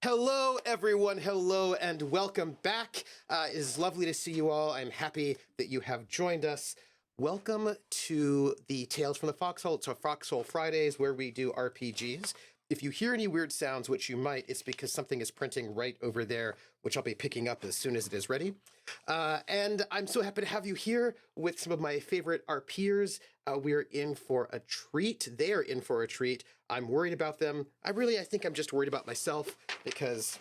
Hello, everyone. Hello, and welcome back. It is lovely to see you all. I'm happy that you have joined us. Welcome to the Tales from the Foxhole. It's our Foxhole Fridays where we do RPGs. If you hear any weird sounds, which you might, it's because something is printing right over there, which I'll be picking up as soon as it is ready. And I'm so happy to have you here with some of my favorite RPers. We're in for a treat. They're in for a treat. I'm worried about them. I think I'm just worried about myself because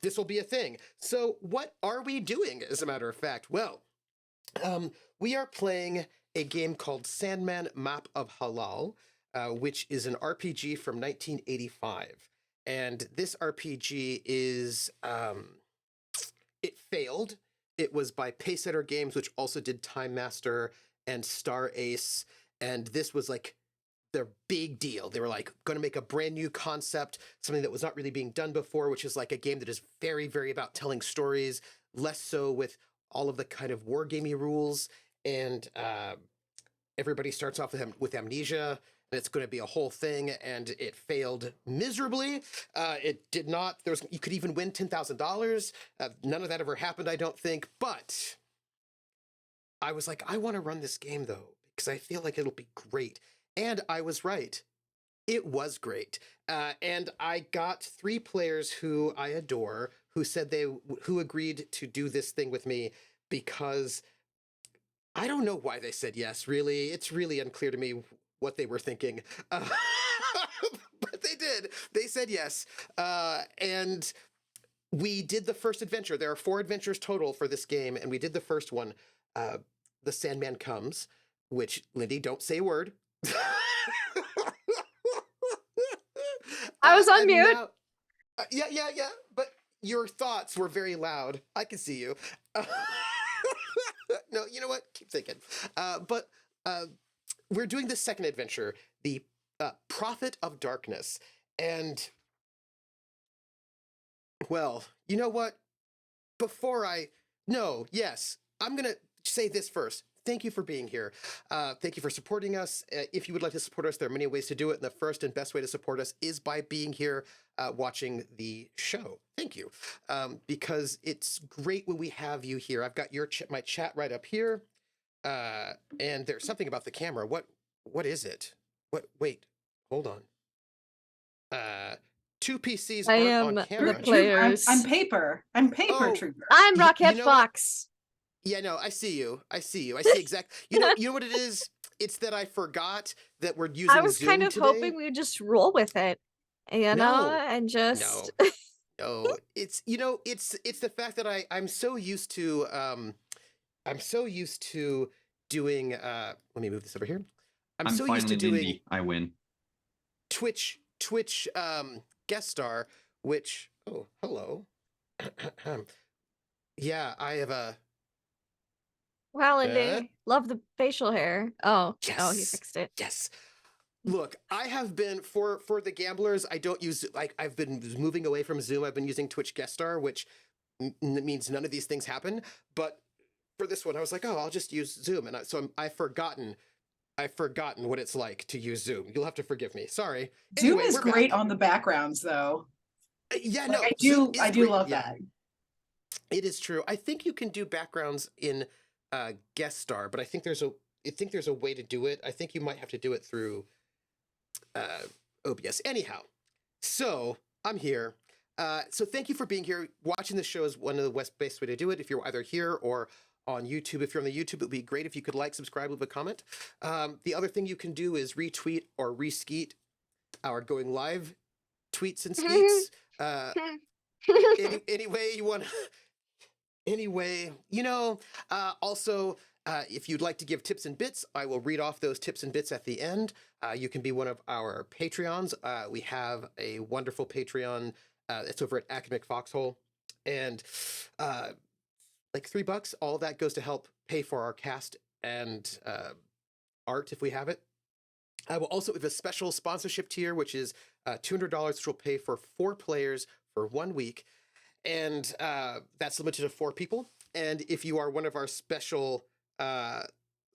this will be a thing. So what are we doing, as a matter of fact? Well, we are playing a game called Sandman Map of Halaal, which is an RPG from 1985. And this RPG is, it failed. It was by Pacesetter Games, which also did Time Master and Star Ace. And this was like their big deal. They were like going to make a brand new concept, something that was not really being done before, which is like a game that is very, very about telling stories, less so with all of the kind of wargamey rules. And everybody starts off with amnesia, and it's going to be a whole thing, and it failed miserably. It did not. You could even win $10,000. None of that ever happened, I don't think. But I was like, I want to run this game though, because I feel like it'll be great. And I was right. It was great. And I got 3 players who I adore who agreed to do this thing with me because I don't know why they said yes, really. It's really unclear to me what they were thinking. But they did. They said yes. And we did the first adventure. There are 4 adventures total for this game, and we did the first one. The Sandman Comes, which, Lindy, don't say a word. I was on And mute. now, yeah. But your thoughts were very loud. I can see you. No, you know what? Keep thinking. But we're doing the second adventure, the Prophet of Darkness. And, well, you know what? Yes, I'm going to say this first. Thank you for being here. Thank you for supporting us. If you would like to support us, there are many ways to do it. And the first and best way to support us is by being here watching the show. Thank you. Because it's great when we have you here. I've got my chat right up here. And there's something about the camera. What is it? Wait, hold on. 2 PCs I aren't am on the camera. players. I'm paper. I'm paper Oh, trooper. I'm you Rockhead know what? Fox. Yeah, no, I see you. I see exact. You know what it is? It's that I forgot that we're I using was Zoom kind of today. hoping we'd just roll with it, No, and just. no. It's it's the fact that I'm so used to doing let me move this over here. I'm so used to doing Lindy. I win. Twitch guest star, which hello. Yeah, I have a Wow, Lindy, love the facial hair. Oh, he yes. fixed it. Yes. Look, I have been for the gamblers. I don't use I've been moving away from Zoom. I've been using Twitch guest star, which means none of these things happen. But for this one, I was like, oh, I'll just use Zoom, and I've forgotten what it's like to use Zoom. You'll have to forgive me. Sorry. Zoom Anyway, is we're great back. on the backgrounds, though. Yeah, Like, no, I Zoom do great. love Yeah, that. it is true. I think you can do backgrounds in guest star, but I think there's a way to do it. I think you might have to do it through OBS. Anyhow, so I'm here. So thank you for being here. Watching the show is one of the best way to do it. If you're either here or on YouTube, if you're on the YouTube, it would be great if you could like, subscribe, leave a comment. The other thing you can do is retweet or reskeet our going live tweets and skeets. Any way you want. Anyway, also, if you'd like to give tips and bits, I will read off those tips and bits at the end. You can be one of our Patreons. We have a wonderful Patreon. It's over at Academic Foxhole. And like $3, all of that goes to help pay for our cast and art if we have it. I will also have a special sponsorship tier, which is $200, which will pay for 4 players for 1 week. And that's limited to 4 people. And if you are one of our special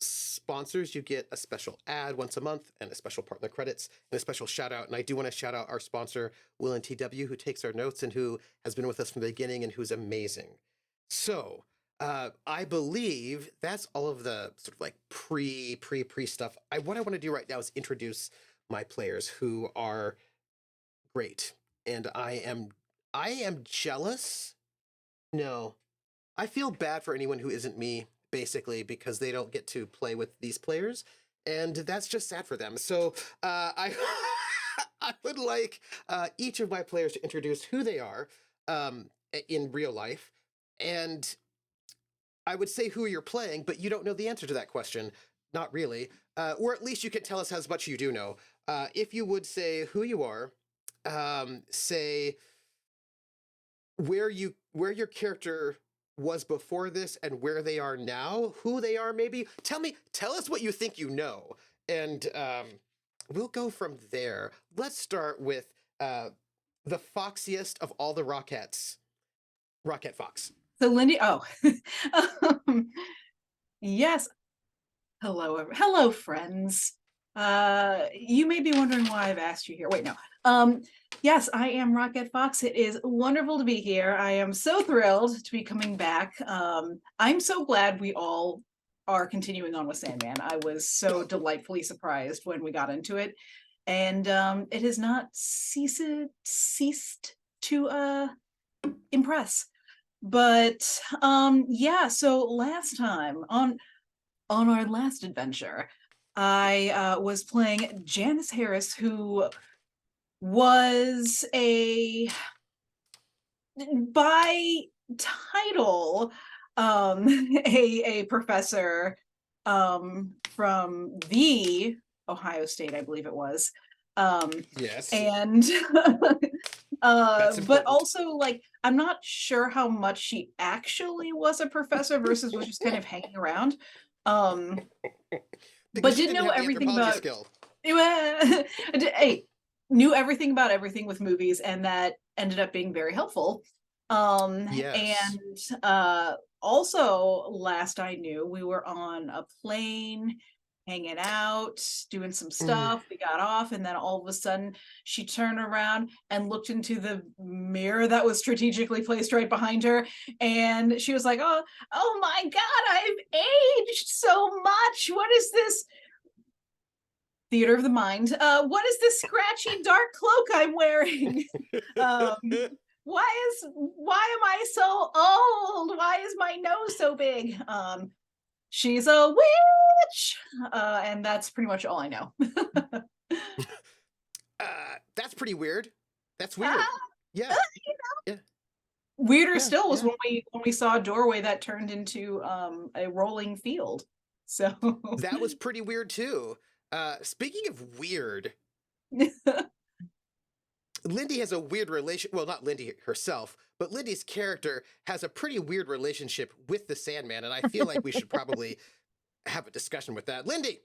sponsors, you get a special ad once a month and a special partner credits and a special shout out. And I do want to shout out our sponsor, Will and TW, who takes our notes and who has been with us from the beginning and who's amazing. So I believe that's all of the sort of like pre stuff. What I want to do right now is introduce my players who are great. And I am jealous. No, I feel bad for anyone who isn't me, basically, because they don't get to play with these players, and that's just sad for them. So I I would like each of my players to introduce who they are in real life, and I would say who you're playing, but you don't know the answer to that question. Not really, or at least you can tell us how much you do know. If you would say who you are, say where your character was before this and where they are now, who they are maybe. Tell us what you think you know, and we'll go from there. Let's start with the foxiest of all the Rockettes, Rocket Fox. So Lindy, yes. Hello, friends. You may be wondering why I've asked you here. Wait, no. Yes, I am Rocket Fox. It is wonderful to be here. I am so thrilled to be coming back. I'm so glad we all are continuing on with Sandman. I was so delightfully surprised when we got into it, and it has not ceased to impress. But yeah, so last time on our last adventure, I was playing Janice Harris, who was by title a professor from the Ohio State, I believe it was. Yes. And but also, like, I'm not sure how much she actually was a professor versus was just kind of hanging around. But didn't know everything about skill. Hey, knew everything about everything with movies, and that ended up being very helpful. Yes. And also, last I knew, we were on a plane hanging out, doing some stuff. We got off, and then all of a sudden she turned around and looked into the mirror that was strategically placed right behind her, and she was like, oh my god, I've aged so much. What is this? Theater of the mind. What is this scratchy dark cloak I'm wearing? Why am I so old? Why is my nose so big? She's a witch, and that's pretty much all I know. That's pretty weird. That's weird. Yeah. Yeah. Weirder still was when we saw a doorway that turned into a rolling field. So that was pretty weird too. Speaking of weird, Lindy has a weird relation. Well, not Lindy herself, but Lindy's character has a pretty weird relationship with the Sandman, and I feel like we should probably have a discussion with that. Lindy.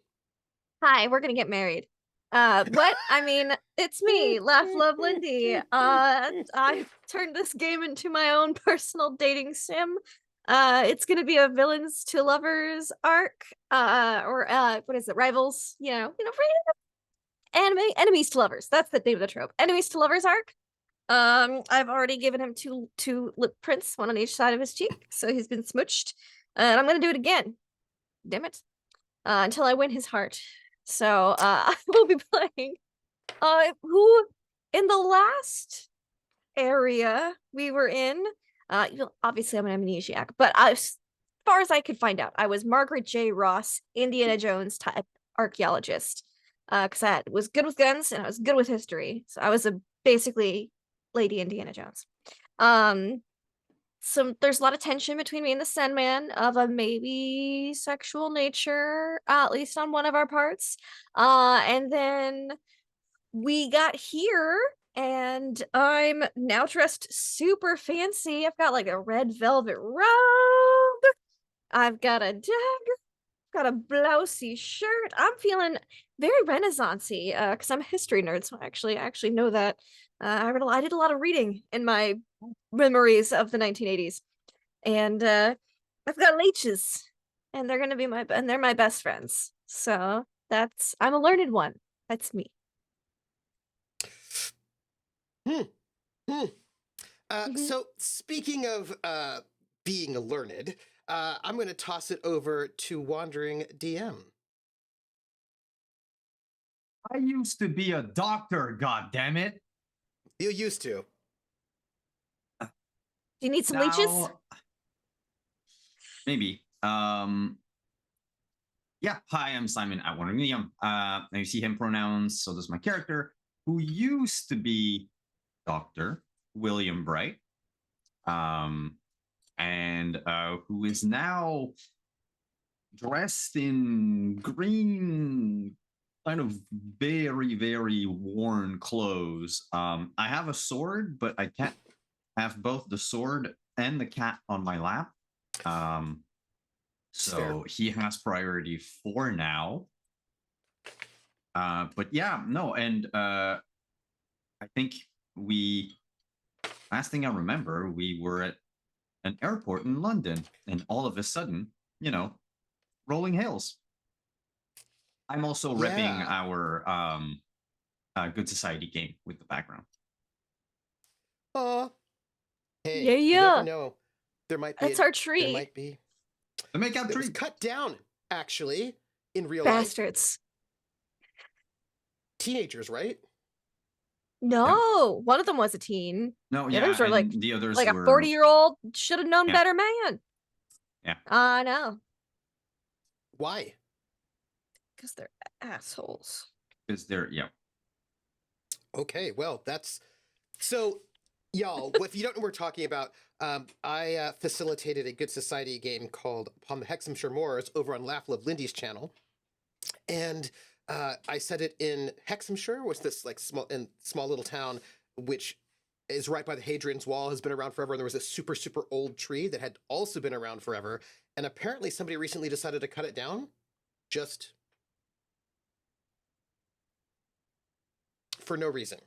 Hi, we're gonna get married. What? I mean, it's me, Laugh Love Lindy. I've turned this game into my own personal dating sim. It's gonna be a villains to lovers arc, or what is it? Rivals, enemies to lovers. That's the name of the trope. Enemies to lovers arc. I've already given him two lip prints, one on each side of his cheek, so he's been smooched. And I'm gonna do it again. Damn it. Until I win his heart. So I will be playing who in the last area we were in, obviously I'm an amnesiac, but as far as I could find out, I was Margaret J. Ross, Indiana Jones type archaeologist, because I was good with guns and I was good with history, so I was basically Lady Indiana Jones. So there's a lot of tension between me and the Sandman of a maybe sexual nature, at least on one of our parts. And then we got here, and I'm now dressed super fancy. I've got like a red velvet robe. I've got a dagger. Got a blousey shirt. I'm feeling very Renaissance-y, because I'm a history nerd, so I actually know that. I did a lot of reading in my memories of the 1980s, and I've got leeches and they're gonna be they're my best friends. So I'm a learned one. That's me. Hmm. Hmm. Mhm. So speaking of being learned, I'm going to toss it over to Wandering DM. I used to be a doctor, god damn it. You used to. Do you need some leeches? Now, maybe. Yeah, hi, I'm Simon at Wandering Medium. Now you see him pronouns, so does my character, who used to be Dr. William Bright, and who is now dressed in green, kind of very, very worn clothes. I have a sword, but I can't have both the sword and the cat on my lap. So he has priority 4 now. But yeah, no, and I think last thing I remember, we were at an airport in London, and all of a sudden, rolling hills. I'm also repping Yeah. our Good Society game with the background. Hey, Yeah, you never yeah. know. There might be. That's our There tree. might be. The makeout It was tree. cut down, actually, in real life. Bastards. Teenagers, right? No, one of them was a teen. No, The yeah, others were like and the others a were 40-year-old should have known Yeah. better man. Yeah. I know. Why? Because they're assholes. because they're Okay, well, that's so, y'all. If you don't know what we're talking about, I facilitated a Good Society game called Upon the Hexhamshire Moors over on Laugh Love Lindy's channel, and I set it in Hexhamshire, which this like small little town, which is right by the Hadrian's Wall, has been around forever. And there was a super old tree that had also been around forever, and apparently somebody recently decided to cut it down, just for no reason.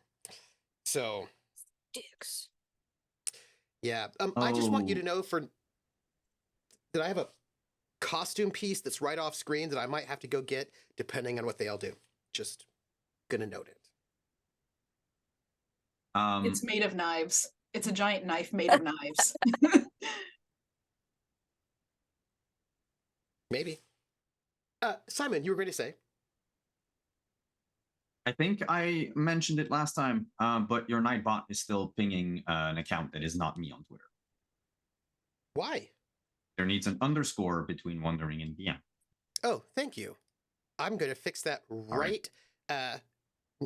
So Dicks. yeah, I just want you to Oh. know that I have a costume piece that's right off screen that I might have to go get depending on what they all do. Just gonna note it. It's made of knives. It's a giant knife made of knives. Maybe. Simon, you were going to say? I think I mentioned it last time, but your Nightbot is still pinging an account that is not me on Twitter. Why? There needs an underscore between Wandering and DM. Oh, thank you. I'm going to fix that right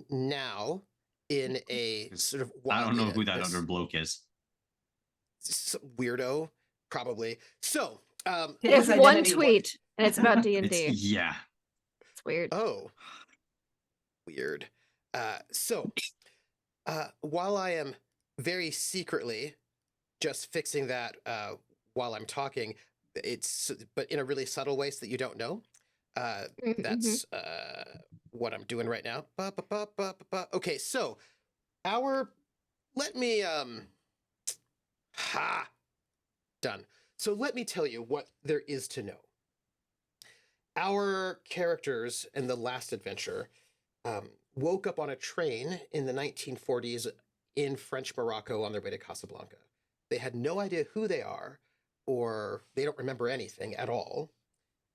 now in a sort of I don't know who that other bloke is. Weirdo, probably. So, It's His one identity. tweet, and it's about D&D. Yeah. It's weird. Oh, weird. While I am very secretly just fixing that while I'm talking, but in a really subtle way so that you don't know. That's what I'm doing right now. Okay, so done. So let me tell you what there is to know. Our characters in the last adventure woke up on a train in the 1940s in French Morocco on their way to Casablanca. They had no idea who they are, or they don't remember anything at all.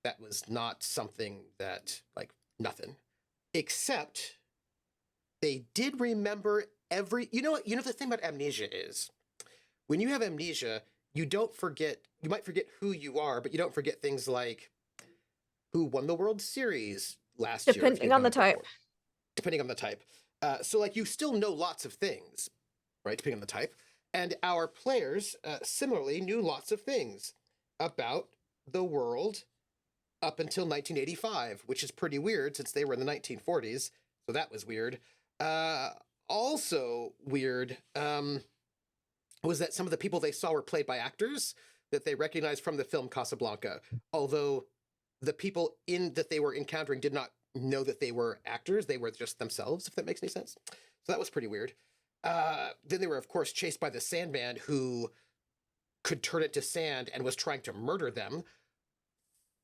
That was not something that, like, nothing. Except they did remember you know the thing about amnesia is, when you have amnesia, you might forget who you are, but you don't forget things like who won the World Series last year. Depending on the type. Depending on the type. So, like, you still know lots of things, right? Depending on the type. And our players, similarly, knew lots of things about the world up until 1985, which is pretty weird since they were in the 1940s. So that was weird. Also weird was that some of the people they saw were played by actors that they recognized from the film Casablanca, although the people that they were encountering did not know that they were actors. They were just themselves, if that makes any sense. So that was pretty weird. Then they were, of course, chased by the Sandman, who could turn it to sand and was trying to murder them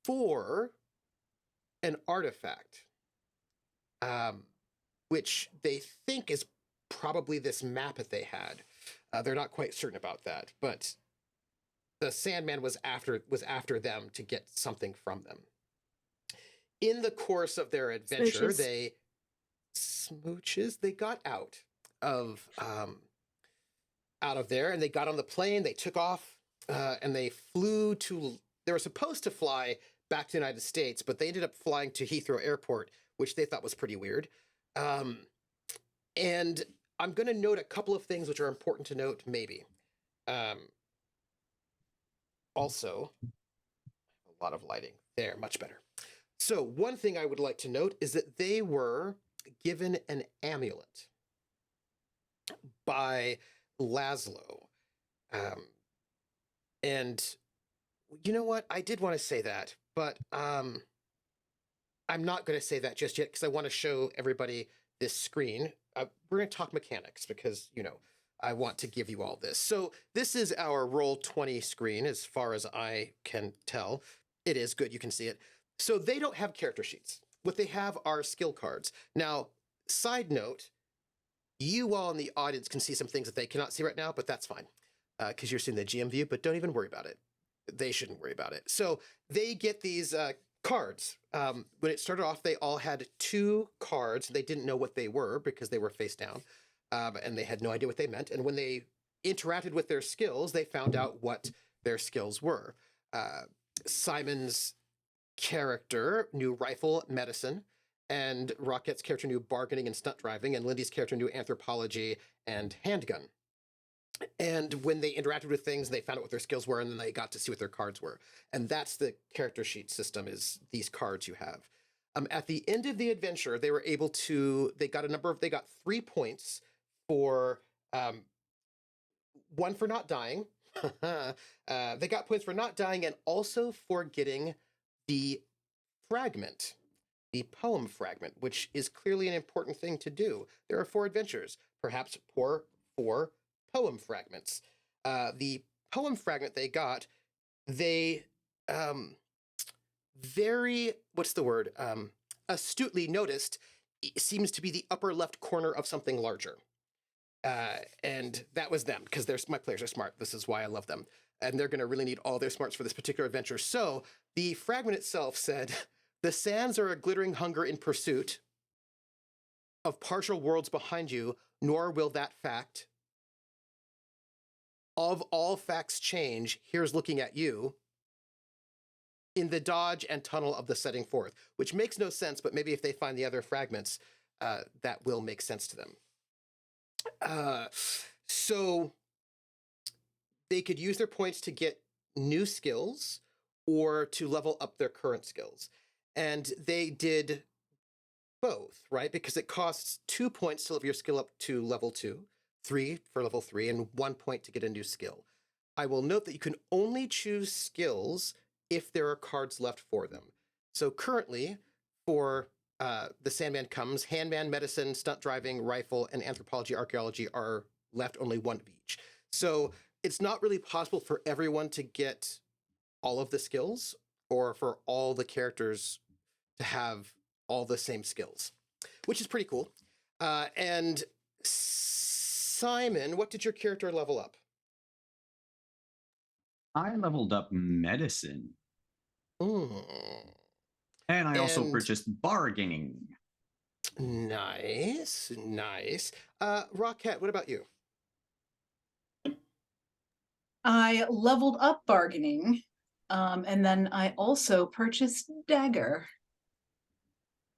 for an artifact, which they think is probably this map that they had. They're not quite certain about that, but the Sandman was after them to get something from them. In the course of their adventure, they got out of there, and they got on the plane. They took off, and they flew to. They were supposed to fly back to the United States, but they ended up flying to Heathrow Airport, which they thought was pretty weird. And I'm going to note a couple of things which are important to note, maybe. Also, a lot of lighting there, much better. So one thing I would like to note is that they were given an amulet by Laszlo. And you know what? I did want to say that, but I'm not going to say that just yet because I want to show everybody this screen. We're going to talk mechanics because, I want to give you all this. So this is our Roll20 screen as far as I can tell. It is good. You can see it. So they don't have character sheets. What they have are skill cards. Now, side note, you all in the audience can see some things that they cannot see right now, but that's fine because you're seeing the GM view, but don't even worry about it. They shouldn't worry about it. So they get these cards. When it started off, they all had 2 cards. They didn't know what they were because they were face down, and they had no idea what they meant. And when they interacted with their skills, they found out what their skills were. Simon's character knew rifle, medicine, and Rocket's character knew bargaining and stunt driving, and Lindy's character knew anthropology and handgun. And when they interacted with things, they found out what their skills were, and then they got to see what their cards were. And that's the character sheet system, is these cards you have. At the end of the adventure, they were able to, they got 3 points for, 1 for not dying. They got points for not dying and also for getting the fragment, the poem fragment, which is clearly an important thing to do. There are 4 adventures, perhaps 4 poem fragments. The poem fragment they got, they very, astutely noticed, it seems to be the upper left corner of something larger. And that was them, because my players are smart. This is why I love them. And they're going to really need all their smarts for this particular adventure. So the fragment itself said, "The sands are a glittering hunger in pursuit of partial worlds behind you, nor will that fact of all facts change. Here's looking at you in the dodge and tunnel of the setting forth," which makes no sense, but maybe if they find the other fragments, that will make sense to them. So they could use their points to get new skills or to level up their current skills. And they did both, right? Because it costs 2 points to level your skill up to level 2, 3 for level 3, and 1 point to get a new skill. I will note that you can only choose skills if there are cards left for them. So currently, for the Sandman comes, handman, medicine, stunt driving, rifle, and anthropology, archaeology are left only 1 of each. So it's not really possible for everyone to get all of the skills or for all the characters to have all the same skills, which is pretty cool. And Simon, what did your character level up? I leveled up medicine. Mm. And I also purchased bargaining. Nice, nice. Rocket, what about you? I leveled up bargaining, and then I also purchased dagger.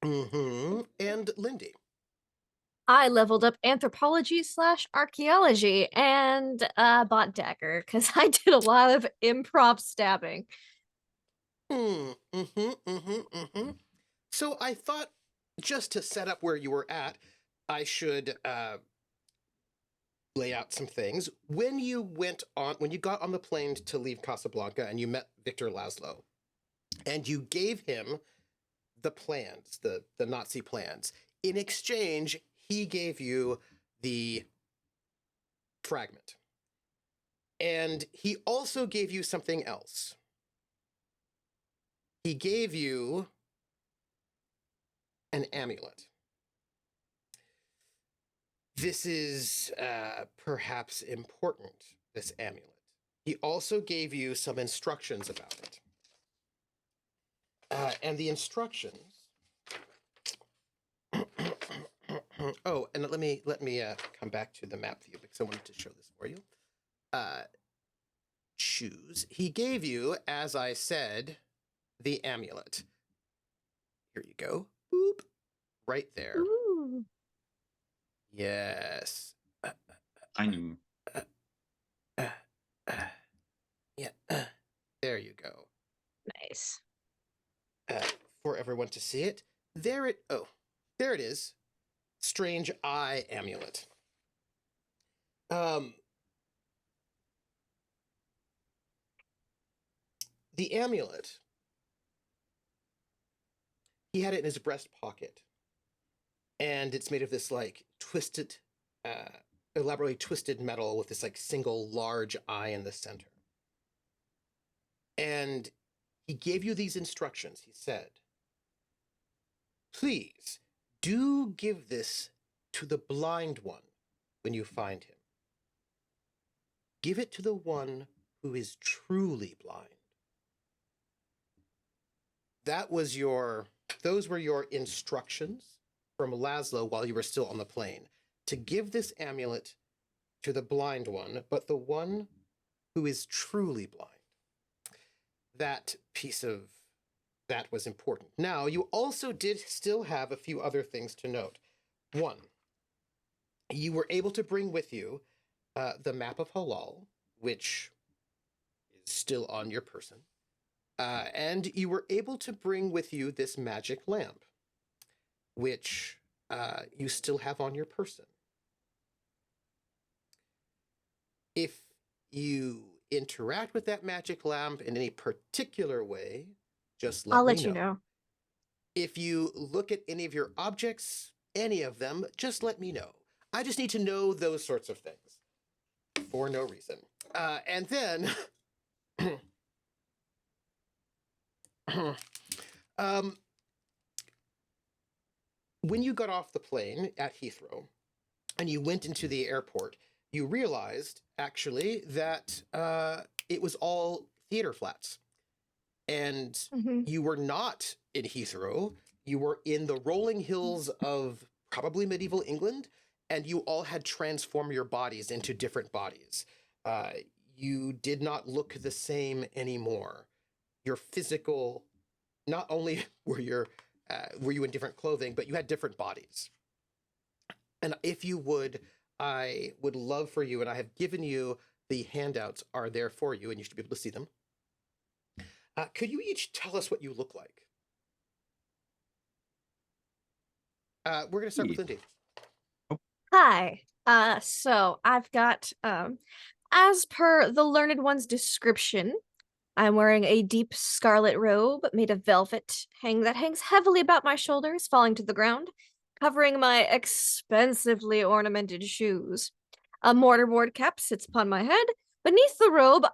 Mm-hmm. And Lindy? I leveled up anthropology/archaeology and bought dagger because I did a lot of improv stabbing. So I thought, just to set up where you were at, I should lay out some things. When you got on the plane to leave Casablanca and you met Victor Laszlo, and you gave him the plans, the Nazi plans, in exchange, he gave you the fragment. And he also gave you something else. he gave you an amulet. This is perhaps important, this amulet. He also gave you some instructions about it. And the instructions... oh, and let me come back to the map view because I wanted to show this for you. Choose. He gave you, as I said, the amulet. Here you go. Boop. Right there. Ooh. Yes. I knew. Yeah. There you go. Nice. For everyone to see it. There it is. Strange Eye amulet. The amulet, he had it in his breast pocket. And it's made of this like twisted, elaborately twisted metal with this like single large eye in the center. And he gave you these instructions. He said, please do give this to the blind one when you find him. Give it to the one who is truly blind. Those were your instructions from Laszlo while you were still on the plane, to give this amulet to the blind one, but the one who is truly blind. That piece of that was important. Now, you also did still have a few other things to note. One, you were able to bring with you the map of Halaal, which is still on your person. And you were able to bring with you this magic lamp, which you still have on your person. If you interact with that magic lamp in any particular way, just let me know. I'll let you know. If you look at any of your objects, any of them, just let me know. I just need to know those sorts of things for no reason. And then... when you got off the plane at Heathrow and you went into the airport, you realized, actually, that it was all theater flats. And you were not in Heathrow. You were in the rolling hills of probably medieval England, and you all had transformed your bodies into different bodies. You did not look the same anymore. Your physical... Not only were you in different clothing, but you had different bodies. And if you would, I would love for you, and I have given you the handouts are there for you, and you should be able to see them. Could you each tell us what you look like? We're going to start with Lindy. Hi. So I've got, as per the Learned One's description, I'm wearing a deep scarlet robe made of velvet that hangs heavily about my shoulders, falling to the ground, covering my expensively ornamented shoes. A mortarboard cap sits upon my head. Beneath the robe,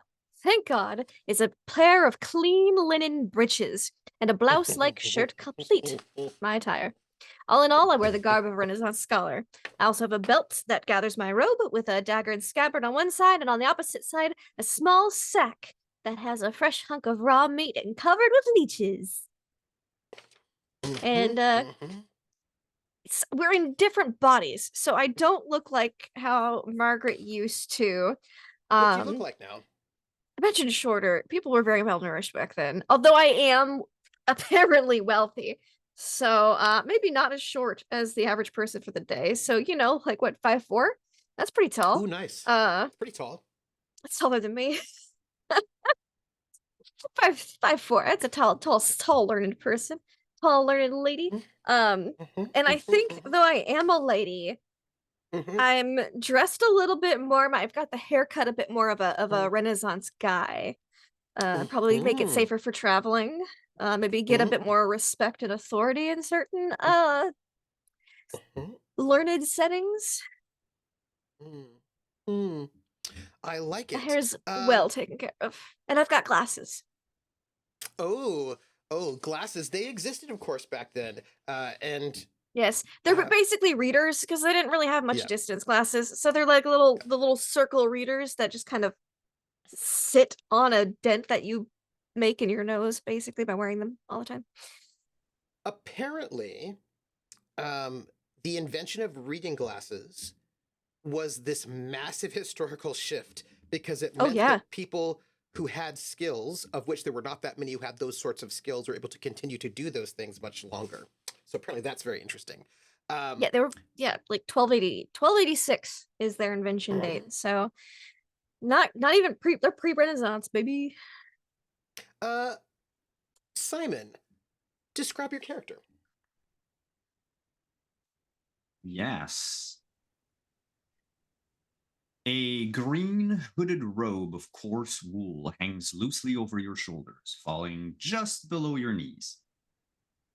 thank God, is a pair of clean linen breeches and a blouse-like shirt complete my attire. All in all, I wear the garb of a Renaissance scholar. I also have a belt that gathers my robe with a dagger and scabbard on one side, and on the opposite side, a small sack that has a fresh hunk of raw meat and covered with leeches. And we're in different bodies, so I don't look like how Margaret used to. What do you look like now? I mentioned shorter. People were very well nourished back then, although I am apparently wealthy. So maybe not as short as the average person for the day. So, like what, 5'4"? That's pretty tall. Ooh, nice. Pretty tall. That's taller than me. 5'4". That's a tall learned person. Tall learned lady. And I think though I am a lady, I'm dressed a little bit more. I've got the haircut a bit more of a Renaissance guy. Probably make it safer for traveling. Maybe get a bit more respect and authority in certain learned settings. I like it. The hair's well taken care of. And I've got glasses. Oh, Oh, glasses. They existed, of course, back then. And Yes, they're Uh, basically readers because they didn't really have much Yeah. distance glasses. So they're like the little circle readers that just kind of sit on a dent that you make in your nose, basically, by wearing them all the time. apparently, the invention of reading glasses was this massive historical shift because it Oh, meant yeah. that people who had skills, of which there were not that many who had those sorts of skills, were able to continue to do those things much longer. So apparently that's very interesting. Yeah, they were like 1286 is their invention date. So not even they're pre-Renaissance, baby. Simon, describe your character. Yes. A green hooded robe of coarse wool hangs loosely over your shoulders, falling just below your knees.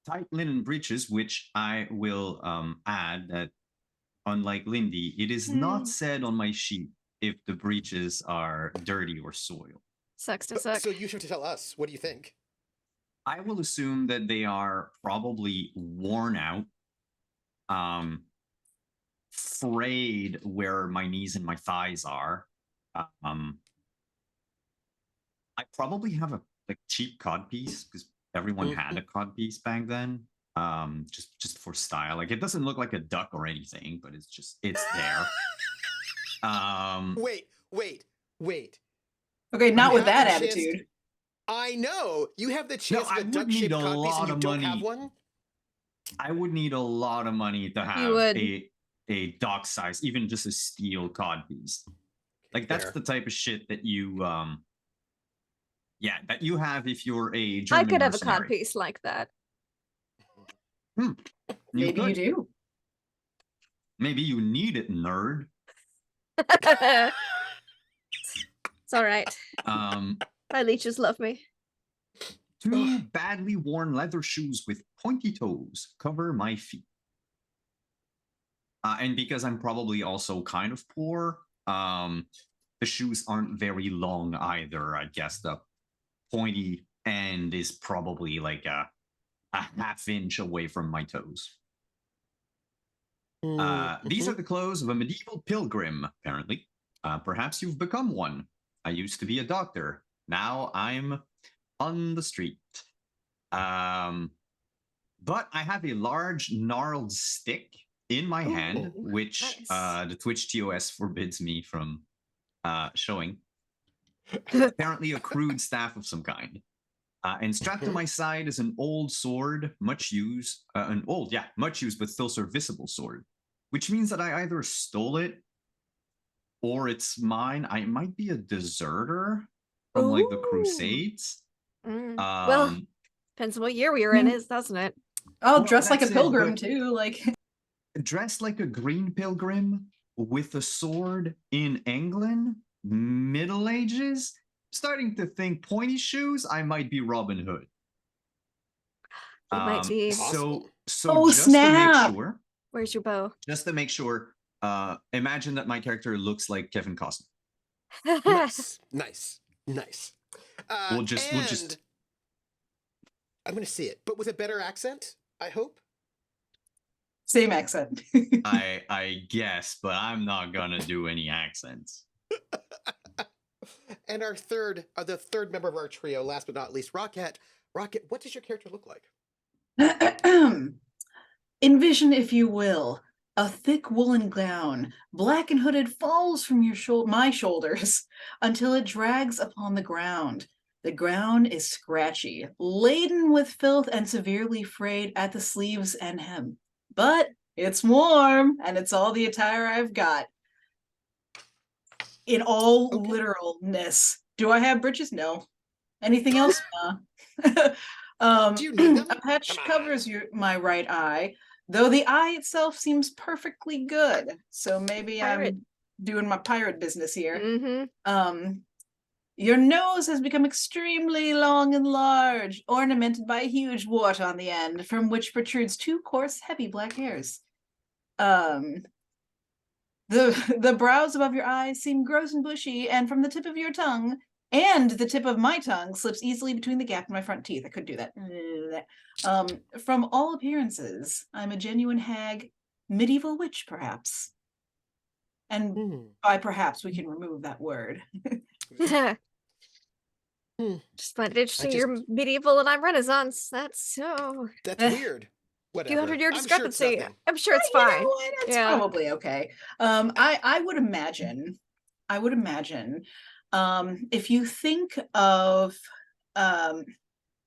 Tight linen breeches, which I will add that, unlike Lindy, it is not said on my sheet if the breeches are dirty or soiled. Sucks to suck. So you should tell us. What do you think? I will assume that they are probably worn out, frayed where my knees and my thighs are. I probably have a cheap codpiece because everyone had a codpiece back then. Just for style. Like, it doesn't look like a duck or anything, but it's there. Wait. Okay, not You with have that the chance attitude. I know you have the chance I of a would duck-shaped need a codpiece and lot you of don't have money. one. I would need a lot of money to have would. a dog size, even just a steel codpiece. Like, that's Fair. the type of shit that you that you have if you're a I German could have a mercenary. codpiece like that. Maybe you do. Maybe you need it, nerd. It's all right. My leeches love me. Two badly worn leather shoes with pointy toes cover my feet. And because I'm probably also kind of poor, the shoes aren't very long either. I guess the pointy end is probably like a half inch away from my toes. These are the clothes of a medieval pilgrim, apparently. Perhaps you've become one. I used to be a doctor. Now I'm on the street. But I have a large gnarled stick in my hand, which nice. the Twitch TOS forbids me from showing. Apparently a crude staff of some kind. And strapped to my side is an old sword, much used but still serviceable sword, which means that I either stole it or it's mine. I might be a deserter from like the Crusades. Well, depends on what year we were in, doesn't it? Oh, Well, dressed like a that's it, pilgrim but- too. Like, Dressed like a green pilgrim with a sword in England, Middle Ages. Starting to think pointy shoes, I might be Robin Hood. You might be. So Oh, just snap. to make sure, Where's your bow? imagine that my character looks like Kevin Costner. Nice. We'll just. I'm going to see it, but with a better accent, I hope. same accent. I guess, but I'm not gonna do any accents. And the third member of our trio, last but not least, Rocket. Rocket, what does your character look like? Envision, if you will, a thick woolen gown, black and hooded, falls from my shoulders until it drags upon the ground. The ground is scratchy, laden with filth, and severely frayed at the sleeves and hem. But it's warm, and it's all the attire I've got. In all literalness. Do I have breeches? No. Anything else? Do you need them? A patch Come on. covers my right eye, though the eye itself seems perfectly good. So maybe Pirate. I'm doing my pirate business here. Mm-hmm. Your nose has become extremely long and large, ornamented by a huge wart on the end, from which protrudes two coarse, heavy black hairs. The brows above your eyes seem gross and bushy, and from the tip of your tongue And the tip of my tongue slips easily between the gap in my front teeth. I couldn't do that. From all appearances, I'm a genuine hag, medieval witch, perhaps. And by perhaps, we can remove that word. Just find it interesting. You're medieval and I'm Renaissance. That's weird. Whatever. 200-year discrepancy. I'm sure it's, I'm sure it's fine. It's probably okay. I would imagine. If you think of,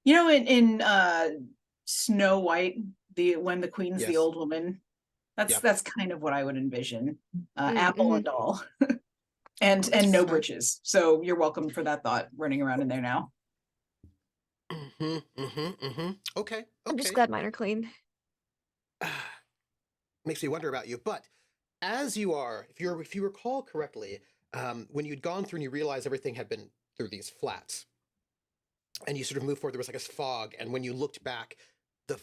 in Snow White, when the queen's the old woman, that's kind of what I would envision. Apple and all, and no britches. So you're welcome for that thought running around in there now. Okay. I'm just glad mine are clean. Makes me wonder about you, but as you are, if you recall correctly, when you'd gone through and you realized everything had been through these flats, and you sort of moved forward, there was like a fog, and when you looked back, the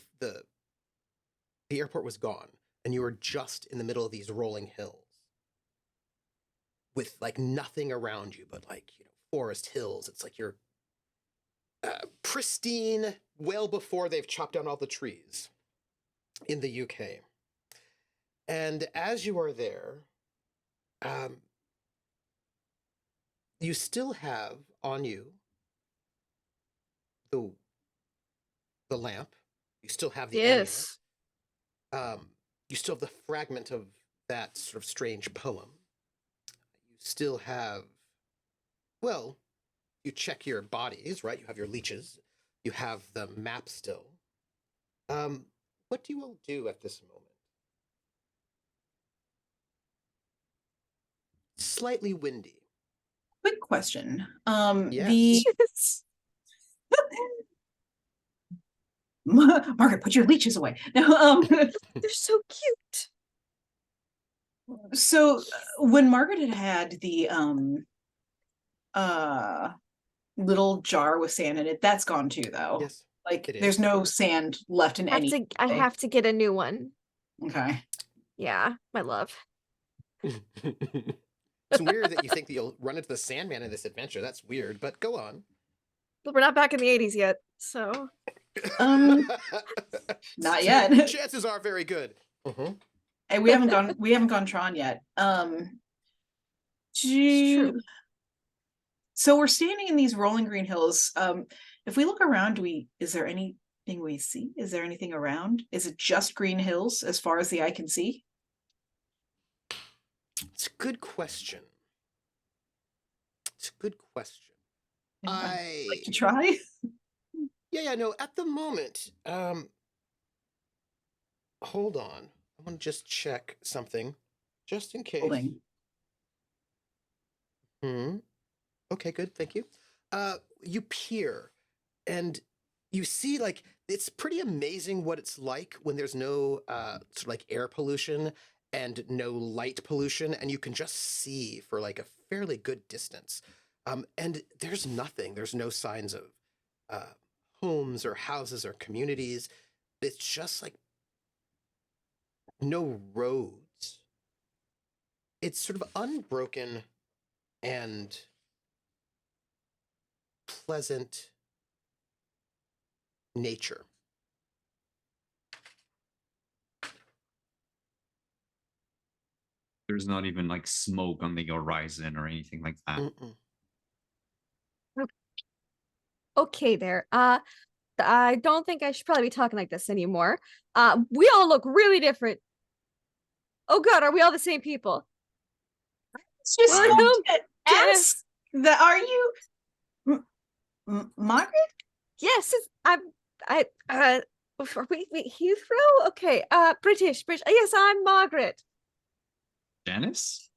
airport was gone, and you were just in the middle of these rolling hills with like nothing around you but like forest hills. It's like you're pristine, well before they've chopped down all the trees in the UK. And as you are there, you still have on you the lamp. You still have the amulet. You still have the fragment of that sort of strange poem. You still have, well, you check your bodies, right? You have your leeches. You have the map still. What do you all do at this moment? Slightly windy. Quick question. Yes. Margaret, put your leeches away. No, they're so cute. So when Margaret had the little jar with sand in it, that's gone too, though. Yes. Like there's no sand left in any. I have to get a new one. Okay. Yeah, my love. It's weird that you think that you'll run into the Sandman in this adventure. That's weird, but go on. But we're not back in the 80s yet, so. Not yet. Chances are very good. Hey, we haven't gone Tron yet. So we're standing in these rolling green hills. If we look around, is there anything we see? Is there anything around? Is it just green hills as far as the eye can see? It's a good question. Like to try? Yeah, no, at the moment, hold on. I want to just check something, just in case. Okay, good, thank you. You peer, and you see, like, it's pretty amazing what it's like when there's no, sort of like air pollution and no light pollution, and you can just see for like a fairly good distance. And there's nothing. There's no signs of homes or houses or communities. It's just like no roads. It's sort of unbroken and pleasant nature. There's not even like smoke on the horizon or anything like that. Okay there. I don't think I should probably be talking like this anymore. We all look really different. Oh God, are we all the same people? Just ask that. Are you Margaret? Yes, are we Heathrow? Okay, British. Yes, I'm Margaret. Janice?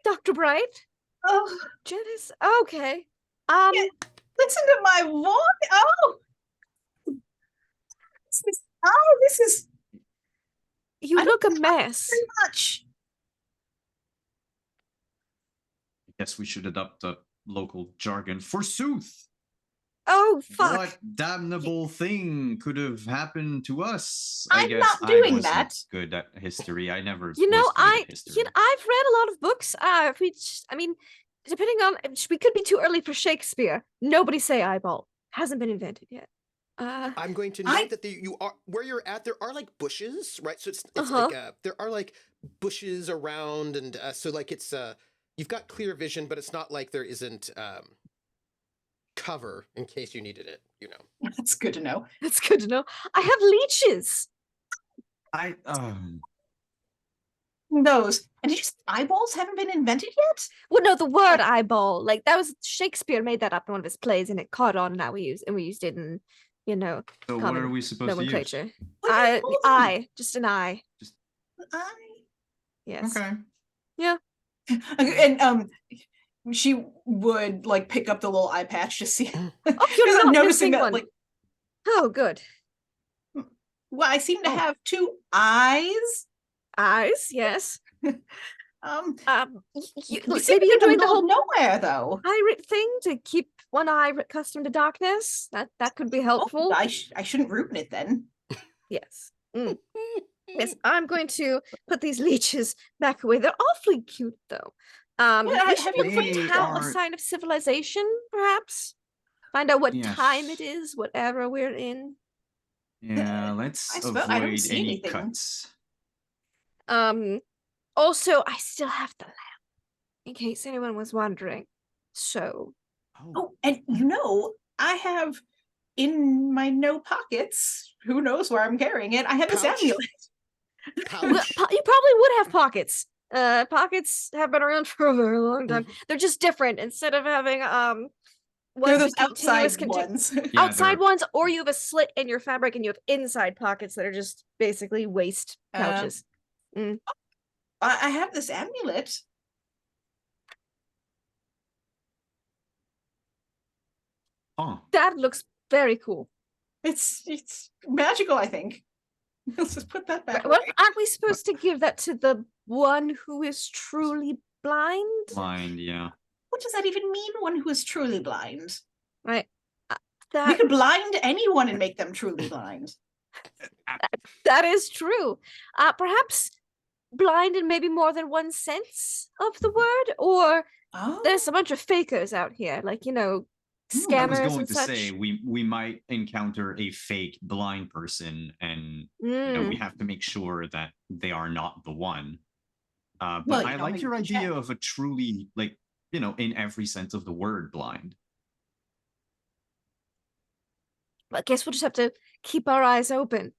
Dr. Bright? Oh, Janice? Okay. Listen to my voice. This is. You look a mess. Very much. I guess we should adopt a local jargon. Forsooth! Oh, fuck. What damnable thing could have happened to us? I'm not doing that. Good at history. I never. You know, was good at history. I've read a lot of books. depending on, we could be too early for Shakespeare. Nobody say eyeball. Hasn't been invented yet. I'm going to note that you are where you're at. There are like bushes, right? So it's like there are like bushes around, and so like it's you've got clear vision, but it's not like there isn't cover in case you needed it. You know, That's good to know. That's good to know. I have leeches. Those. And did you say eyeballs haven't been invented yet? Well, no, the word eyeball, like that was Shakespeare made that up in one of his plays, and it caught on. And now we used it in, So what are we supposed to use? nomenclature. What Eye, just an eye. Eye. Yes. Okay. Yeah. And she would like pick up the little eye patch to see. Oh, Because you're I'm not noticing missing that one. like, Oh, good. well, I seem to have two eyes. Eyes, yes. We seem Maybe to you're be in doing the the middle of whole nowhere though. pirate thing to keep one eye accustomed to darkness. That could be helpful. Oh, I shouldn't ruin it then. Yes. Yes, I'm going to put these leeches back away. They're awfully cute, though. We should have look you for put a sign of civilization, perhaps. Find out what time it is, whatever we're in. Yeah, let's I don't avoid see any anything. cuts. Also, I still have the lamp, in case anyone was wondering. So. Oh, and I have in my no pockets, who knows where I'm carrying it, I have this Pouch? amulet. Pouch. You probably would have pockets. Pockets have been around for a very long time. They're just different. Instead of having They're ones those with continuous outside ones. Yeah, outside ones, or you have a slit in your fabric and you have inside pockets that are just basically waist pouches. I have this amulet. Oh, That looks very cool. It's magical, I think. Let's just put that back. What away. aren't we supposed to give that to the one who is truly blind? blind, yeah. What does that even mean, one who is truly blind? Right. We could blind anyone and make them truly blind. That is true. Perhaps blind in maybe more than one sense of the word, or there's a bunch of fakers out here, like, scammers I was going and to such. say we might encounter a fake blind person, and we have to make sure that they are not the one. But I like your idea of a truly, like, in every sense of the word, blind. I guess we'll just have to keep our eyes open.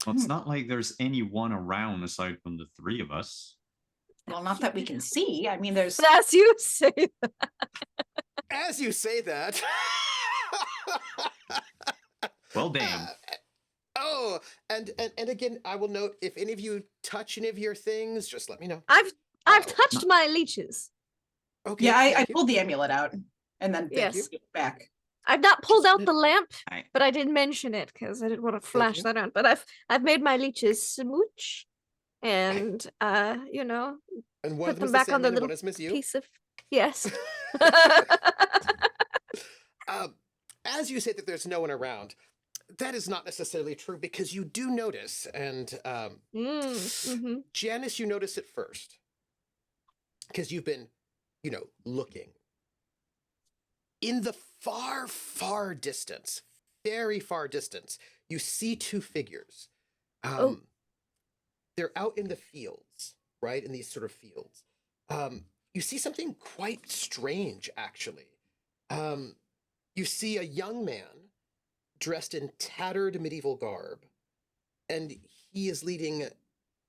Well, it's not like there's anyone around aside from the three of us. Well, not that we can see. I mean, there's. As you say that. As you say that. Well, damn. And again, I will note, if any of you touch any of your things, just let me know. I've touched my leeches. Okay. Yeah, I pulled the amulet out and then Yes. gave it back. I've not pulled out the lamp, I- but I did mention it because I didn't want to flash that out. But I've made my leeches smooch, and And one put of them them is back the on the Sandman, and little one is Miss You. piece of yes. As you say that there's no one around, that is not necessarily true, because you do notice, and Janice, you notice it first, because you've been, looking. In the far, far distance, very far distance, you see two figures. They're out in the fields, right? In these sort of fields. You see something quite strange, actually. You see a young man dressed in tattered medieval garb, and he is leading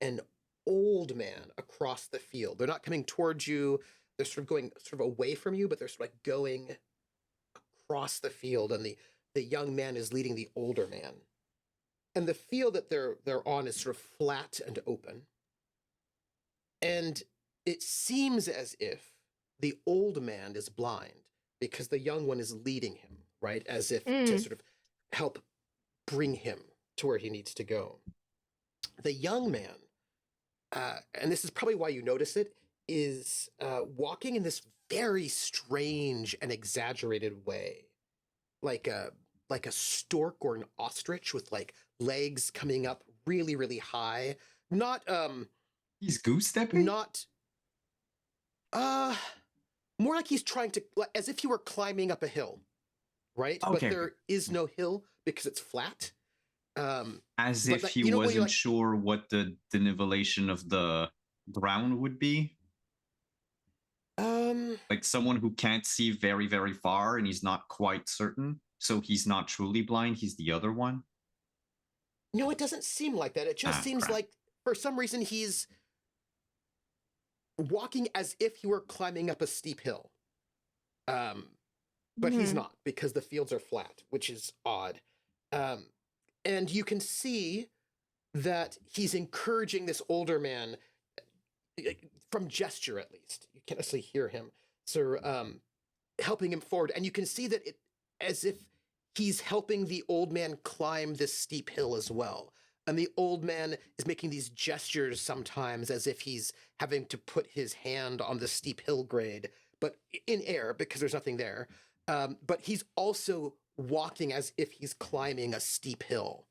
an old man across the field. They're not coming towards you. They're sort of going away from you, but they're sort of like going across the field, and the young man is leading the older man. And the field that they're on is sort of flat and open. And it seems as if the old man is blind, because the young one is leading him, right? As if to sort of help bring him to where he needs to go. The young man, and this is probably why you notice it, is walking in this very strange and exaggerated way, like a stork or an ostrich with like legs coming up really, really high. Not he's goose stepping. Not. More like he's trying to, as if he were climbing up a hill, right? But Okay. there is no hill because it's flat. As but if like, he you know, when you're wasn't like, sure what the denivellation of the ground would be. Like someone who can't see very, very far and he's not quite certain. So he's not truly blind, he's the other one. no, it doesn't seem like that. It just seems crap. like for some reason he's walking as if he were climbing up a steep hill. But he's Mhm. not because the fields are flat, which is odd. And you can see that he's encouraging this older man from gesture, at least. You can't necessarily hear him. So, helping him forward. And you can see that it as if he's helping the old man climb this steep hill as well. And the old man is making these gestures sometimes as if he's having to put his hand on the steep hill grade, but in air because there's nothing there. But he's also walking as if he's climbing a steep hill.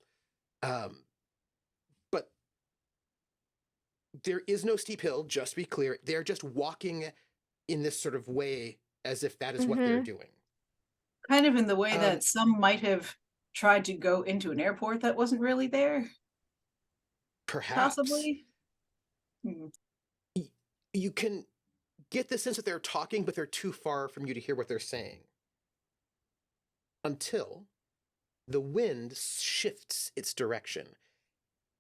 But there is no steep hill, just to be clear. They're just walking in this sort of way as if that is what they're doing. Kind of in the way Um, that some might have tried to go into an airport that wasn't really there, Perhaps. possibly. Hmm. You can get the sense that they're talking, but they're too far from you to hear what they're saying. Until the wind shifts its direction,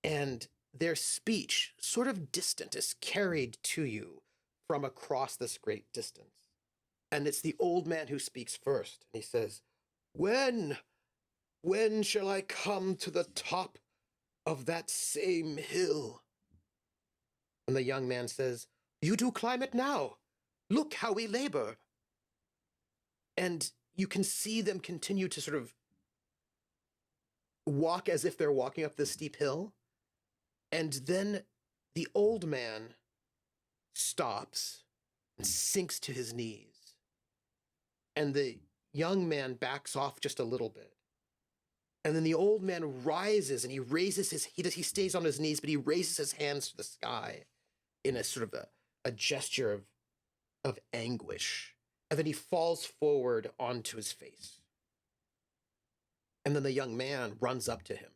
and their speech, sort of distant, is carried to you from across this great distance. And it's the old man who speaks first, and he says, When shall I come to the top of that same hill? And the young man says, You do climb it now. Look how we labor. And you can see them continue to sort of walk as if they're walking up this steep hill. And then the old man stops and sinks to his knees. And the young man backs off just a little bit. And then the old man rises and he raises he stays on his knees, but he raises his hands to the sky in a sort of a gesture of anguish. And then he falls forward onto his face. And then the young man runs up to him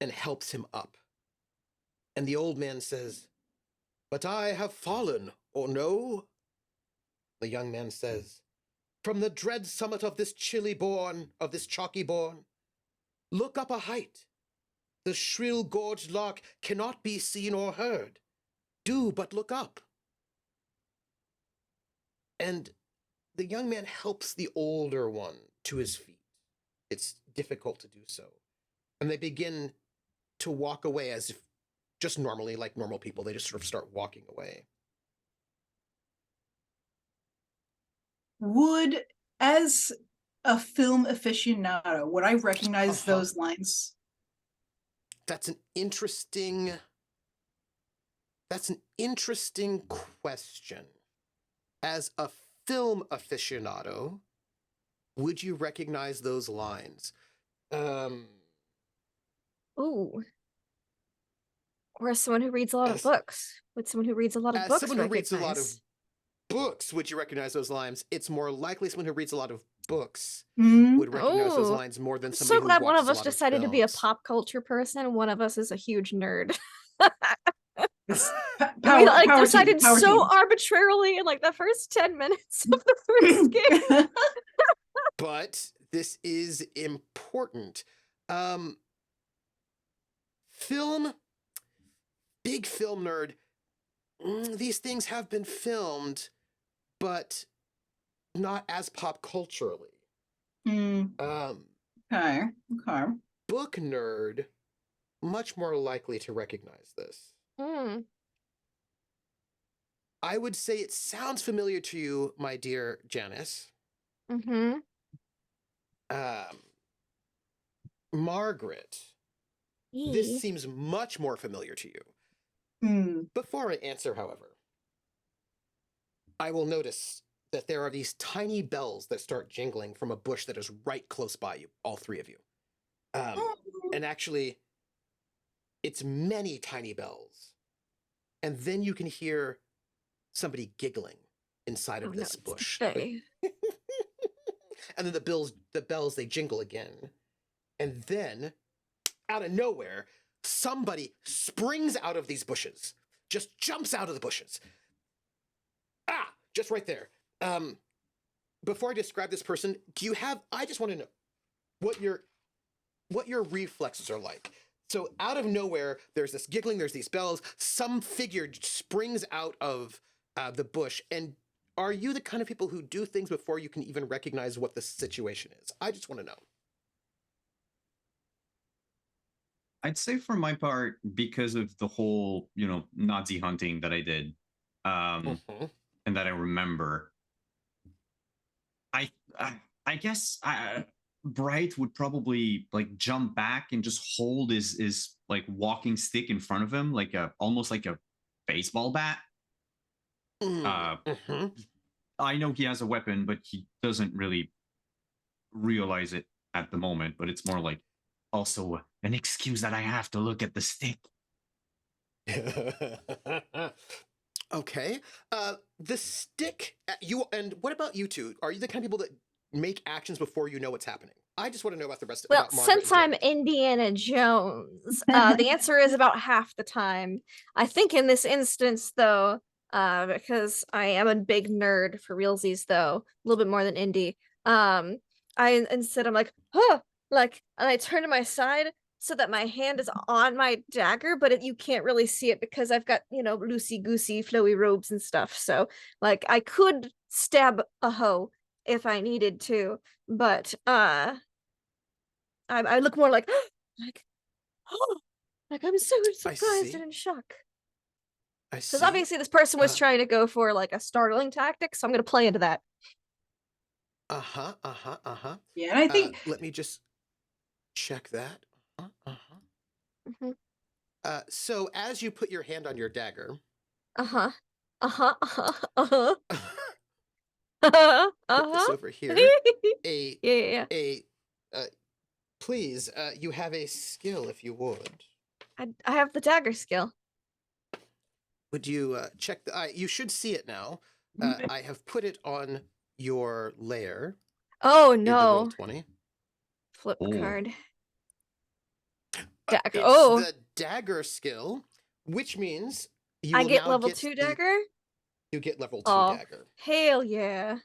and helps him up. And the old man says, But I have fallen, or no? The young man says, From the dread summit of this chilly bourne, of this chalky bourne, look up a height. The shrill gorged lark cannot be seen or heard. Do but look up. And the young man helps the older one to his feet. It's difficult to do so. And they begin to walk away as if just normally, like normal people, they just sort of start walking away. Would, as a film aficionado, would I recognize those lines? That's an interesting question. As a film aficionado, would you recognize those lines? Ooh. Or as someone who reads a lot of books. Would someone who reads a lot of As books someone who reads a lot of recognize? books, would you recognize those lines? It's more likely someone who reads a lot of books Mm. would recognize those Oh, lines more than I'm somebody so who glad one watches of a us lot decided to of be a films. pop culture person and one of us is a huge nerd. This we power decided team, power so team. arbitrarily in like the first 10 minutes of the first game. But this is important. Film, big film nerd. These things have been filmed, but not as pop culturally. Okay. Book nerd, much more likely to recognize this. I would say it sounds familiar to you, my dear Janice. Margaret, this seems much more familiar to you. Before I answer, however, I will notice that there are these tiny bells that start jingling from a bush that is right close by you, all three of you. And actually, it's many tiny bells. And then you can hear somebody giggling inside of Oh, no, this it's the bush. Fae. And then the bells, they jingle again. And then, out of nowhere, somebody springs out of these bushes. Just jumps out of the bushes. Ah, just right there. Before I describe this person, I just want to know what your reflexes are like. So out of nowhere, there's this giggling, there's these bells, some figure springs out of the bush. And are you the kind of people who do things before you can even recognize what the situation is? I just want to know. I'd say for my part, because of the whole, Nazi hunting that I did, and that I remember, I guess Bright would probably like jump back and just hold his like walking stick in front of him, like almost like a baseball bat. I know he has a weapon, but he doesn't really realize it at the moment. But it's more like also an excuse that I have to look at the stick. Okay. The stick. And what about you two? Are you the kind of people that make actions before you know what's happening? I just want to know about the rest of about Margaret Since and I'm Janet. Indiana Jones, the answer is about half the time. I think in this instance, though, because I am a big nerd for realsies, though, a little bit more than Indy. Instead I'm like, huh, and I turn to my side so that my hand is on my dagger, but you can't really see it because I've got, loosey goosey, flowy robes and stuff. So, I could stab a hoe if I needed to, but I look more like I'm so surprised and in shock. I see. Because obviously this person was trying to go for a startling tactic, so I'm gonna play into that. Yeah, and I think let me just check that. So as you put your hand on your dagger, put this over here. Yeah. Please, you have a skill if you would. I have the dagger skill. Would you check you should see it now. I have put it on your layer. Oh In the no. Roll20. Flip card. Dagger. It's the dagger skill, which means I get level 2 dagger? You get level 2 dagger. Hell yeah.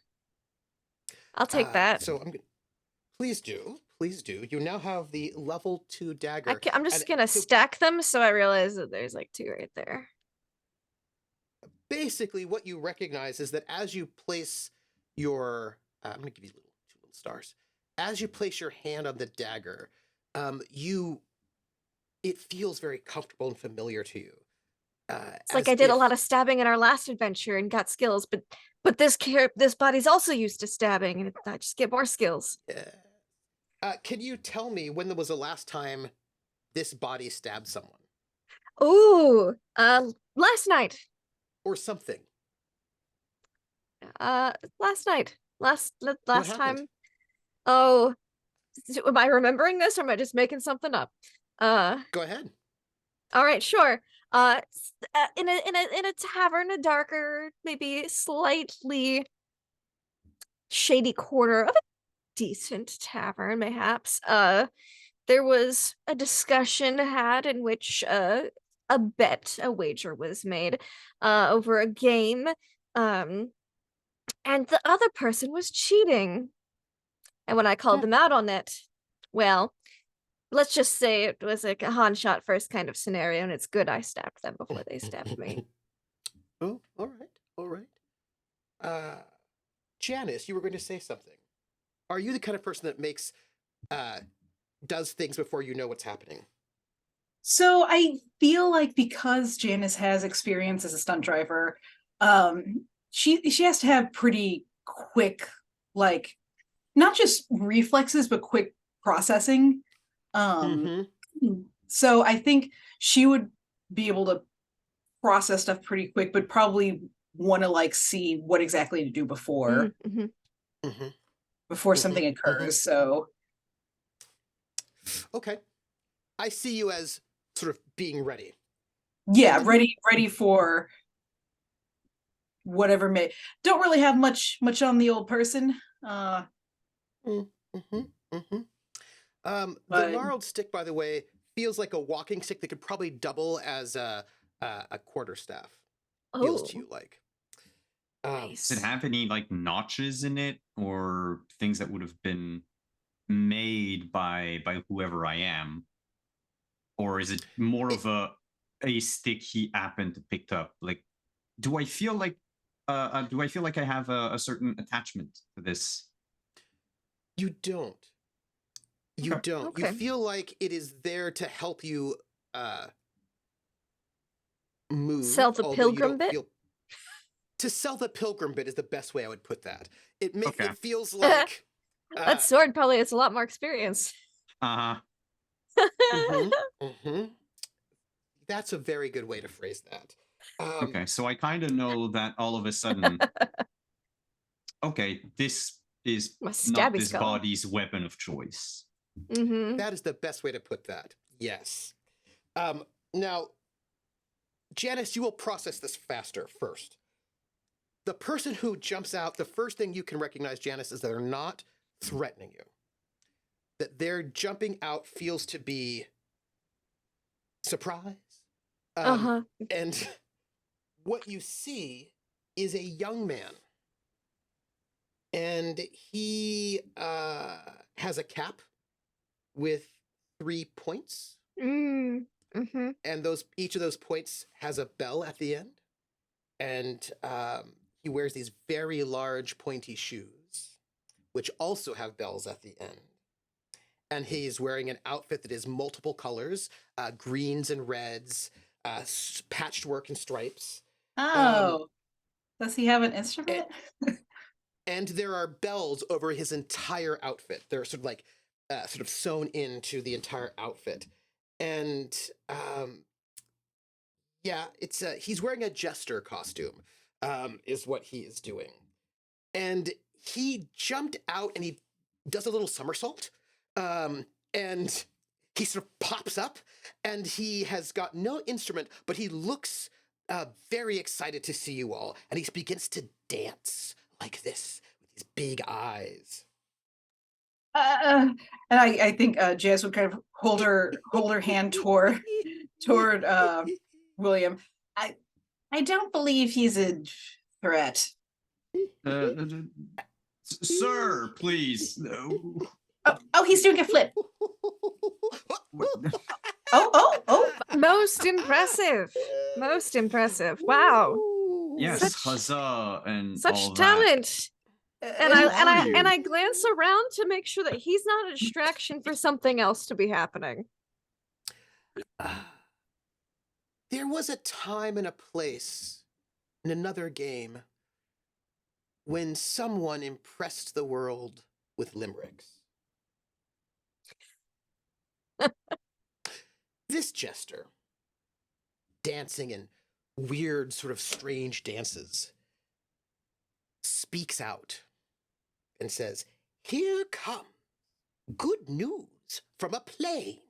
I'll take that. So please do. You now have the level 2 dagger. I'm just gonna stack them so I realize that there's 2 right there. Basically, what you recognize is that as you place your, I'm gonna give you 2 little stars. As you place your hand on the dagger, it feels very comfortable and familiar to you. It's like I did a lot of stabbing in our last adventure and got skills, but this body's also used to stabbing, and I just get more skills. Can you tell me when there was the last time this body stabbed someone? Ooh, last night. Or something. Last night. Last What time. happened? Oh, am I remembering this or am I just making something up? Go ahead. All right, sure. In a tavern, a darker, maybe slightly shady corner of a decent tavern, mayhaps. There was a discussion had in which a wager was made over a game, and the other person was cheating. And when I called them out on it, well, let's just say it was a Han shot first kind of scenario, and it's good I stabbed them before they stabbed me. Oh, all right. Janice, you were going to say something. Are you the kind of person that does things before you know what's happening? So I feel like because Janice has experience as a stunt driver, she has to have pretty quick, not just reflexes, but quick processing. So I think she would be able to process stuff pretty quick, but probably want to see what exactly to do before something occurs. So okay, I see you as sort of being ready. Yeah, ready for whatever may. Don't really have much on the old person. Mm-hmm, mm-hmm. The But- gnarled stick, by the way, feels like a walking stick that could probably double as a quarterstaff. Feels Oh, to you like. nice. Does it have any like notches in it or things that would have been made by whoever I am? Or is it more of a stick he happened to pick up? Like, do I feel like I have a certain attachment to this? You don't. You Okay. don't. Okay. You feel like it is there to help you move. Sell the although you pilgrim don't bit? feel. To sell the pilgrim bit is the best way I would put that. Okay. It feels like That sword probably has a lot more experience. Uh-huh. mhm, mhm. That's a very good way to phrase that. Okay, so I kind of know that all of a sudden, okay, this is My not stabby this skull. body's weapon of choice. Mm-hmm. That is the best way to put that. Yes. Now, Janice, you will process this faster first. The person who jumps out, the first thing you can recognize, Janice, is that they're not threatening you. That their jumping out feels to be surprise. Uh-huh. And what you see is a young man. And he has a cap with 3 points. Mm-hmm. And each of those points has a bell at the end. And he wears these very large pointy shoes, which also have bells at the end. And he's wearing an outfit that is multiple colors, greens and reds, patchwork and stripes. Oh, does he have an instrument? And there are bells over his entire outfit. They're sort of like sort of sewn into the entire outfit. And yeah, it's he's wearing a jester costume, is what he is doing. And he jumped out and he does a little somersault. And he sort of pops up and he has got no instrument, but he looks very excited to see you all. And he begins to dance like this with his big eyes. And I think Jazz would kind of hold her hand toward William. I don't believe he's a threat. Sir, please. No. Oh, he's doing a flip. Oh. Most impressive. Most impressive. Wow. Yes, Such- huzzah and Such all talent. And Who I are you? and I glance around to make sure that he's not a distraction for something else to be happening. There was a time and a place in another game when someone impressed the world with limericks. This jester, dancing in weird, sort of strange dances, speaks out and says, "Here comes good news from a plain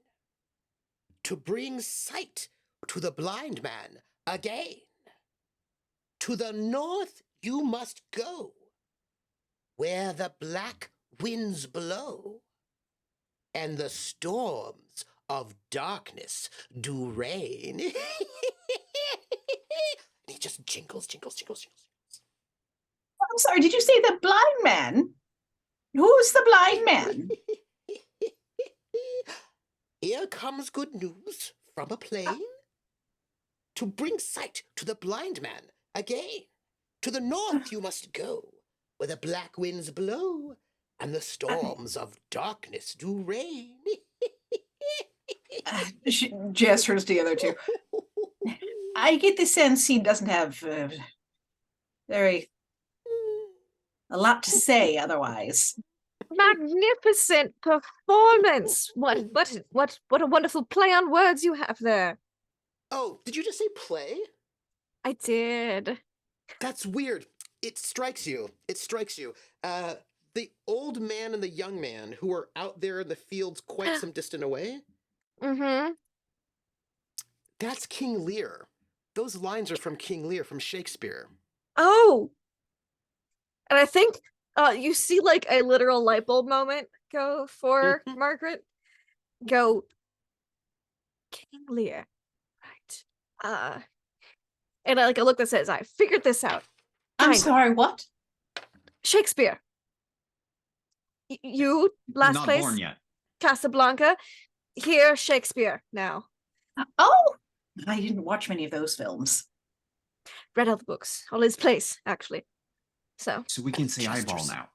to bring sight to the blind man again. To the north you must go, where the black winds blow, and the storms of darkness do reign." And he just jingles. I'm sorry, did you say the blind man? Who's the blind man? Here comes good news from a plain to bring sight to the blind man again. To the north you must go, where the black winds blow, and the storms of darkness do reign. Jazz turns to the other two. I get the sense he doesn't have a lot to say otherwise. Magnificent performance. What a wonderful play on words you have there. Oh, did you just say play? I did. That's weird. It strikes you. The old man and the young man who are out there in the fields quite some distant away, Mm-hmm. that's King Lear. Those lines are from King Lear from Shakespeare. Oh, and I think you see like a literal light bulb moment go for Margaret. Go, King Lear, right? And I look that says, I figured this out. I'm Fine. sorry, what? Shakespeare. You last Not place, born yet. Casablanca. Here, Shakespeare now. Oh, I didn't watch many of those films. Read all the books. All his place, actually. So So we can say eyeball Jesters. now.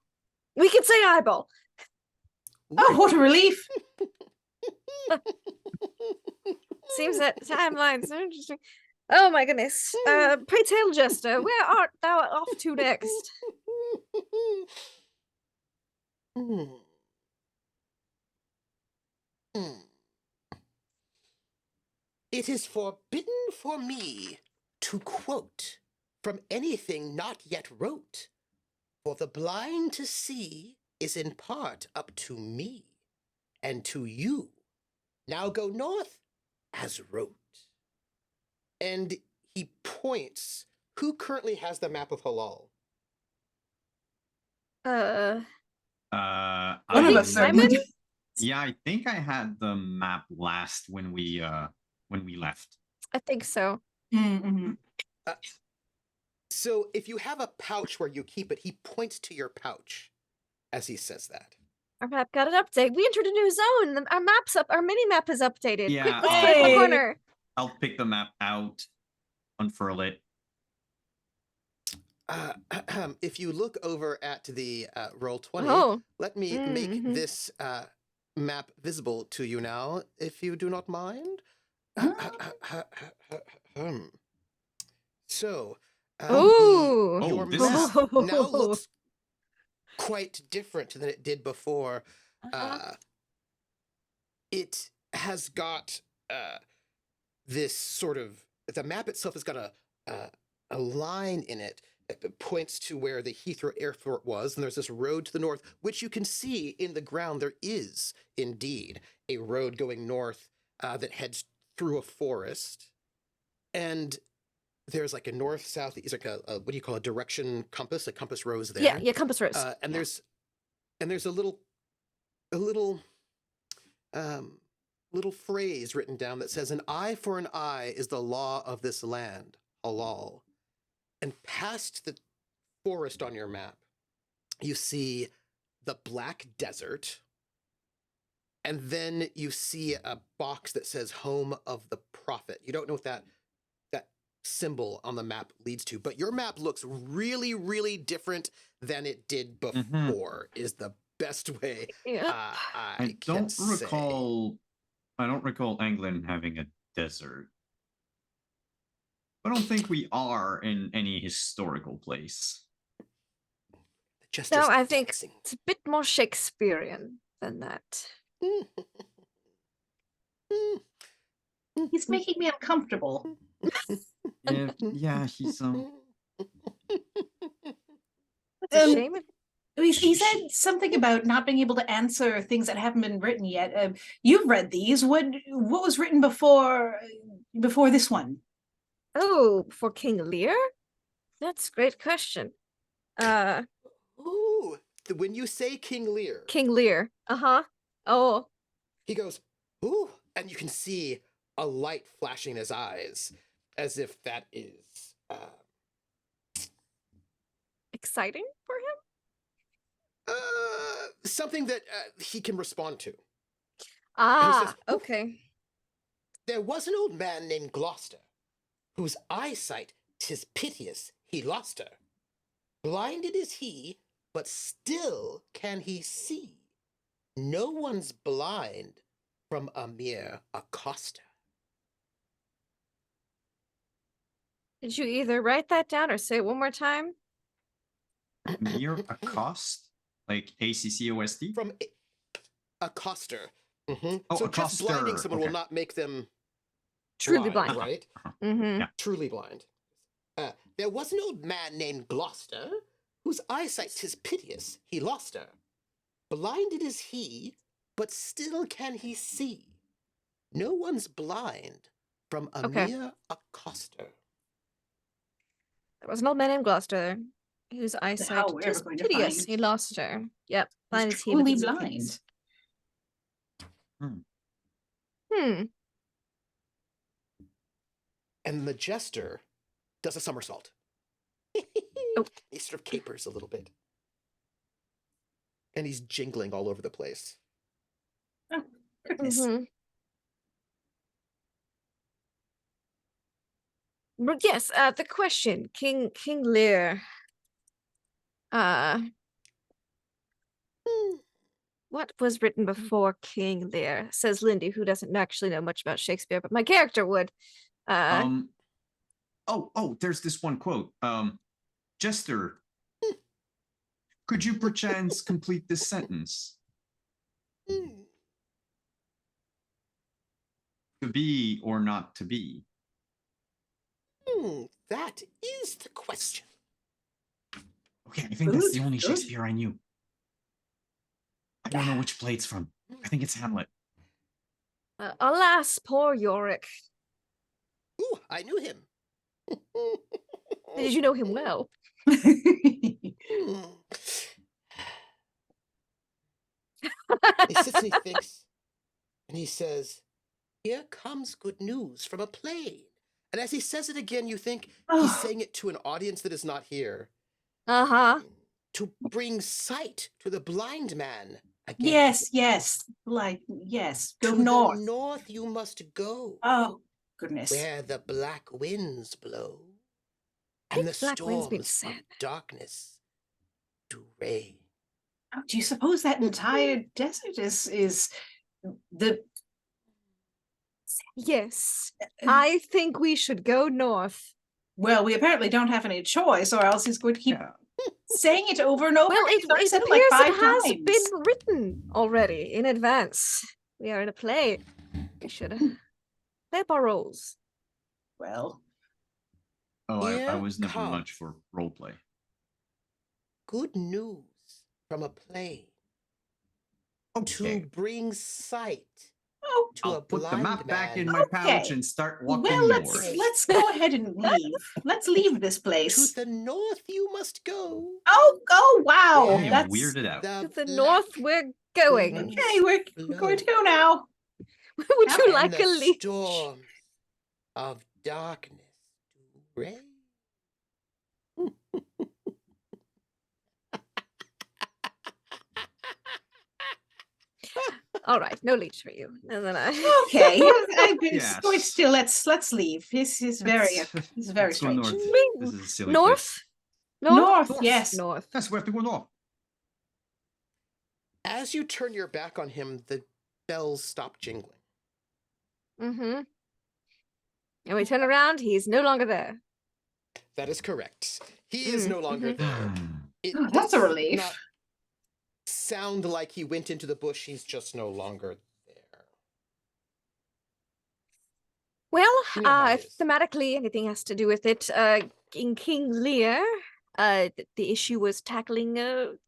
we can say eyeball. Oh, what a relief. Seems that timeline's so interesting. Oh my goodness. Pray tell, Jester, where art thou off to next? Hmm. Hmm. It is forbidden for me to quote from anything not yet wrote, for the blind to see is in part up to me, and to you. Now go north as wrote. And he points. Who currently has the map of Halal? I One of think us Simon? certainly. Yeah, I think I had the map last when we left. I think so. Mm-hmm. So if you have a pouch where you keep it, he points to your pouch as he says that. Our map got an update. We entered a new zone. Our map's up. Our mini map is updated. Yeah, Quick, let's put it in the Yay. corner. I'll pick the map out, unfurl it. If you look over at the Roll20, Oh. let me make Mhm. this map visible to you now, if you do not mind. So, Ooh. your this map is- now looks quite different than it did before. It has got this sort of, the map itself has got a line in it that points to where the Heathrow Airport was, and there's this road to the north, which you can see in the ground. There is indeed a road going north that heads through a forest, and there's like a north south. It's like a what do you call a direction compass? A compass rose there. Yeah, compass rose. And Yeah. there's a little phrase written down that says, "An eye for an eye is the law of this land, Halal." And past the forest on your map, you see the black desert, and then you see a box that says "Home of the Prophet." You don't know what that symbol on the map leads to, but your map looks really, really different than it did before. Is the best way Yeah. I can don't say. recall. I don't recall England having a desert. I don't think we are in any historical place. Just No, I think dancing. it's a bit more Shakespearean than that. He's making me uncomfortable. Yeah, he's It's a shame. He said something about not being able to answer things that haven't been written yet. You've read these. What was written before this one? Oh, for King Lear? That's a great question. Ooh, when you say King Lear, King Lear. Uh-huh. Oh. he goes, ooh, and you can see a light flashing in his eyes, as if that is Exciting for him? something that he can respond to. Ah, says, okay. There was an old man named Gloucester, whose eyesight 'tis piteous he lost her. Blinded is he, but still can he see. No one's blind from a mere accoster. Did you either write that down or say it one more time? mere accost, like ACCOST. From accoster. Oh, So just blinding accoster, someone okay. will not make them Truly blind. right? Mm-hmm. Yeah. Truly blind. There was an old man named Gloucester, whose eyesight 'tis piteous he lost her. Blinded is he, but still can he see. No one's blind from a Okay. mere accoster. There was an old man named Gloucester whose eyesight we're ever just going to piteous. find- He lost her. Yep, He's blind as he with truly his blind. kids. Hmm. And the jester does a somersault. Oh. He sort of capers a little bit. And he's jingling all over the place. Goodness. But yes, the question, King Lear. What was written before King Lear? Says Lindy, who doesn't actually know much about Shakespeare, but my character would. Oh, there's this one quote. Jester, could you perchance complete this sentence? To be or not to be? That is the question. Okay, I think that's the Good, only good. Shakespeare I knew. I don't know which play it's from. I think it's Hamlet. Alas, poor Yorick. Ooh, I knew him. Did you know him well? He sits and he thinks, and he says, "Here comes good news from a plane." And as he says it again, you think he's saying it to an audience that is not here. To bring sight to the blind man again. Yes. Like, yes. Go to north. the north you must go. Oh, goodness. Where the black winds blow. And the Black winds mean storms of sad. darkness do reign. Oh, do you suppose that entire desert is the Yes, I think we should go north. well, we apparently don't have any choice, or else he's going to keep saying it over and over. Well, He's already it said appears it like 5 it has times. been written already in advance. We are in a play. We should play up our roles. Well, Oh, I Here was never comes much for roleplay. good news from a plane. Okay. To bring sight oh, to a I'll put the blind map back man. in my pouch Okay. and start walking well, north. let's go ahead and leave. Let's leave this To place. the north you must go. Oh, wow. I am That's weirded out. To the black north we're going. winds okay. We're going to go now. Would you And like and a the leash? storms of darkness do reign. All right, no leash for you. And then I. Okay. Yes. Still, let's leave. This is very Let's go strange. north. We- This is a silly North? North, yes. North. Yes, we have to go north. As you turn your back on him, the bells stop jingling. Mm-hmm. And we turn around, he's no longer there. That is correct. He is no longer there. It Oh, that's a does relief. Not sound like he went into the bush. He's just no longer there. Well, You know how it is. thematically, anything has to do with it. In King Lear, the issue was tackling the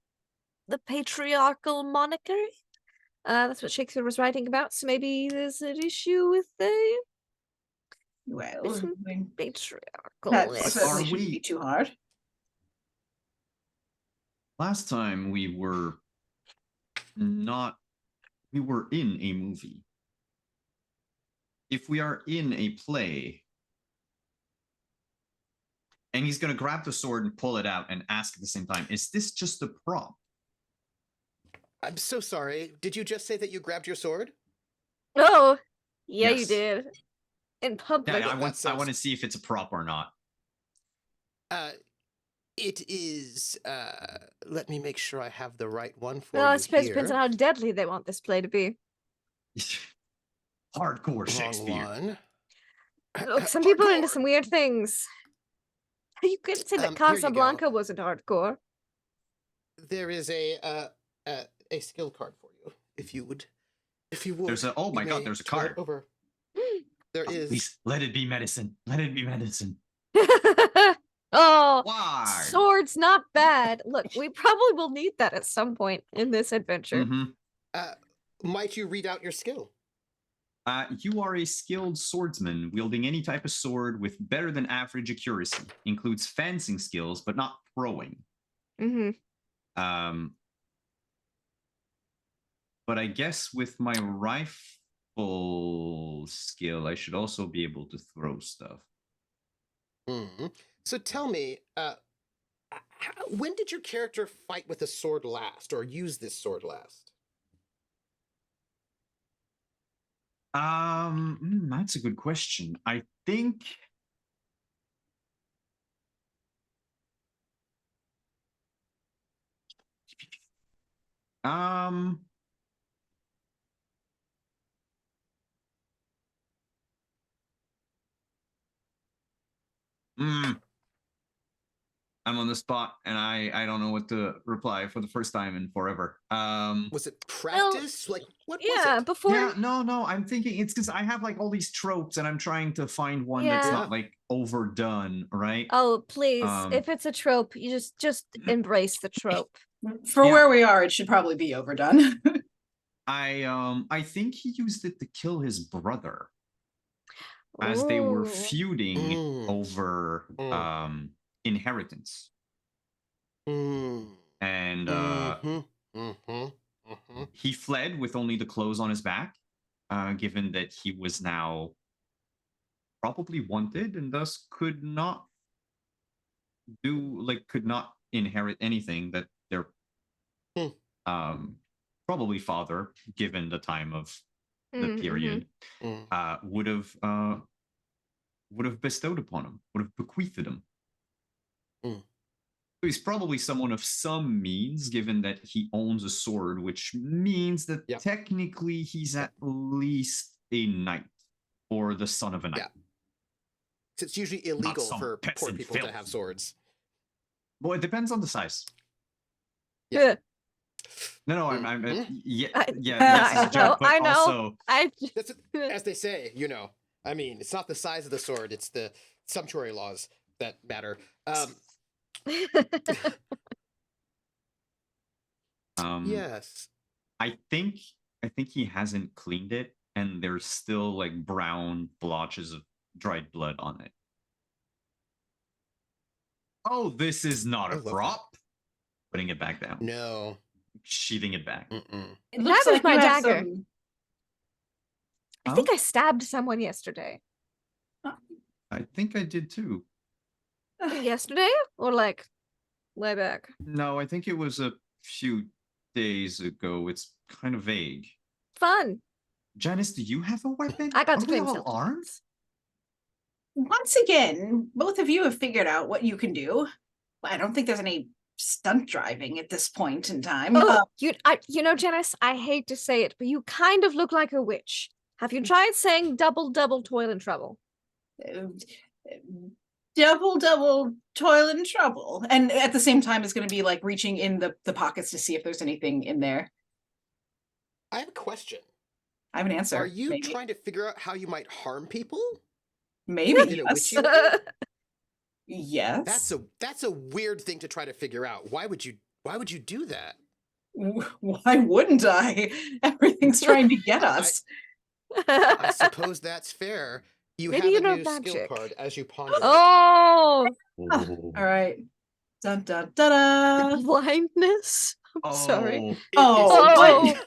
patriarchal monarchy. That's what Shakespeare was writing about. So maybe there's an issue with the Well, Listen, I mean, patriarchal. that But certainly are shouldn't we- be too hard. Last time we were in a movie. If we are in a play, and he's going to grab the sword and pull it out and ask at the same time, is this just a prop? I'm so sorry. Did you just say that you grabbed your sword? Oh, yeah, you Yes. did. In public. Yeah, I that want sounds- to see if it's a prop or not. It is. Let me make sure I have the right one for Well, I you suppose it here. depends on how deadly they want this play to be. Hardcore Wrong Shakespeare. one. Look, some people are into Hardcore. some weird things. You couldn't say that Here you go. Casablanca wasn't hardcore. There is a skill card for you, if you would. There's a- oh you my God, may there's a turn it card. Over. There is. Please, let it be medicine. Let it be medicine. Oh, Why? swords not bad. Look, we probably will need that at some point in this adventure. Mhm. Might you read out your skill? You are a skilled swordsman wielding any type of sword with better than average accuracy. Includes fencing skills, but not throwing. Mm-hmm. But I guess with my rifle skill, I should also be able to throw stuff. So tell me, when did your character fight with a sword last, or use this sword last? That's a good question. I think I'm on the spot and I don't know what to reply for the first time in forever. Was it practice? Like, what was Yeah, it? before. Yeah, no, I'm thinking it's because I have like all these tropes and I'm trying to find one that's Yeah. not like overdone, right? Oh, please! Um, If it's a trope, you just embrace the trope. For Yeah. where we are, it should probably be overdone. I think he used it to kill his brother as they were Ooh. feuding Mm. over Mm. inheritance. Mm. And he fled with only the clothes on his back, given that he was now probably wanted and thus could not inherit anything that their probably father, given the time of the period, would have bestowed upon him, would have bequeathed him. So he's probably someone of some means, given that he owns a sword, which means that technically he's at least a knight or the son of a knight. Yeah. It's usually illegal for poor people to have swords. Well, it depends on the size. Yeah. No, I'm yes, I is a joke, but I know. also that's as they say, you know. I mean, it's not the size of the sword; it's the sumptuary laws that matter. Yes. I think he hasn't cleaned it, and there's still like brown blotches of dried blood on it. Oh, this is not a prop. Putting it back down. No. Sheathing it back. It looks like my you have dagger. some- I think I stabbed someone yesterday. I think I did too. Yesterday? Or like way back? No, I think it was a few days ago. It's kind of vague. Fun. Janice, do you have a weapon? I got to Are we claim all self-defense. arms? Once again, both of you have figured out what you can do. I don't think there's any stunt driving at this point in time. Oh, you know, Janice, I hate to say it, but you kind of look like a witch. Have you tried saying double, toil and trouble? Double, toil and trouble. And at the same time, it's going to be like reaching in the pockets to see if there's anything in there. I have a question. I have an answer. Are you trying to figure out how you might harm people? Maybe. Yes. Yes. That's a weird thing to try to figure out. Why would you do that? Why wouldn't I? Everything's trying to get us. I suppose that's fair. Maybe have a new magic. skill card as you ponder. Oh! All right. Dun dun da da. Blindness. I'm sorry. What?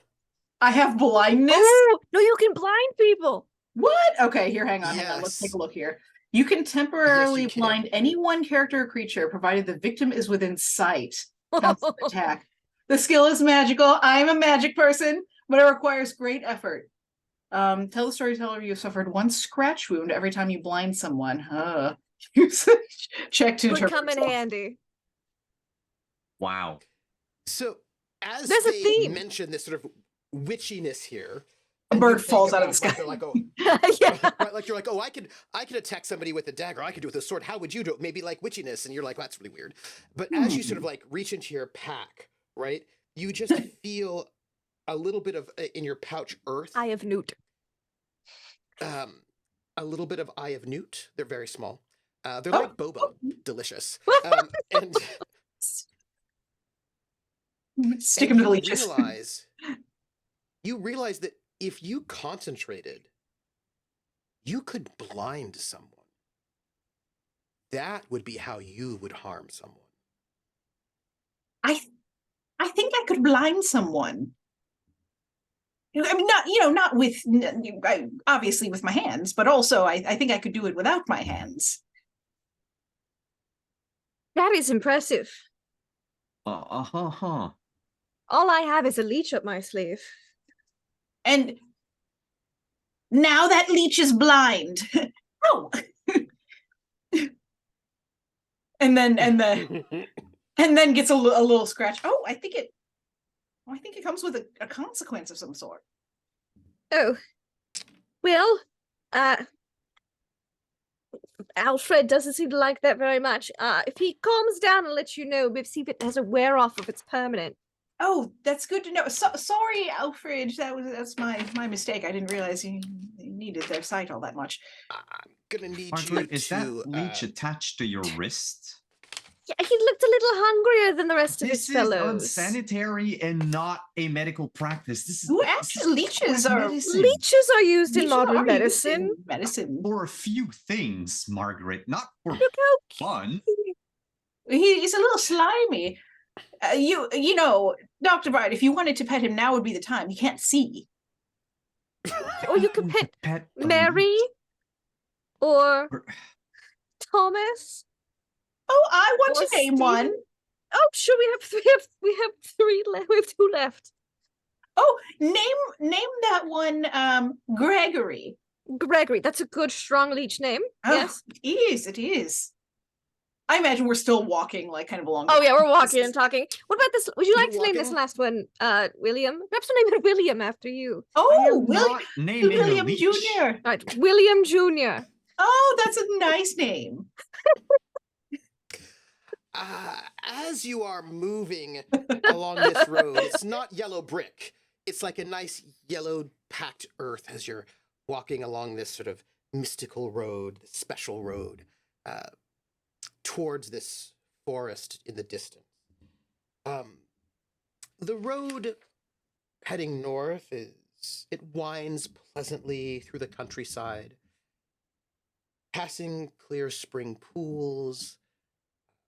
I have blindness. Oh no, you can blind people. What? Okay, here, hang on. Let's take a look here. You can temporarily blind any one character or creature, provided the victim is within sight. Counts as an attack. The skill is magical. I'm a magic person, but it requires great effort. Tell the storyteller you suffered one scratch wound every time you blind someone. Check to Would interpret. come in handy. Wow. So as There's a they theme. mention this sort of witchiness here, a bird falls out of the sky. Like, right, like you're like, oh, I could attack somebody with a dagger. I could do it with a sword. How would you do it? Maybe like witchiness, and you're like, well, that's really weird. But as you sort of like reach into your pack, right, you just feel a little bit of in your pouch earth. Eye of Newt. A little bit of Eye of Newt. They're very small. They're like boba, delicious. And stick them to the leeches. You realize that if you concentrated you could blind someone. That would be how you would harm someone. I think I could blind someone. I mean, not with obviously with my hands, but also I think I could do it without my hands. That is impressive. Huh. All I have is a leech up my sleeve. And now that leech is blind. Oh. and then gets a little scratch. Oh, I think it comes with a consequence of some sort. Oh, well, Alfred doesn't seem to like that very much. If he calms down and lets you know, maybe see if it has a wear off, if it's permanent. Oh, that's good to know. Sorry, Alfred. That's my mistake. I didn't realize you needed their sight all that much. I'm gonna need Margaret, you is to. that leech attached to your wrist? Yeah, he looked a little hungrier than the rest of his This is fellows. unsanitary and not a medical practice. This is Who asked? Leeches are medicine. Leeches are used in leeches modern are used medicine. in medicine. For a few things, Margaret, not for Look how fun. He's a little slimy. You know, Dr. Bright, if you wanted to pet him, now would be the time. He can't see. Or you could pet the Mary leech. or Thomas. Oh, I want Or to name Stephen. one. Oh, sure. We have three left. We have two left. Oh, name that one Gregory. Gregory. That's a good, strong leech name. Oh, Yes. it is. I imagine we're still walking, like, kind of along. Oh yeah, we're walking and talking. What about this? Would you like You're to name this walking? last one, William? Perhaps we'll name it William after you. I Oh, am not naming a William leech. Jr. All right, William Jr. Oh, that's a nice name. As you are moving along this road, it's not yellow brick. It's like a nice yellow packed earth as you're walking along this sort of mystical road, special road, towards this forest in the distance. The road heading north it winds pleasantly through the countryside, passing clear spring pools,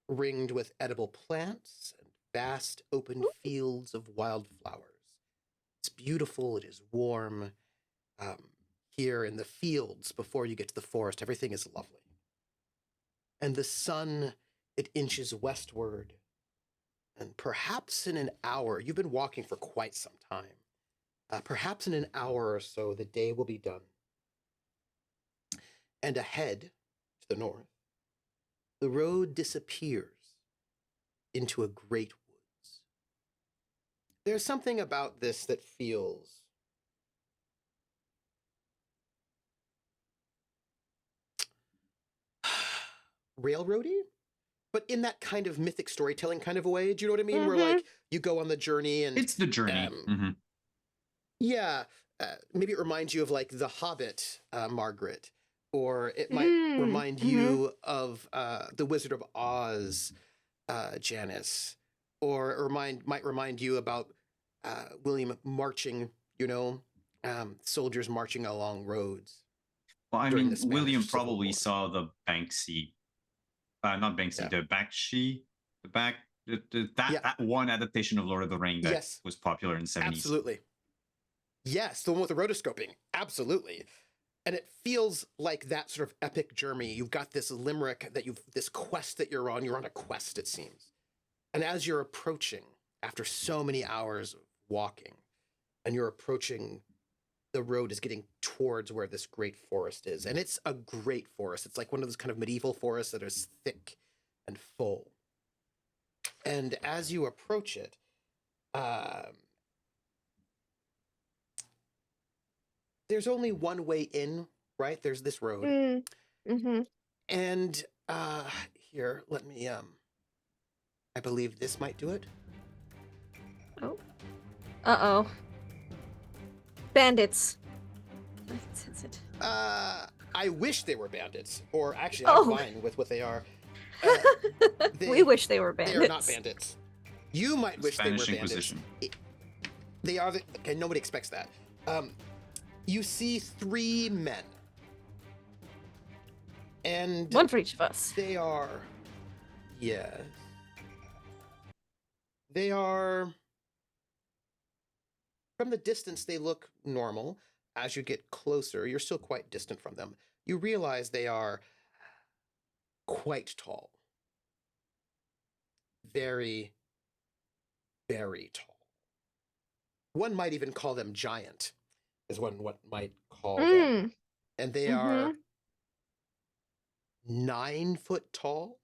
ringed with edible plants and vast open fields of wildflowers. It's beautiful, it is warm. Here in the fields, before you get to the forest, everything is lovely. And the sun, it inches westward. And perhaps in an hour, you've been walking for quite some time. Perhaps in an hour or so, the day will be done. And ahead, to the north, the road disappears into a great woods. There's something about this that feels railroady, but in that kind of mythic storytelling kind of a way. Do you know what I mean? Where like you go on the journey and It's the journey. yeah, maybe it reminds you of like The Hobbit, Margaret, or it might remind you of The Wizard of Oz, Janice, or it might remind you about William marching, soldiers marching along roads. Well, I during mean, the Spanish William Civil probably War. saw the Banksy, not Banksy, Yeah. the Bakshi, Yeah. that one adaptation of Lord of the Rings that Yes. was popular in the 70s. Absolutely. Yes, the one with the rotoscoping. Absolutely. And it feels like that sort of epic journey. You've got this limerick this quest that you're on a quest, it seems. And as you're approaching, after so many hours of walking, and you're approaching, the road is getting towards where this great forest is. And it's a great forest. It's like one of those kind of medieval forests that is thick and full. And as you approach it, there's only one way in, right? There's this road. And here, let me I believe this might do it. Oh. Uh-oh. Bandits. I can sense it. I wish they were bandits, or actually Oh. I'm fine with what they are. We wish they were bandits. They are not bandits. You might wish Spanish they were bandits. Inquisition. They are okay, nobody expects that. You see three men And One for each of us. they are, yes. They are, from the distance, they look normal. As you get closer, you're still quite distant from them. You realize they are quite tall. Very, very tall. One might even call them giant, is what might call them. And they are 9 foot tall.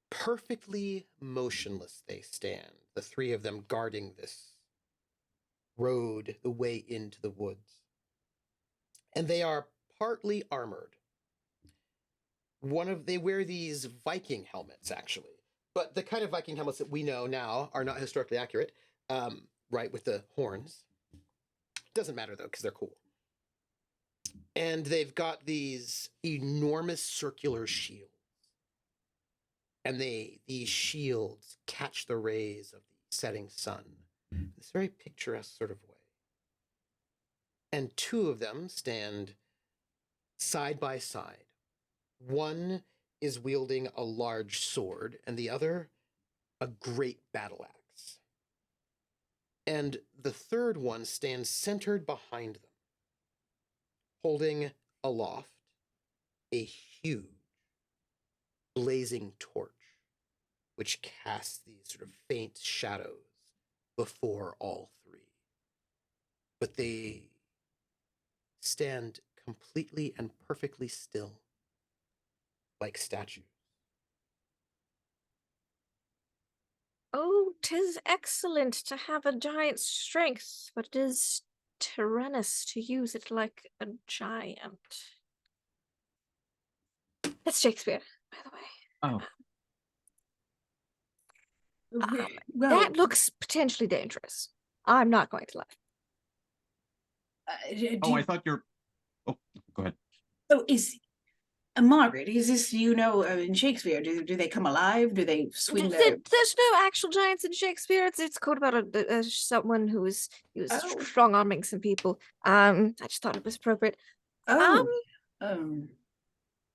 Perfectly motionless they stand, the 3 of them guarding this road, the way into the woods. And they are partly armored. They wear these Viking helmets, actually. But the kind of Viking helmets that we know now are not historically accurate, right, with the horns. Doesn't matter, though, because they're cool. And they've got these enormous circular shields. And these shields catch the rays of the setting sun in this very picturesque sort of way. And 2 of them stand side by side. One is wielding a large sword, and the other a great battle axe. And the 3rd one stands centered behind them, holding aloft a huge blazing torch, which casts these sort of faint shadows before all 3. But they stand completely and perfectly still, like statues. Oh, 'tis excellent to have a giant's strength, but it is tyrannous to use it like a giant. That's Shakespeare, by the way. Oh, Well, That looks potentially dangerous. I'm not going to lie. I thought you're. Oh, go ahead. So is Margaret? Is this in Shakespeare? Do they come alive? Do they swing their? There's no actual giants in Shakespeare. It's called about someone who was strong arming some people. I just thought it was appropriate. Oh,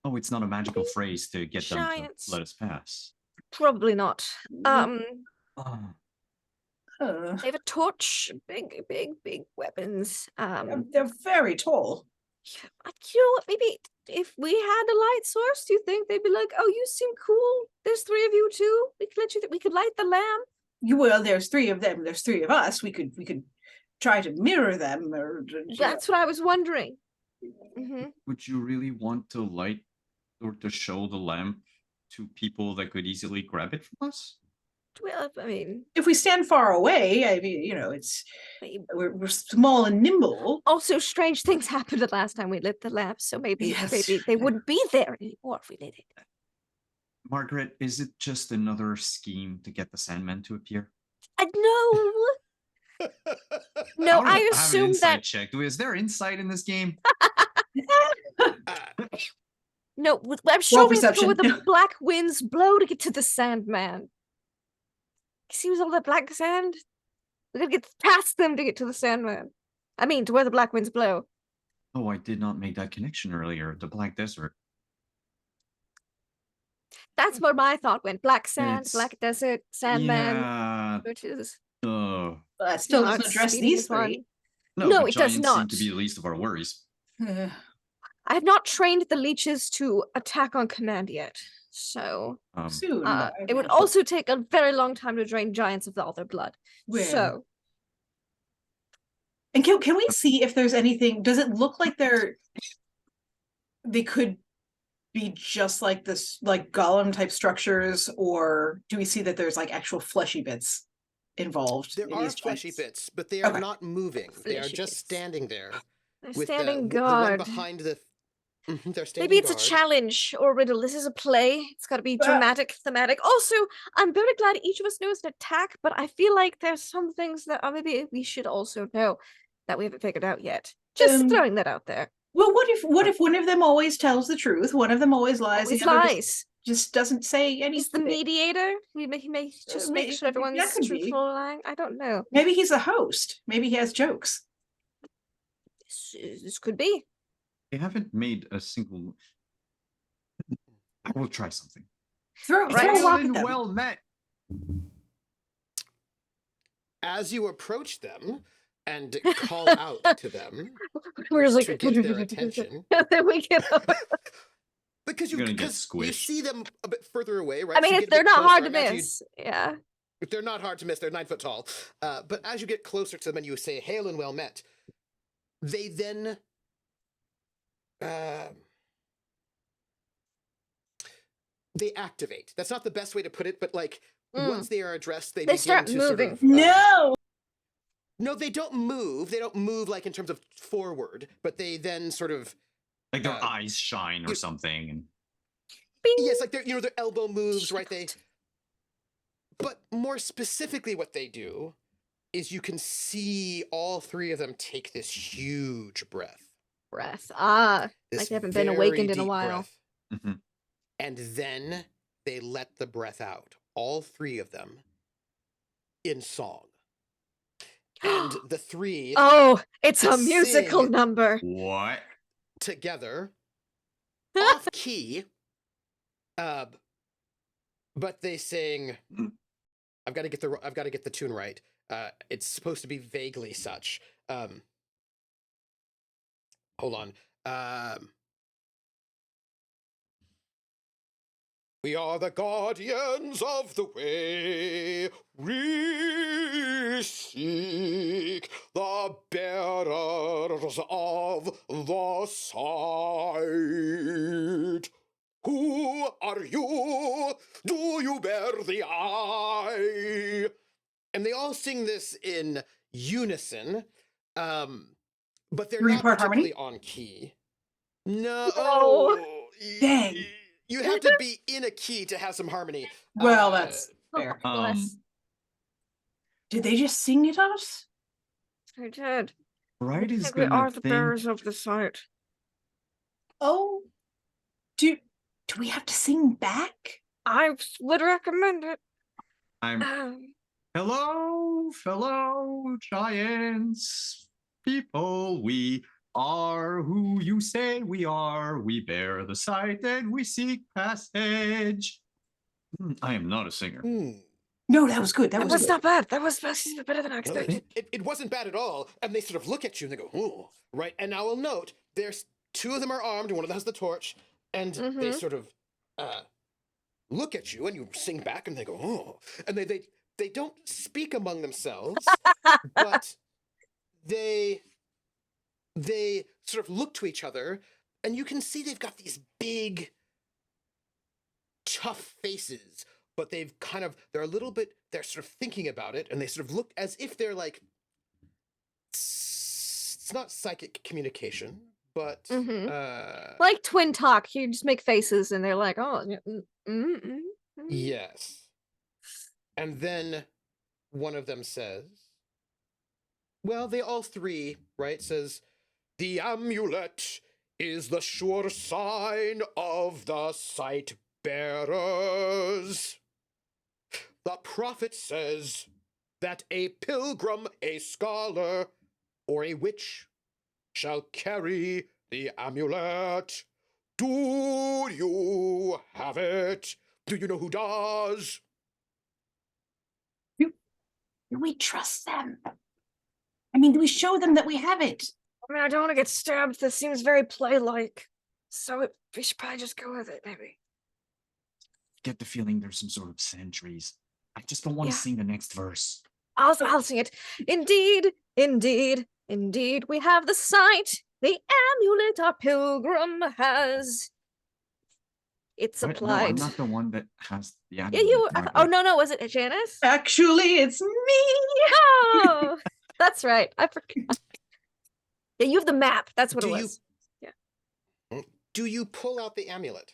Oh, it's not a magical phrase to get them Giants. to let us pass. Probably not. Oh. They have a torch, big weapons. They're very tall. You know what? Maybe if we had a light source, do you think they'd be like, "Oh, you seem cool. There's 3 of you too. We could let you. We could light the lamp." Well, there's 3 of them. There's 3 of us. We could try to mirror them. That's what I was wondering. Mm-hmm. Would you really want to light or to show the lamp to people that could easily grab it from us? Well, I mean, if we stand far away, I mean, we're small and nimble. Also, strange things happened the last time we lit the lamp, so maybe they wouldn't be there anymore if we lit it. Margaret, is it just another scheme to get the Sandman to appear? No. No, I assume that. Check. Is there insight in this game? No, I'm sure we have to go where the No. black winds blow to get to the Sandman. See all that black sand? We gotta get past them to get to the Sandman. I mean, to where the black winds blow. Oh, I did not make that connection earlier. The Black Desert. That's where my thought went. Black sand, It's- black desert, Sandman. Yeah. Which is That still not doesn't address speeding these is one. 3. No, but it does giants not. seem to be the least of our worries. I have not trained the leeches to attack on command yet. So Soon. it would also take a very long time to drain giants of all their blood. Well. So And can we see if there's anything? Does it look like they could be just like this, like golem type structures, or do we see that there's like actual fleshy bits involved? There in are these fleshy giants? bits, but they are Okay. not moving. They are Fleshy just bits. standing there. they're With standing the one guard. behind the. They're standing Maybe it's guard. a challenge or a riddle. This is a play. It's got to be dramatic, thematic. Also, I'm very glad each of us knows an attack, but I feel like there's some things that maybe we should also know that we haven't figured out yet. Just throwing that out there. Well, what if one of them always tells the truth, one of them always lies, Always the other lies. just doesn't say anything? He's the mediator. He may just make sure everyone's that could be. truthful. Lying. I don't know. Maybe he's a host. Maybe he has jokes. This could be. They haven't made a single. I will try something. Throw Right. a Hail rock at and them. well met. As you approach them and call out to them We're just like to get their attention, and then we get over. because You're gonna get because you squished. see them a bit further away, right? I mean, So you if get a they're bit not closer, hard to and as you- miss, yeah. they're not hard to miss. They're 9 foot tall. But as you get closer to them and you say "Hail and well met," they then they activate. That's not the best way to put it, but like once they are addressed, they begin start to moving. sort of No. no, they don't move. They don't move like in terms of forward, but they then sort of Like their eyes shine or something. And Bing. yes, like their elbow moves, right? But more specifically, what they do is you can see all three of them take this huge breath. Breath. This Like they haven't been very awakened in a deep while. breath. Mhm. And then they let the breath out, all three of them, in song. And the three Oh, it's a musical sing number. What? together, off key, but they sing. I've got to get the tune right. It's supposed to be vaguely such. Hold on. We are the guardians of the way. We seek the bearers of the sight. Who are you? Do you bear the eye? And they all sing this in unison, but they're not Three-part particularly harmony? on key. No. No. Dang. You have to be in a key to have some harmony. Well, that's fair. Bless. Did they just sing it us? I did. Right I is think we gonna are the think. bearers of the sight. Oh, do we have to sing back? I would recommend it. I'm. Hello, fellow giants, people. We are who you say we are. We bear the sight and we seek passage. I am not a singer. No, that was good. That That was was good. not bad. That was better than I No, expected. it wasn't bad at all. And they sort of look at you and they go, "Ooh," right? And now I'll note there's two of them are armed and one of them has the torch, and they sort of look at you and you sing back and they go, "Oh," and they don't speak among themselves, but they sort of look to each other, and you can see they've got these big, tough faces, but they're sort of thinking about it, and they sort of look as if they're like, it's not psychic communication, but Like twin talk, you just make faces and they're like, oh, yes. And then one of them says, well, they all three, right, says, the amulet is the sure sign of the sight bearers. The prophet says that a pilgrim, a scholar, or a witch shall carry the amulet. Do you have it? Do you know who does? Do we trust them? I mean, do we show them that we have it? I mean, I don't want to get stabbed. This seems very play-like. So we should probably just go with it, maybe. Get the feeling there's some sort of sentries. I just don't want to Yeah. sing the next verse. I'll sing it. Indeed, indeed, indeed, we have the sight. The amulet our pilgrim has. It's What? No, applied. I'm not the one that has the Yeah, amulet. you. My Oh bad. no, was it Janice? Actually, it's me. Oh, that's right. I forgot. Yeah, you have the map. That's what Do it you- was. Do you pull out the amulet?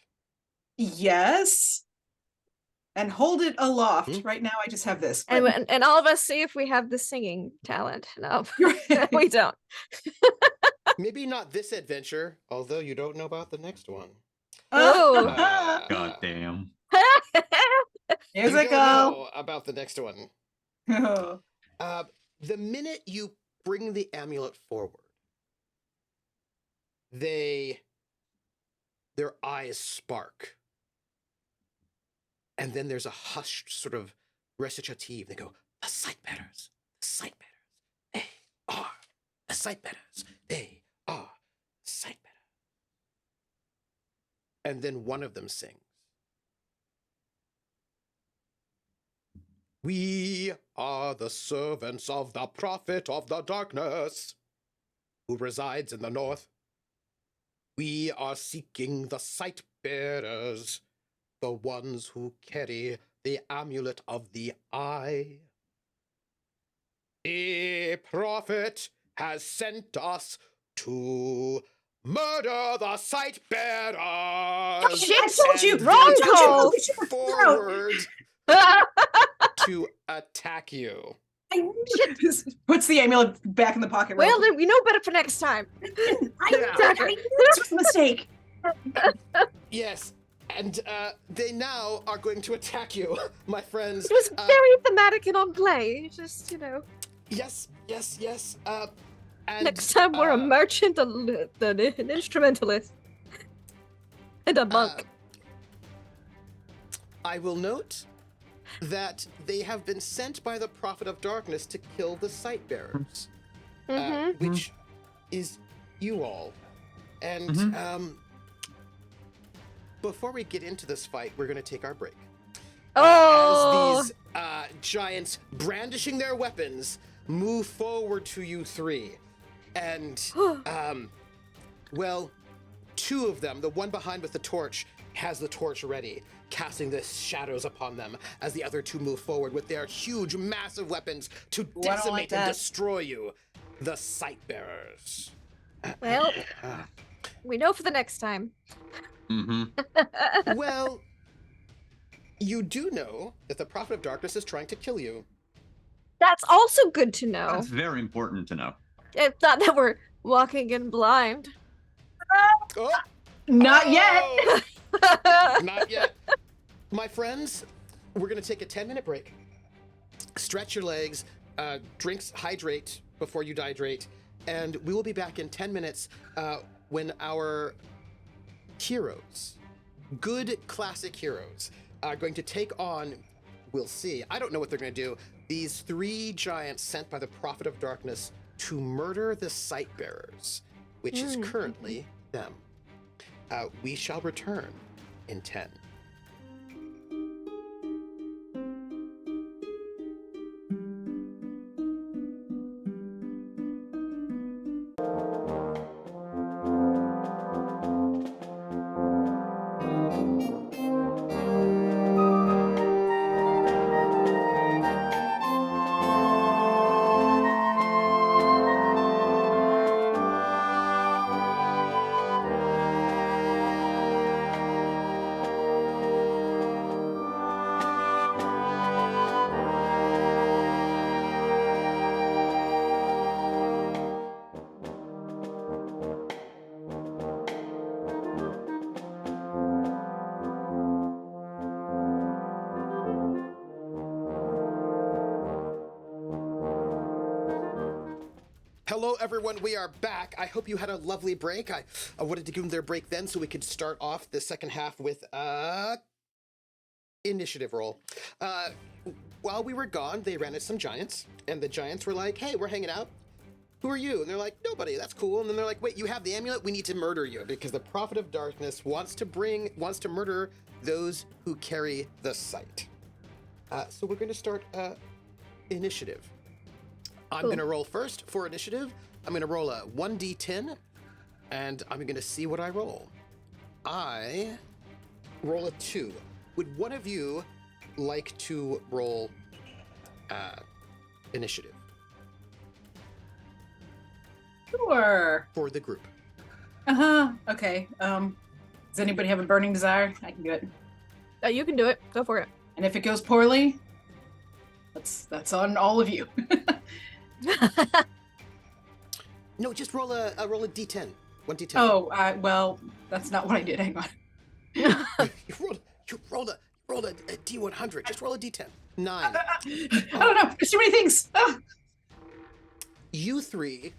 Yes. And hold it aloft. Right now, I just have this. And, but- and all of us see if we have the singing talent. No, Right. we don't. Maybe not this adventure, although you don't know about the next one. Oh. God damn. Here's You I don't go. know about the next one. Oh. The minute you bring the amulet forward, their eyes spark. And then there's a hushed sort of recitative. They go, the sight bearers, the sight bearers, they are the sight bearers, they are the sight bearers. And then one of them sings, we are the servants of the prophet of the darkness, who resides in the north. We are seeking the sight bearers, the ones who carry the amulet of the eye. The prophet has sent us to murder the sight bearers. Shit, I told you! and wrong then call. forward to attack you. Puts the amulet back in the pocket. Well, then we know better for next time. I knew this was a mistake. Yes, and they now are going to attack you, my friends. It was very thematic and on play. Just, Yes. And, next time we're a merchant, an instrumentalist, and a monk. I will note that they have been sent by the Prophet of Darkness to kill the sight bearers, which is you all. And before we get into this fight, we're going to take our break. As these giants brandishing their weapons move forward to you three. And, well, two of them, the one behind with the torch, has the torch ready, casting the shadows upon them as the other two move forward with their huge, massive weapons to decimate and destroy you, the sight bearers. Well, we know for the next time. Well, you do know that the Prophet of Darkness is trying to kill you. That's also good to know. That's very important to know. It's not that we're walking in blind. Oh, Not yet. not yet. My friends, we're going to take a 10-minute break. Stretch your legs, drinks, hydrate before you dehydrate, and we will be back in 10 minutes when our heroes, good classic heroes, are going to take on, we'll see, I don't know what they're going to do, these three giants sent by the Prophet of Darkness to murder the sight bearers, which is currently them. We shall return in 10. Hello, everyone. We are back. I hope you had a lovely break. I wanted to give them their break then so we could start off the second half with initiative roll. While we were gone, they ran into some giants, and the giants were like, hey, we're hanging out. Who are you? And they're like, nobody. That's cool. And then they're like, wait, you have the amulet? We need to murder you because the Prophet of Darkness wants to murder those who carry the sight. So we're going to start initiative. I'm going to roll first for initiative. I'm going to roll a 1d10, and I'm going to see what I roll. I roll a 2. Would one of you like to roll initiative? Sure. For the group. Okay. Does anybody have a burning desire? I can do it. You can do it. Go for it. And if it goes poorly, that's on all of you. No, just roll a d10. 1d10. Oh, well, that's not what I did. Hang on. You rolled a d100. Just roll a d10. 9. I don't know. There's too many things. You three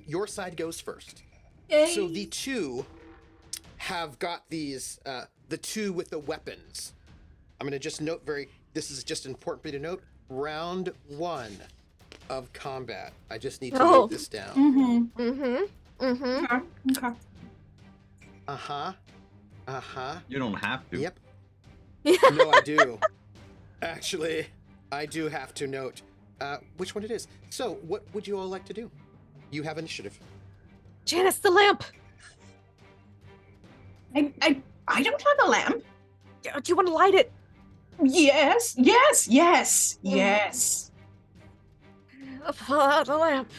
your side goes first. So the two have got these, the two with the weapons. I'm going to just note this is just important for me to note, round 1 of combat. I just need to note this down. Mm-hmm. Mm-hmm. Mm-hmm. Okay. Uh-huh. Uh-huh. You don't have to. Yep. Yeah. No, I do. Actually, I do have to note which one it is. So, what would you all like to do? You have initiative. Janice, the lamp. I don't have a lamp. Do you want to light it? Yes. The lamp.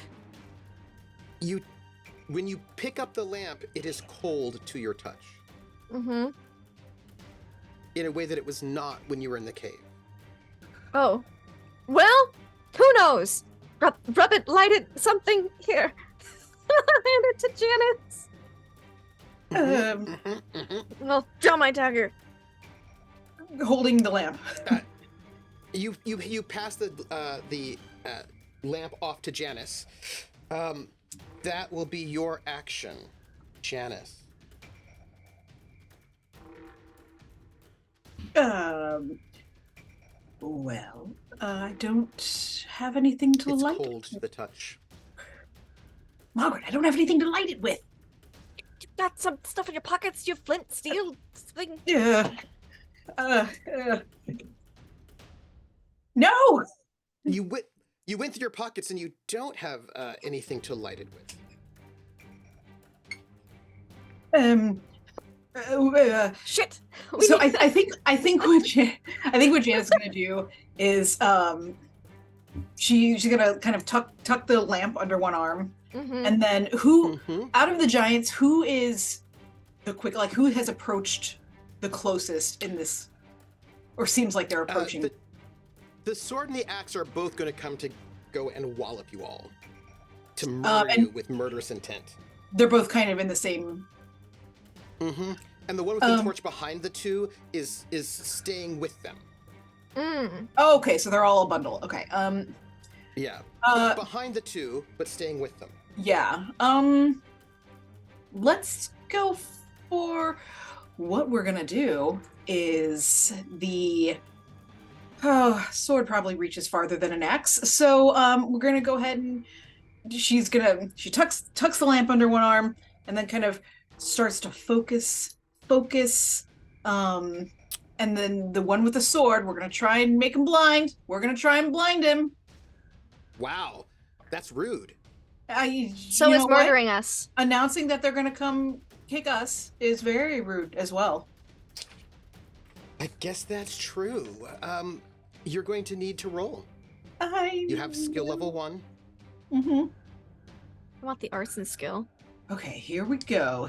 When you pick up the lamp, it is cold to your touch. Mm-hmm. In a way that it was not when you were in the cave. Oh. Well, who knows? Rub it, light it, something. Here. Hand it to Janice. Well, draw my dagger. Holding the lamp. You pass the lamp off to Janice. That will be your action, Janice. Well, I don't have anything to It's light. cold to the touch. Margaret, I don't have anything to light it with. You got some stuff in your pockets? You have flint, steel, something? No! You went through your pockets and you don't have anything to light it with. Shit. So I think what Janet's gonna do is she's gonna kind of tuck the lamp under one arm, Mm-hmm. and then out of the giants, who is the who has approached the closest in this, or seems like they're approaching? The sword and the axe are both going to come to go and wallop you all, to murder you with murderous intent. They're both kind of in the same. Mm-hmm. And the one with the torch behind the two is staying with them. Oh, okay, so they're all a bundle. Okay. Yeah. Behind the two, but staying with them. Yeah. Let's go for what we're gonna do is the sword probably reaches farther than an axe. So we're gonna go ahead and she tucks the lamp under one arm and then kind of starts to focus. And then the one with the sword, we're gonna try and make him blind. We're gonna try and blind him. Wow, that's rude. So is murdering us. Announcing that they're gonna come kick us is very rude as well. I guess that's true. You're going to need to roll. You have skill level 1. Mm-hmm. I want the arson skill. Okay, here we go.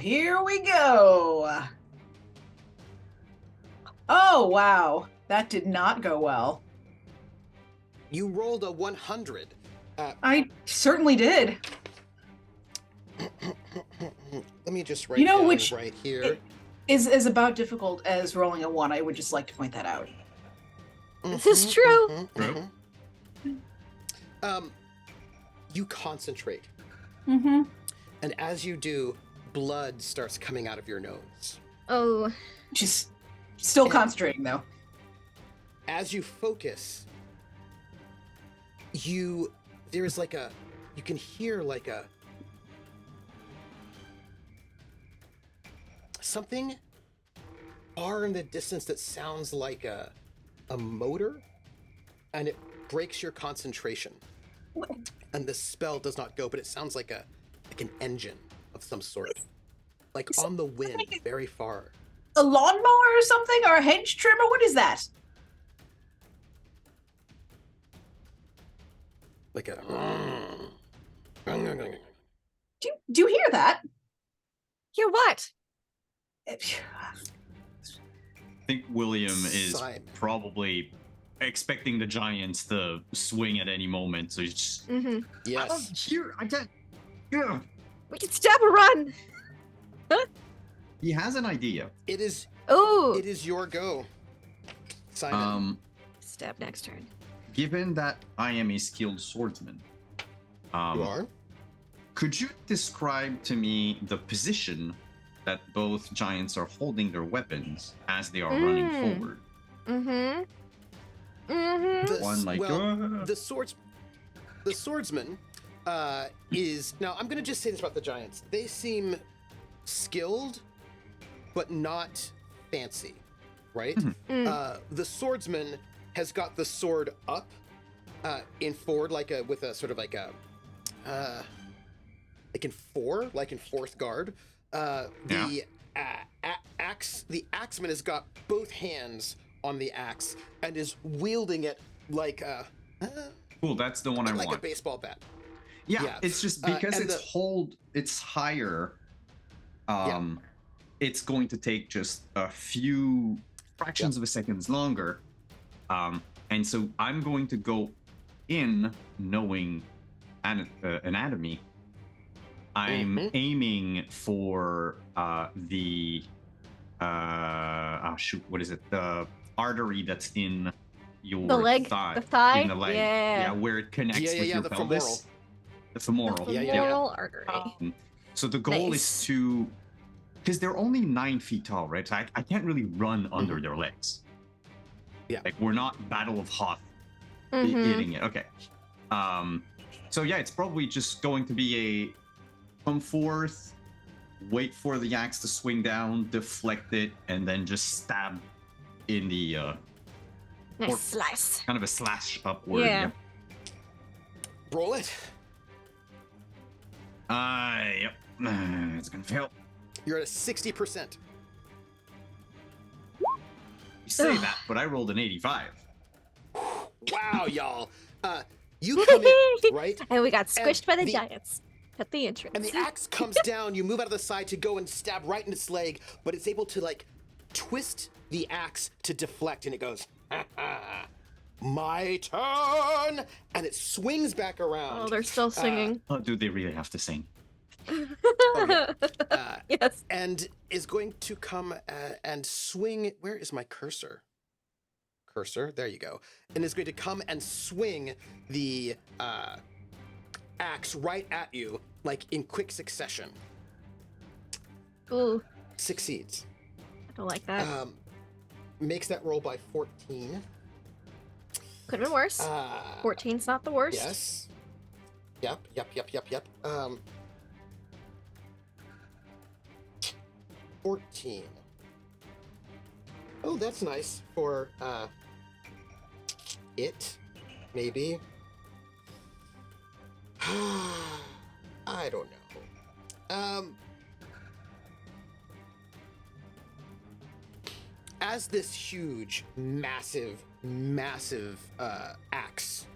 Oh, wow. That did not go well. You rolled a 100. I certainly did. Let me just write You know down which right here. Is about difficult as rolling a 1. I would just like to point that out. This is true. You concentrate. Mm-hmm. And as you do, blood starts coming out of your nose. Oh. Just still concentrating though. As you focus, there's like you can hear like something far in the distance that sounds like a motor, and it breaks your concentration. And the spell does not go, but it sounds like an engine of some sort, like on the wind, very far. A lawnmower or something, or a hedge trimmer? What is that? Like a. Do you hear that? Hear what? I think William is Simon. probably expecting the giants to swing at any moment, so he's just. Mm-hmm. Yes. Here, I got. Yeah. We can stab or run. He has an idea. It is Oh. your go, Simon. Stab next turn. Given that I am a skilled swordsman, You are? Could you describe to me the position that both giants are holding their weapons as they are running forward? Mm-hmm. Mm-hmm. One like the swordsman is now. I'm gonna just say this about the giants. They seem skilled, but not fancy, right? The swordsman has got the sword up in forward, with a sort of like in fourth guard. The axeman has got both hands on the axe and is wielding it like cool. That's the one I like want. a baseball bat. Yeah, it's just because and it's higher. It's going to take just a few fractions of a seconds longer. And so I'm going to go in knowing anatomy. I'm aiming for the what is it? The artery that's in your The leg, thigh, the thigh, in the leg, yeah, where it connects with your the pelvis. The femoral. The femoral artery. So the goal Nice. is to, because they're only 9 feet tall, right? So I can't really run under their legs. Yeah. Like we're not Battle of Hoth Mhm. hitting it. Okay. So yeah, it's probably just going to be a come forth, wait for the axe to swing down, deflect it, and then just stab in the Nice or- slice. kind of a slash upward. Yeah. Roll it. Yep. It's gonna fail. You're at a 60%. You say Ugh. that, but I rolled an 85. Wow, y'all. You come in, right? And we got squished by the the- giants at the entrance. And the axe comes down, you move out of the side to go and stab right in its leg, but it's able to twist the axe to deflect, and it goes, "Ha, ha, my turn!" And it swings back around. Oh, they're still singing. Oh, do they really have to sing? Yes. And is going to come and swing. Where is my cursor? There you go. And is going to come and swing the axe right at you, in quick succession. Ooh, Succeeds. I don't like that. Makes that roll by 14. Could have been worse. 14's not the worst. Yes. Yep. 14. Oh, that's nice for it, maybe. I don't know. As this huge, massive axe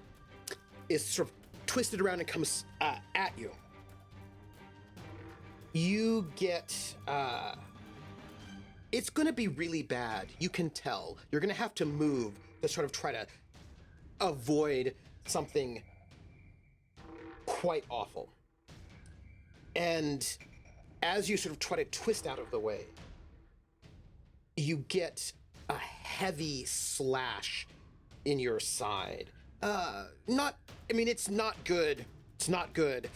is sort of twisted around and comes at you, you get it's gonna be really bad. You can tell. You're gonna have to move to sort of try to avoid something quite awful. And as you sort of try to twist out of the way, you get a heavy slash in your side. It's not good. It's not good.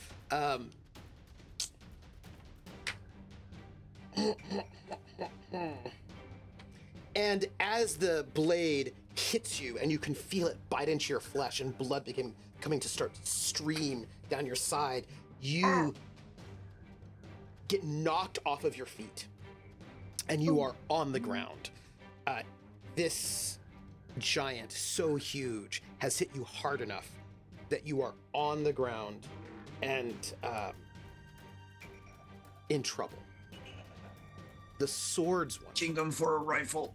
And as the blade hits you and you can feel it bite into your flesh and blood coming to start to stream down your side, you get knocked off of your feet and you are on the ground. This giant, so huge, has hit you hard enough that you are on the ground and in trouble. The swords one. Kingdom for a rifle.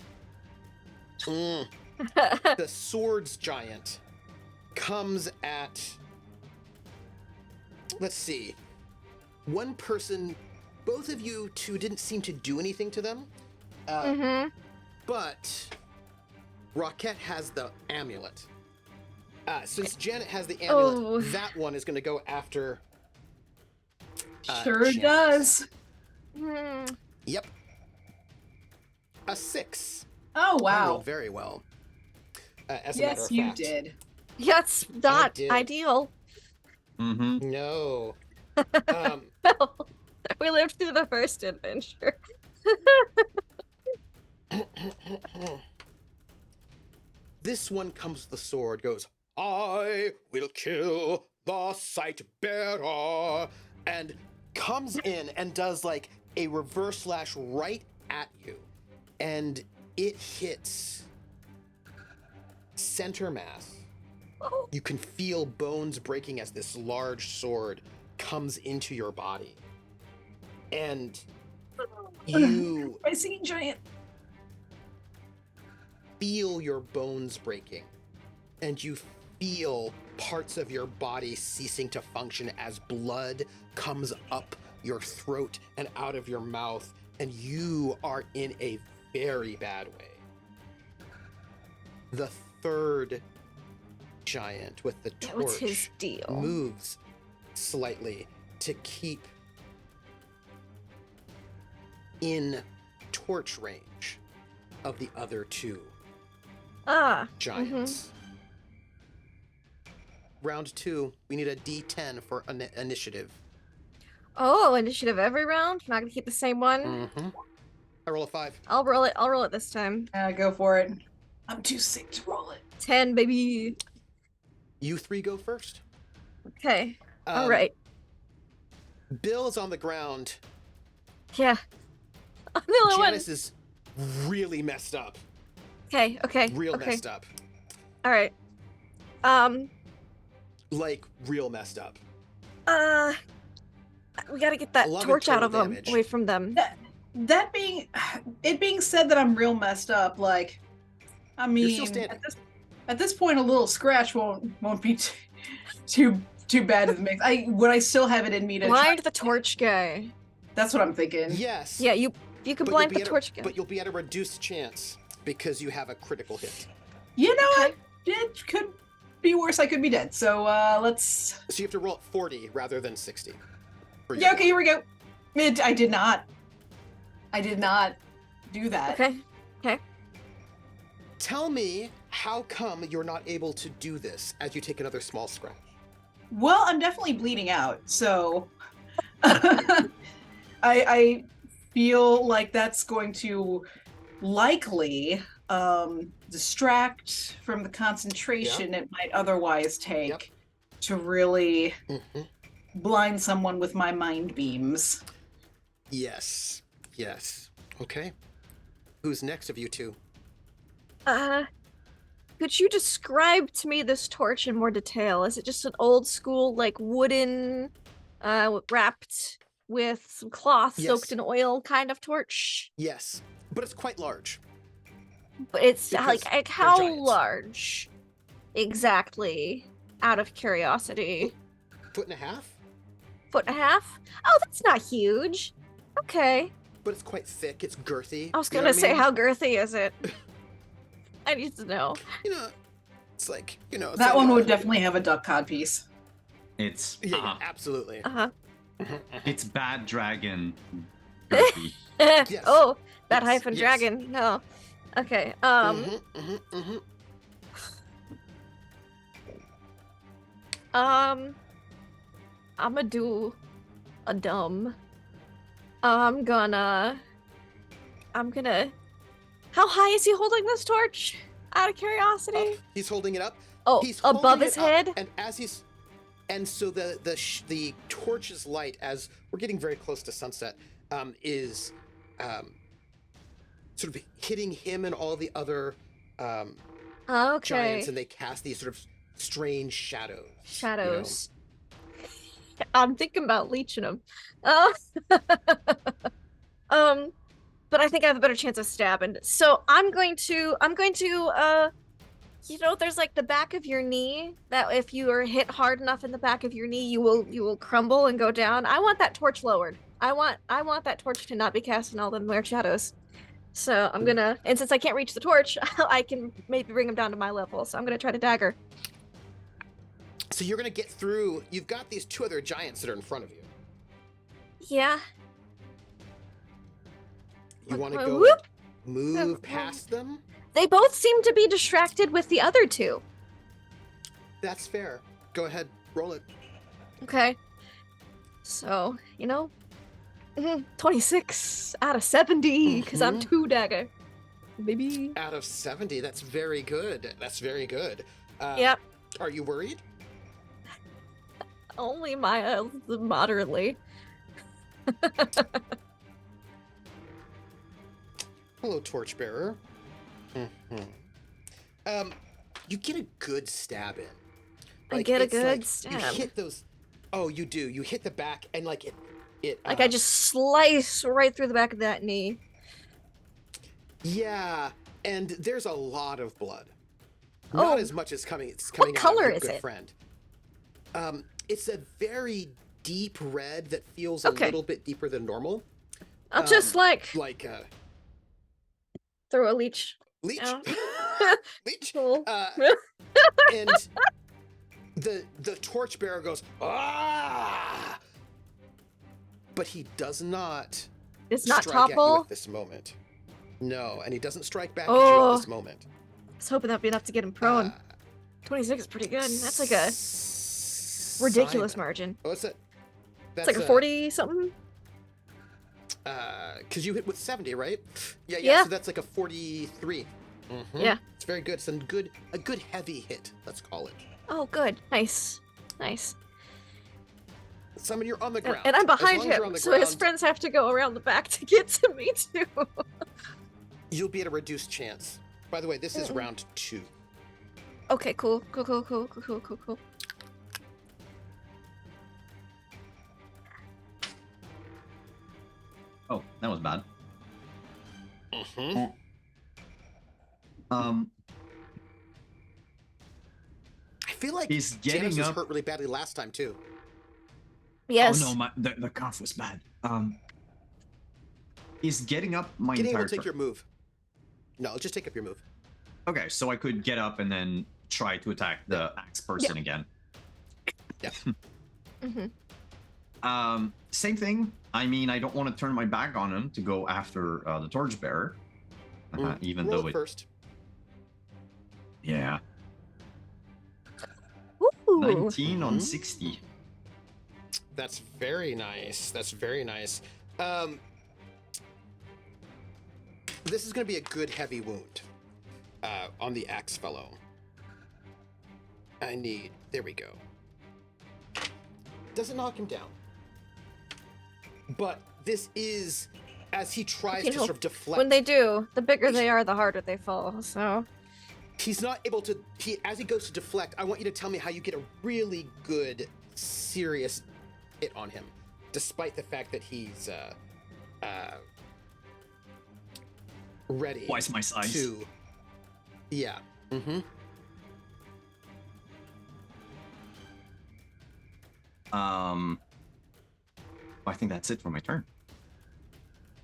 The swords giant comes at, let's see, one person. Both of you two didn't seem to do anything to them, but Rocket has the amulet. Since Janet has the amulet, that one is going to go after. Sure Janet. does. Yep. A 6. Oh I wow. rolled very well. As a matter Yes, of you fact. did. That's not did. ideal. Mm-hmm. No. Well, we lived through the first adventure. This one comes with the sword, goes, I will kill the sight bearer, and comes in and does like a reverse slash right at you. And it hits center mass. Oh, You can feel bones breaking as this large sword comes into your body. And you My singing giant. feel your bones breaking, and you feel parts of your body ceasing to function as blood comes up your throat and out of your mouth, and you are in a very bad way. The third giant with the yeah, what's his torch deal? moves slightly to keep in torch range of the other two Ah, giants. Round 2, we need a D10 for initiative. oh, initiative every round. Not gonna keep the same one. Mm-hmm. I roll a 5. I'll roll it. I'll roll it this time. Go for it. I'm too sick to roll it. 10, baby. You 3 go first. Okay. All Um, right. Bill's on the ground. Yeah. I'm the only one. Janice is really messed up. Okay. Okay. Real okay. messed up. All right. Like, real messed up. We gotta get that 11 torch out of total them, damage. away from them. That being, it being said that I'm real messed up, like, I You're still mean, standing. at this point, a little scratch won't be too bad in the mix. Would I still have it in me to try? Blind the torch guy. That's what I'm thinking. Yes. Yeah, you can but blind you'll the be torch at guy. but you'll be at a reduced chance because you have a critical hit. You know Okay. what? It could be worse. I could be dead. So let's. So you have to roll at 40 rather than 60. for your Yeah. Okay. block. Here we go. I did not do that. Okay. Tell me how come you're not able to do this as you take another small scratch. Well, I'm definitely bleeding out, so I feel like that's going to likely distract from the concentration it might otherwise take Yep. to really Mm-hmm. blind someone with my mind beams. Yes. Yes. Okay. Who's next of you two? Could you describe to me this torch in more detail? Is it just an old school, like, wooden, wrapped with some cloth soaked Yes. in oil kind of torch? Yes. But it's quite large. But it's Because like they're how giants. large? Exactly. Out of curiosity. 1.5 feet? 1.5 feet? Oh, that's not huge. Okay. But it's quite thick. It's girthy. I was you know gonna what say, mean? how girthy is it? I need to know. You know, it's like, you know. It's That like one a- would definitely have a duck cod piece. It's Yeah, absolutely. Uh-huh. it's bad dragon. Girthy. Yes. Oh, that Yes, hyphen yes. dragon. No. Okay. I'ma do a dumb. I'm gonna. How high is he holding this torch? Out of curiosity. Up. He's holding it up. Oh, He's above holding his it up, head. and as he's, and so the torch's light, as we're getting very close to sunset, is sort of hitting him and all the other Okay. giants, and they cast these sort of strange shadows. Shadows. I'm thinking about leeching them. But I think I have a better chance of stabbing. So I'm going to, there's like the back of your knee that if you are hit hard enough in the back of your knee, you will crumble and go down. I want that torch lowered. I want that torch to not be casting all them weird shadows. So I'm gonna, and since I can't reach the torch, I can maybe bring him down to my level. So I'm gonna try to dagger. So you're gonna get through. You've got these two other giants that are in front of you. Yeah. You want to Whoop, go whoop. and move past them? They both seem to be distracted with the other two. That's fair. Go ahead, roll it. Okay. So, 26 out of 70 because I'm Mhm. 2 dagger. Baby. Out of 70, that's very good. That's very good. Yep. Are you worried? Only moderately. Hello, Torchbearer. You get a good stab in. I get a it's good You stab. hit those. Oh, you do. You hit the back, and it. I just slice right through the back of that knee. Yeah, and there's a lot of blood. Oh. Not as much as coming. It's coming out color of your is good it? friend. It's a very deep red that feels a Okay. little bit deeper than normal. I'll just like throw a leech. leech. out. Leech. Cool. And the torchbearer goes, ah! But he does not It's not strike at you topple. at this moment. No, and he doesn't strike back at Oh. you at this moment. I was hoping that'd be enough to get him prone. 26 is pretty good. That's like a ridiculous margin. What's it? It's like a 40 something. Because you hit with 70, right? Yeah. Yeah. So that's like a 43. Yeah. It's very good. It's a good heavy hit. Let's call it. Oh, good. Nice. Simon, you're on the ground. And I'm As behind long as you're on him, the so his ground, friends have to go around the back to get to me too. You'll be at a reduced chance. By the way, this is round 2. Okay, cool. Oh, that was bad. Mm-hmm. I feel like He's getting Janice was up. hurt really badly last time too. Yes. Oh no, the cough was bad. Is getting up my Getting entire able to take turn? your move. No, just take up your move. Okay, so I could get up and then try to attack the axe person again. Yeah. Same thing. I mean, I don't want to turn my back on him to go after the torchbearer, even Roll though it it. first. Yeah. Ooh. 19 on 60. That's very nice. That's very nice. This is going to be a good heavy wound on the axe fellow. There we go. Doesn't knock him down. But this is, as he tries to sort of deflect. When they do, the bigger they are, the harder they fall. So He's not able to. As he goes to deflect, I want you to tell me how you get a really good, serious hit on him, despite the fact that he's ready. Twice my size. To. Yeah. Mm-hmm. I think that's it for my turn.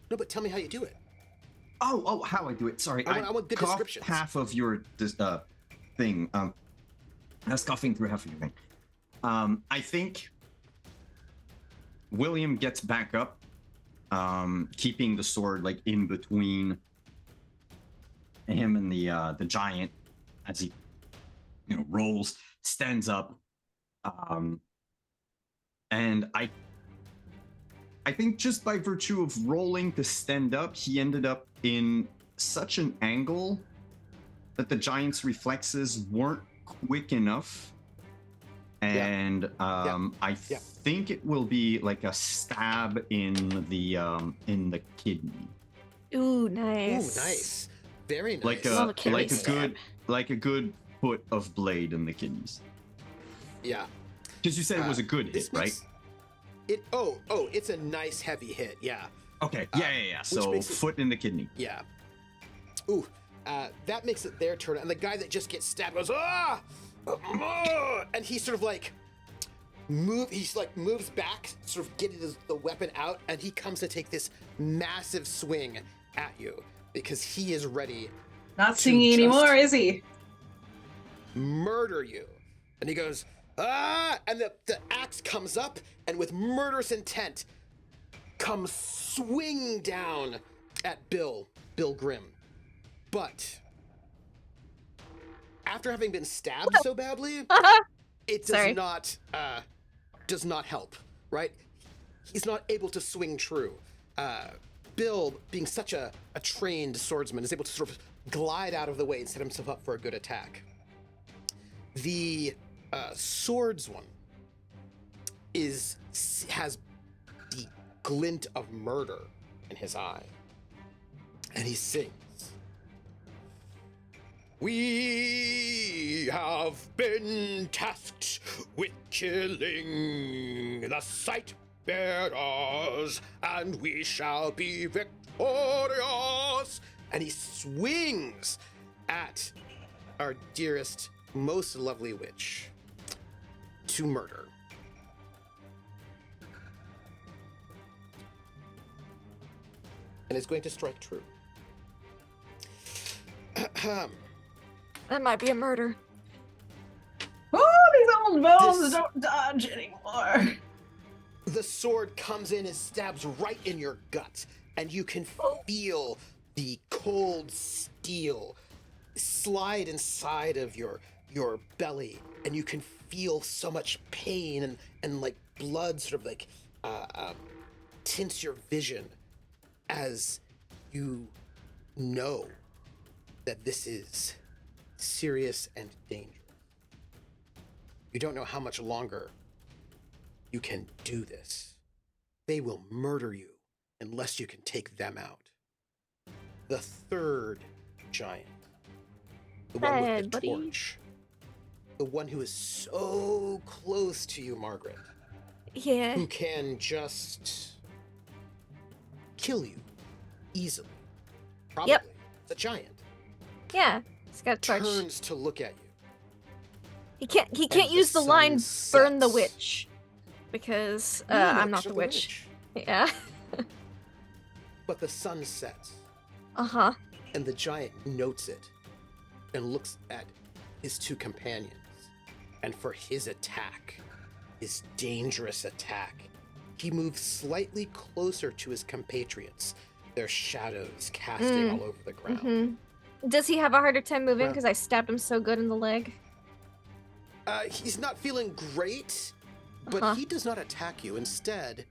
No, but tell me how you do it. Oh, how I do it. Sorry, I want good coughed descriptions. half of your thing. I was coughing through half of your thing. I think William gets back up, keeping the sword like in between him and the giant as he rolls, stands up, and I think just by virtue of rolling to stand up, he ended up in such an angle that the giant's reflexes weren't quick enough. And I think it will be like a stab in the kidney. ooh, nice. Ooh, nice. Very nice. Like a good foot of blade in the kidneys. Yeah. Because you said it was a good hit, right? It's a nice heavy hit. Yeah. Okay. Yeah. So foot in the kidney. Yeah. Ooh, that makes it their turn, and the guy that just gets stabbed goes and he sort of like moves back, sort of getting the weapon out, and he comes to take this massive swing at you because he is ready. Not singing anymore, is he? Murder you, and he goes and the axe comes up, and with murderous intent comes swing down at Bill Grimm. But after having been stabbed so badly, it does not help, right? he's not able to swing true. Bill, being such a trained swordsman, is able to sort of glide out of the way and set himself up for a good attack. The swords one has the glint of murder in his eye, and he sings. We have been tasked with killing the sight bearers, and we shall be victorious. And he swings at our dearest, most lovely witch to murder. And is going to strike true. That might be a murder. Oh, these old bones don't dodge anymore. The sword comes in and stabs right in your gut, and you can feel the cold steel slide inside of your belly, and you can feel so much pain and like blood sort of like tints your vision as you know that this is serious and dangerous. You don't know how much longer you can do this. They will murder you unless you can take them out. The third giant, the one with the Buddy. torch, the one who is so close to you, Margaret, Yeah. who can just kill you easily. Probably. Yep. It's a giant. Yeah. He's got a torch. Turns to look at you. He can't and use the sun line burn the sets. witch. Because No, no, I'm not she's the not witch. Yeah. But the sun sets, Uh-huh. and the giant notes it and looks at his two companions. And for his attack, his dangerous attack, he moves slightly closer to his compatriots, their shadows casting all over the ground. Mm-hmm. Does he have a harder time moving Well- because I stabbed him so good in the leg? He's not feeling great, but Uh-huh. he does not attack you. Instead,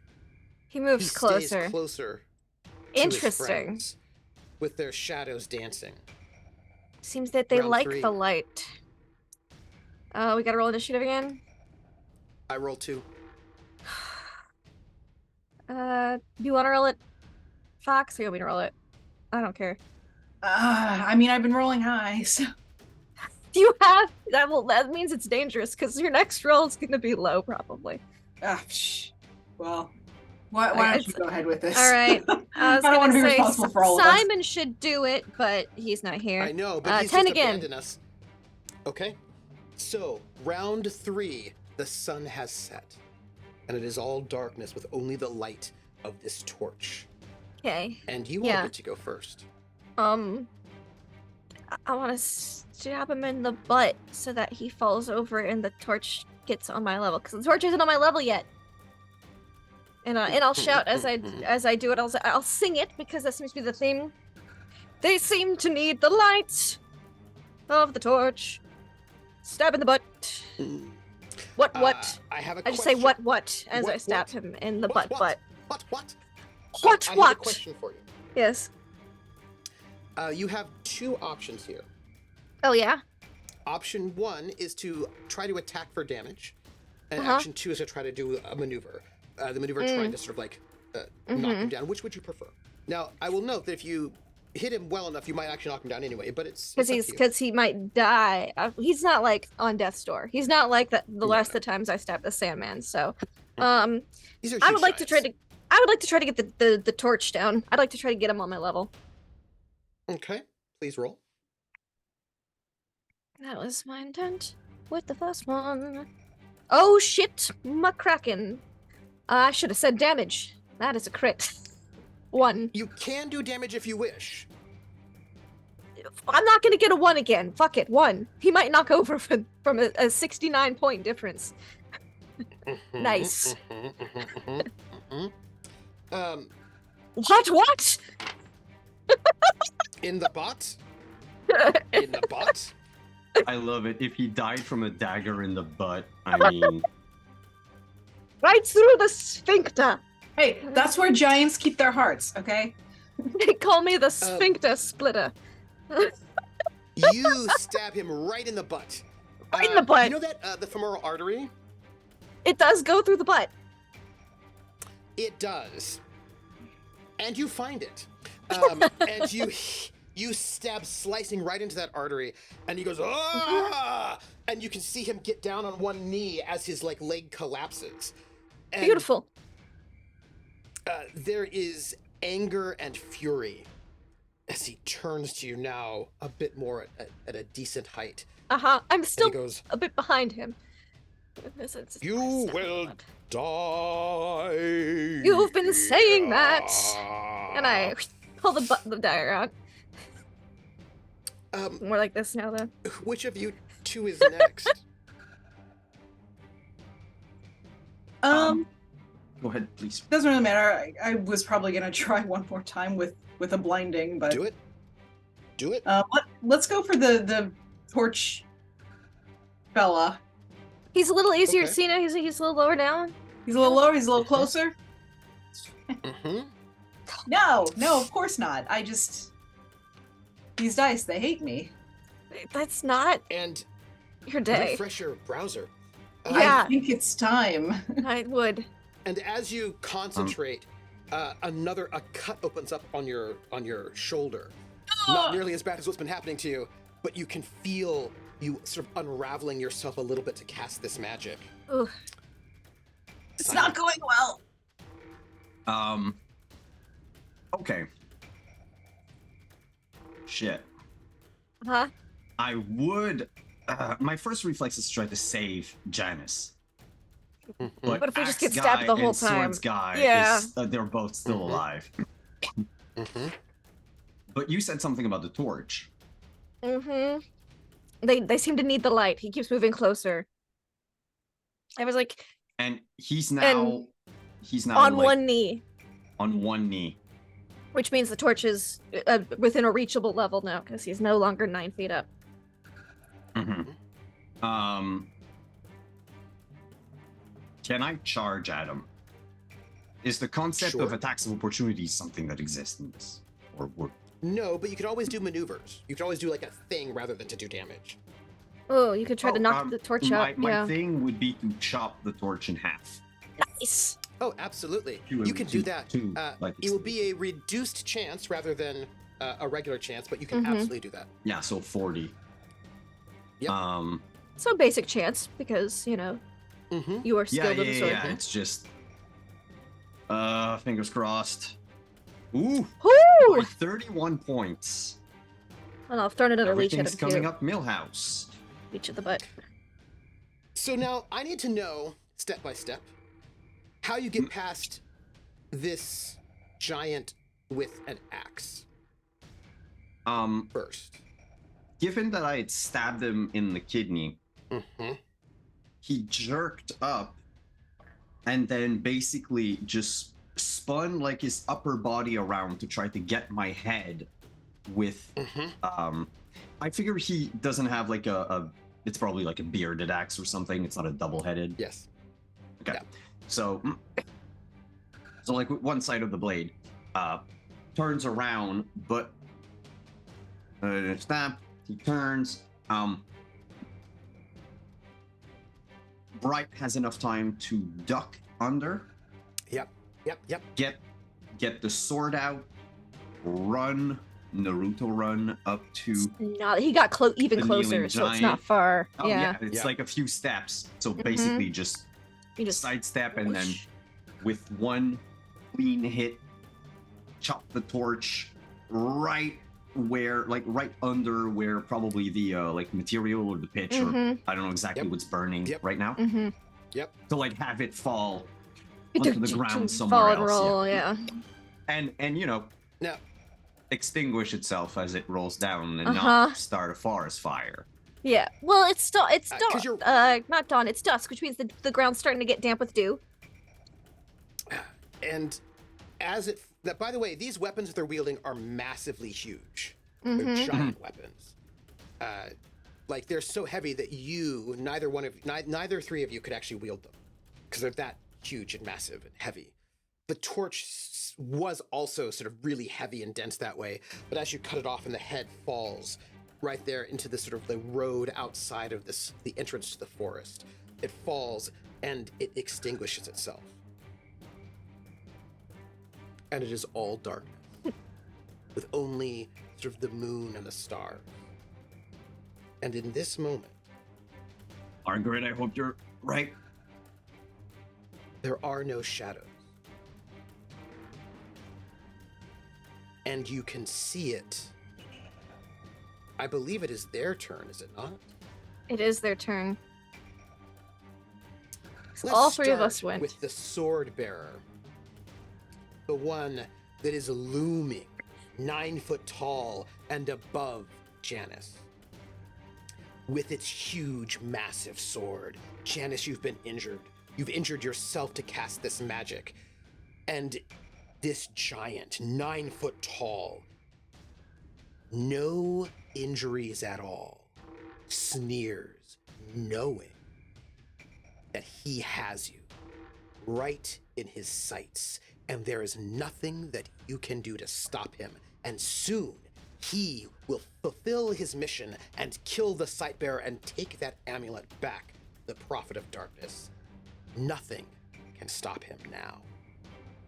He he moves stays closer. closer to his Interesting. friends, with their shadows dancing. Seems that they Round like 3. the light. We gotta roll initiative again. I roll 2. Do you want to roll it, Fox? Or you want me to roll it? I don't care. I mean, I've been rolling high, so. Do you have that? Well, that means it's dangerous because your next roll is gonna be low, probably. Well, why don't you It's- go ahead with this? All right. I was I don't want gonna to be say responsible for all of us. Simon should do it, but he's not here. I know, but he's 10 just again. abandoned us. Okay. So, round 3, the sun has set, and it is all darkness with only the light of this torch. Okay. And you Yeah. all get to go first. I want to stab him in the butt so that he falls over and the torch gets on my level because the torch isn't on my level yet. And I'll shout as I do it. I'll sing it because that seems to be the theme. They seem to need the light of the torch. Stab in the butt. What? I have a I just say question. what as I What, stab what? him in the What, butt. what? Butt. What? What? I What? have a question for you. Yes. You have 2 options here. Oh yeah. Option 1 is to try to attack for damage, and Uh-huh. option 2 is to try to do a maneuver. The maneuver trying to sort of like knock him down. Which would you prefer? Now, I will note that if you hit him well enough, you might actually knock him down anyway. But it's up to you. Because he might die. He's not like on death's door. He's not like the last of the times I stabbed the Sandman. So, These are I huge would like to try giants. to. I would like to try to get the torch down. I'd like to try to get him on my level. Okay, please roll. That was my intent with the first one. Oh shit, McCracken. I should have said damage. That is a crit. 1. You can do damage if you wish. I'm not gonna get a 1 again. Fuck it, 1. He might knock over from a 69 point difference. Nice. What? In the butt? In the butt? I love it. If he died from a dagger in the butt, I mean, Right through the sphincter. Hey, that's where giants keep their hearts, okay? They call me the sphincter splitter. You stab him right in the butt. Right in the butt. You know that the femoral artery? It does go through the butt. It does. And you find it. And you stab slicing right into that artery, and he goes, ah! And you can see him get down on one knee as his leg collapses. And, Beautiful. there is anger and fury as he turns to you now a bit more at a decent height. I'm And still he goes, a bit behind him. "You will die. You've been saying that. And I pull the dagger out. More like this now, though. Which of you two is next? Go ahead, please. Doesn't really matter. I was probably gonna try one more time with a blinding, but Do it. Do it. let's go for the torch fella. He's a little easier to Okay. see now. He's a little lower down. He's a little lower. He's a little closer. Mm-hmm. No, of course not. These dice, they hate me. That's not And your day. refresh your browser. Yeah. I think it's time. I would. And as you concentrate, a cut opens up on your shoulder. Not nearly as bad as what's been happening to you, but you can feel you sort of unraveling yourself a little bit to cast this magic. Ugh. It's not going well. Okay. Shit. Huh? I would. My first reflex is to try to save Janice. But What if we just get Axe stabbed Guy the whole and Swords time? Guy Yeah. they're both still Mhm. alive. Mm-hmm. But you said something about the torch. Mm-hmm. They seem to need the light. He keeps moving closer. I was like, And he's now on like, one knee, on one knee. which means the torch is within a reachable level now because he's no longer 9 feet up. Mm-hmm. Can I charge at him? Is the concept of Sure. attacks of opportunity something that exists in this? Or No, but you could always do maneuvers. You could always do like a thing rather than to do damage. Oh, you could try to knock the torch out. My Yeah. thing would be to chop the torch in half. Nice. Oh, absolutely. Two- You can do two- that. two, like It will be a reduced chance rather than a regular chance, but you can Mhm. absolutely do that. Yeah, so 40. Yep. So basic chance because Mm-hmm. you are Yeah, skilled with the sword. yeah. It's just fingers crossed. Ooh, Woo! 31 points. Well, I've thrown another leech at Everything's him coming too. up Millhouse. Leech at the butt. So now I need to know, step by step, how you get past this giant with an axe first. Given that I had stabbed him in the kidney, Mm-hmm. he jerked up and then basically just spun like his upper body around to try to get my head with Mm-hmm. I figure he doesn't have like a it's probably like a bearded axe or something. It's not a double-headed. Yes. Okay. Yeah. So like with one side of the blade turns around, but snap, he turns. Bright has enough time to duck under, Yep. get the sword out, run, Naruto run up to No, he got even The closer, kneeling so it's giant. not far. oh yeah. yeah, it's Yeah. like a few steps. So basically just You just sidestep and then whoosh. with one clean hit, chop the torch right under where probably the like material or the pitch or Mhm. I don't know exactly Yep. what's burning Yep. right now. Mhm. To like have it fall onto the ground Fall somewhere and else. roll, yeah. And Now, extinguish itself as it rolls down and Uh-huh. not start a forest fire. Yeah. Well, it's 'cause dawn. you're- Not dawn. It's dusk, which means the ground's starting to get damp with dew. and by the way, these weapons that they're wielding are massively huge. Mhm. They're giant weapons. Like they're so heavy that neither three of you could actually wield them because they're that huge and massive and heavy. the torch was also sort of really heavy and dense that way, but as you cut it off and the head falls right there into the sort of the road outside of the entrance to the forest, it falls and it extinguishes itself. And it is all darkness, with only sort of the moon and the stars. And in this moment, Margaret, I hope you're right. there are no shadows. And you can see it. I believe it is their turn, is it not? It is their turn. Let's All three of us start went. with the sword bearer. The one that is looming 9 foot tall and above Janice. With its huge, massive sword. Janice, you've been injured. You've injured yourself to cast this magic. And this giant, 9 foot tall, no injuries at all, sneers, knowing that he has you right in his sights, and there is nothing that you can do to stop him. And soon he will fulfill his mission and kill the Sightbearer and take that amulet back, the Prophet of Darkness. Nothing can stop him now.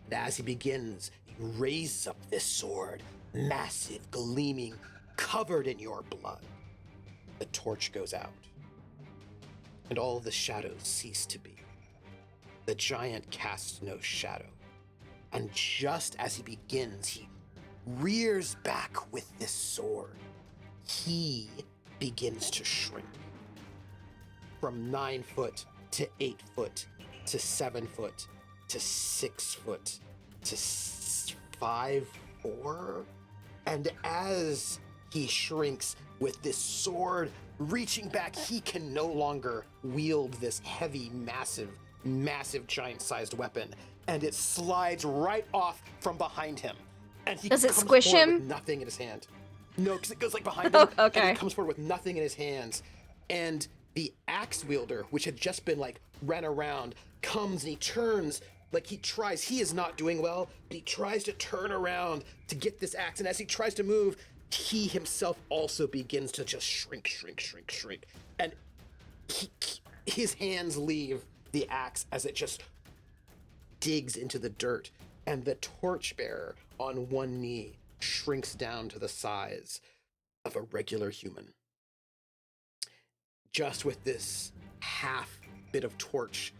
And as he begins, he raises up this sword, massive, gleaming, covered in your blood. The torch goes out, and all the shadows cease to be. The giant casts no shadow, and just as he begins, he rears back with this sword. He begins to shrink from 9 foot to 8 foot to 7 foot to 6 foot to 5, 4. And as he shrinks with this sword reaching back, he can no longer wield this heavy, massive giant-sized weapon. And it slides right off from behind him. And he Does it comes squish forward him? with nothing in his hand. No, because it goes like behind him. And Okay. he comes forward with nothing in his hands. And the axe wielder, which had just been like ran around, comes and he turns, like he is not doing well, but he tries to turn around to get this axe. And as he tries to move, he himself also begins to just shrink. And his hands leave the axe as it just digs into the dirt. And the torchbearer on one knee shrinks down to the size of a regular human. Just with this half bit of torch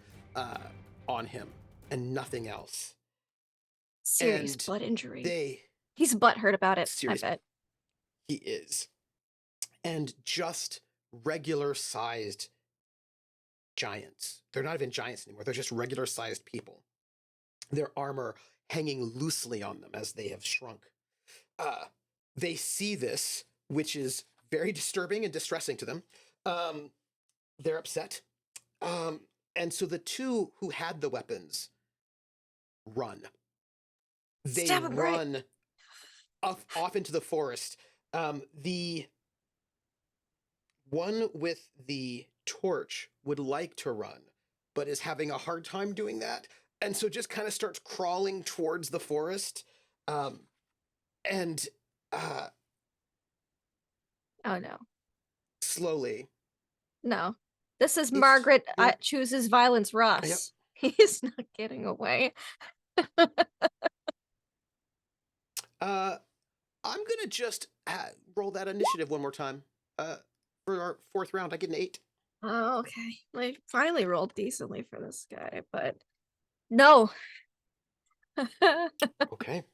on him and nothing else. Serious And butt injury. He's He's butthurt about it, serious. I bet. He is. And just regular sized giants. They're not even giants anymore. They're just regular sized people. Their armor hanging loosely on them as they have shrunk. They see this, which is very disturbing and distressing to them. They're upset. And so the two who had the weapons run. They Stab him right. run off into the forest. The one with the torch would like to run, but is having a hard time doing that. And so just kind of starts crawling towards the forest. Oh no. Slowly. No. This is It's- Margaret yeah. chooses violence Ross. He's not getting away. I'm gonna just roll that initiative one more time. For our 4th round, I get an 8. Oh, okay. I finally rolled decently for this guy, but no. Okay.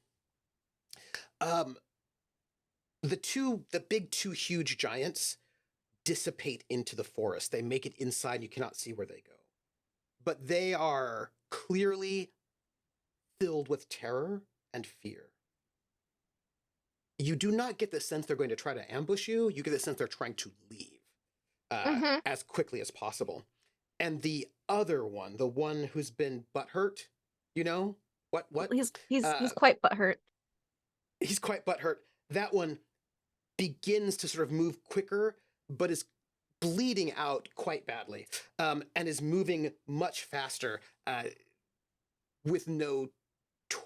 The big two huge giants dissipate into the forest. They make it inside. You cannot see where they go. But they are clearly filled with terror and fear. You do not get the sense they're going to try to ambush you. You get the sense they're trying to leave as quickly as possible. And the other one, the one who's been butthurt, you know? What? He's quite butthurt. He's quite butthurt. That one begins to sort of move quicker, but is bleeding out quite badly, and is moving much faster with no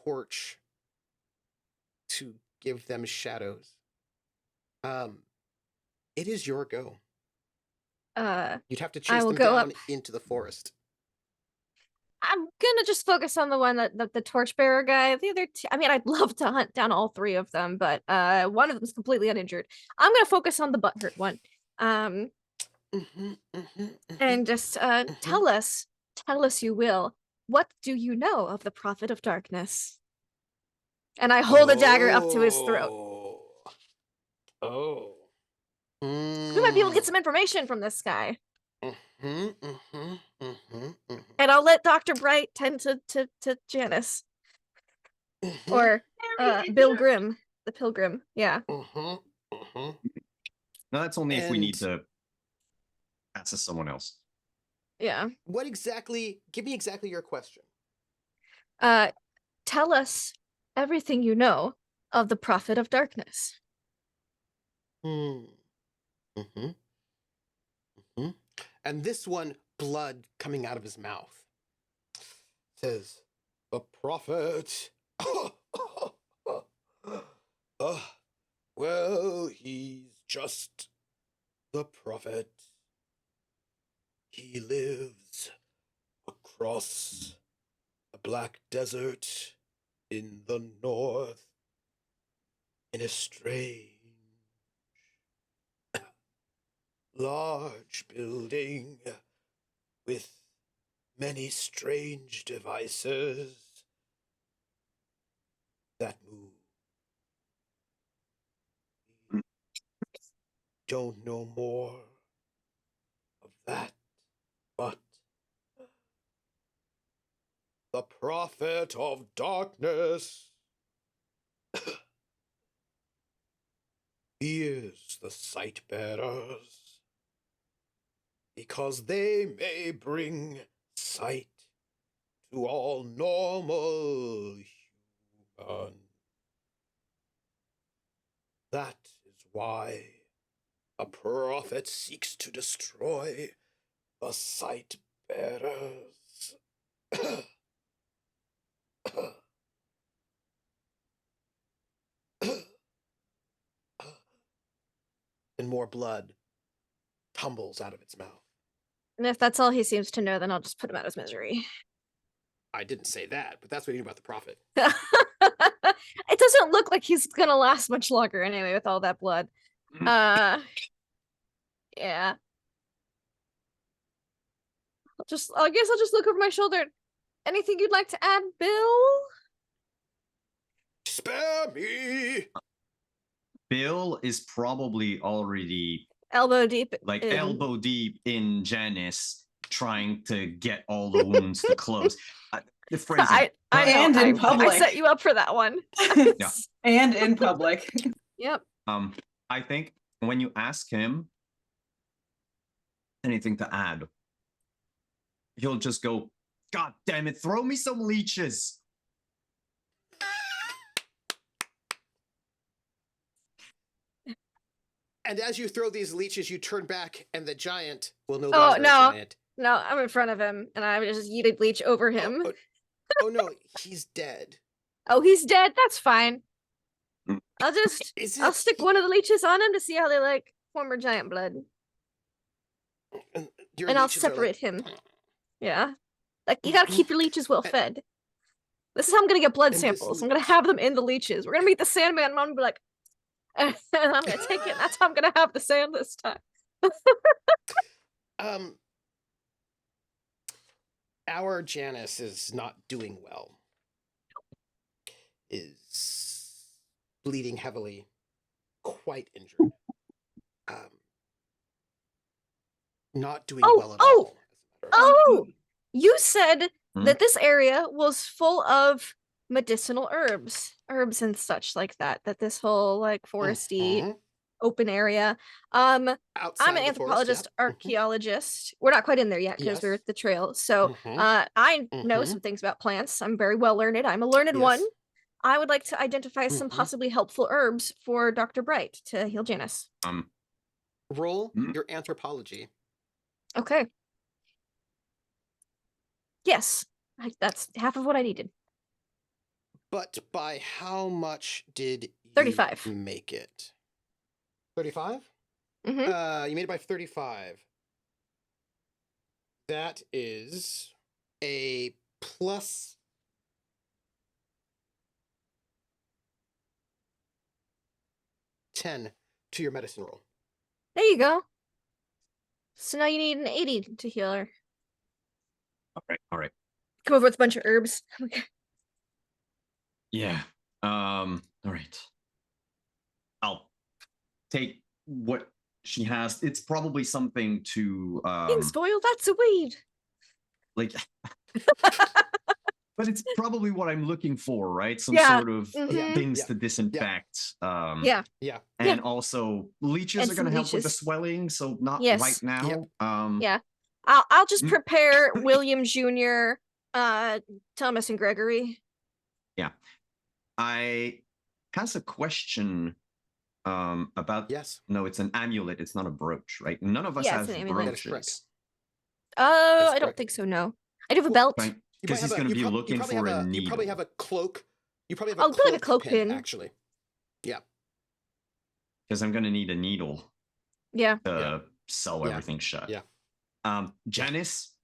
torch to give them shadows. It is your go. You'd have to chase will them go down up. into the forest. I'm gonna just focus on the one that the torchbearer guy. The other two, I mean, I'd love to hunt down all three of them, but one of them is completely uninjured. I'm gonna focus on the butthurt one. And just tell us, you will, what do you know of the Prophet of Darkness? And I hold a dagger up to his throat. Oh. We might be able to get some information from this guy. And And I'll let Dr. Bright tend to Janice. Or Bill Grimm, the pilgrim. Yeah. No, that's only if we need to access someone else. Yeah. What exactly? Give me exactly your question. Tell us everything you know of the Prophet of Darkness. And this one, blood coming out of his mouth, says, "The prophet." Well, he's just the prophet. He lives across a black desert in the north, in a strange, large building with many strange devices that move. We don't know more of that, but the Prophet of Darkness fears the sight bearers because they may bring sight to all normal humans. That is why a prophet seeks to destroy the sight bearers. And more blood tumbles out of its mouth. And if that's all he seems to know, then I'll just put him out of his misery. I didn't say that, but that's what you knew about the prophet. It doesn't look like he's gonna last much longer anyway with all that blood. Yeah. I guess I'll just look over my shoulder. Anything you'd like to add, Bill? Spare me! Bill is probably already Elbow deep. elbow deep in Janice, trying to get all the wounds to close. The phrasing. I know. And in public. I set you up for that one. Yeah. And in public. Yep. I think when you ask him anything to add, he'll just go, "God damn it, throw me some leeches." And as you throw these leeches, you turn back, and the giant will no Oh, longer no. a giant. No, I'm in front of him, and I just yeeted leech over him. Oh no, he's dead. Oh, he's dead? That's fine. I'll just... I'll stick one of the leeches on him to see how they, like, former giant blood. And I'll separate him. Yeah. Like, you gotta keep your leeches well fed. This is how I'm gonna get blood samples. I'm gonna have them in the leeches. We're gonna meet the Sandman, and I'm gonna be like... and I'm gonna take it, and that's how I'm gonna have the sand this time. Our Janice is not doing well. Is bleeding heavily, quite injured. Not doing well at all. Oh! You said that this area was full of medicinal herbs and such like that. That this whole like foresty open area. I'm an anthropologist, archaeologist. We're not quite in there yet because we're at the trail. So I know some things about plants. I'm very well learned. I'm a learned one. I would like to identify some possibly helpful herbs for Dr. Bright to heal Janice. Roll your anthropology. Okay. Yes, that's half of what I needed. But by how much did you 35. make it? 35? Mm-hmm. You made it by 35. That is a plus 10 to your medicine roll. There you go. So now you need an 80 to heal her. All right. Come over with a bunch of herbs. Yeah. All right. I'll take what she has. It's probably something to King's foil, that's a weed. like but it's probably what I'm looking for, right? Some Yeah. sort of Mhm. things to disinfect. Yeah. Yeah. And also leeches And are gonna some help with the leeches. swelling, so not Yes. right now. Yep. Yeah. I'll just Mm. prepare William Jr., Thomas and Gregory. I has a question about Yes. no, it's an amulet, it's not a brooch, right? None of us Yeah, it's have an amulet. That is correct. brooches. I don't correct. think so, no. I do have a Well, belt. Right? You might Because he's have a- gonna you be prob- you looking probably for have a needle. You probably have a cloak. You probably have Oh, a probably have a cloak cloak pin, pin. actually. Yeah. Because I'm gonna need a needle Yeah. to sew Yeah. everything shut. Yeah. Janice,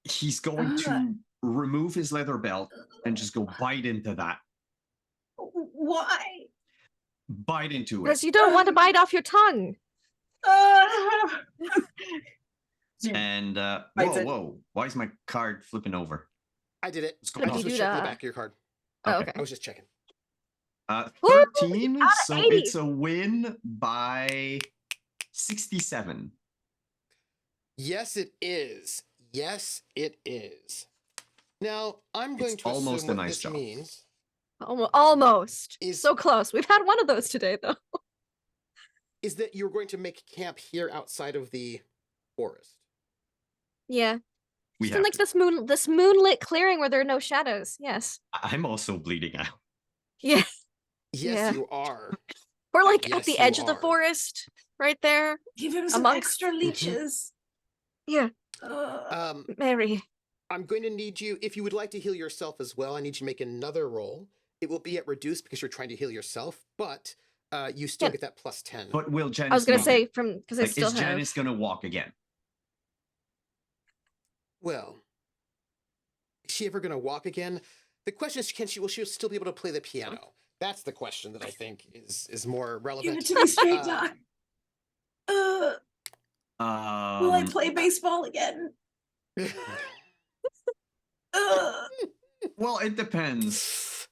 he's going Uh. to remove his leather belt and just go bite into that. Why? Bite into it. Because you don't want to bite off your tongue. And Bites it. whoa, why is my card flipping over? I did it. What's I going How just do was you do checking the that? back of your card. Oh, Okay. okay. I was just checking. Woo, 13, got so 80. it's a win by 67. Yes, it is. Yes, it is. Now, I'm going It's to almost assume a what nice this job. means Almost. Is- So close. We've had one of those today, though. is that you're going to make camp here outside of the forest. Yeah. We Just in have like to. this moonlit clearing where there are no shadows. Yes. I'm also bleeding out. Yeah. Yes, Yeah. you are. We're like Yes, at the you edge of the are. forest, right there. Give him some Amongst- extra leeches. Yeah. Mary. I'm going to need you, if you would like to heal yourself as well, I need you to make another roll. It will be at reduced because you're trying to heal yourself, but you still Yeah. get that plus 10. But will Janice I was gonna make say it? from because I Like, still is have. Janice gonna walk again? Well, is she ever going to walk again? The question is, will she still be able to play the piano? That's the question that I think is more Give relevant. it to me straight, Doc. Will I Um, play baseball again? well, it depends.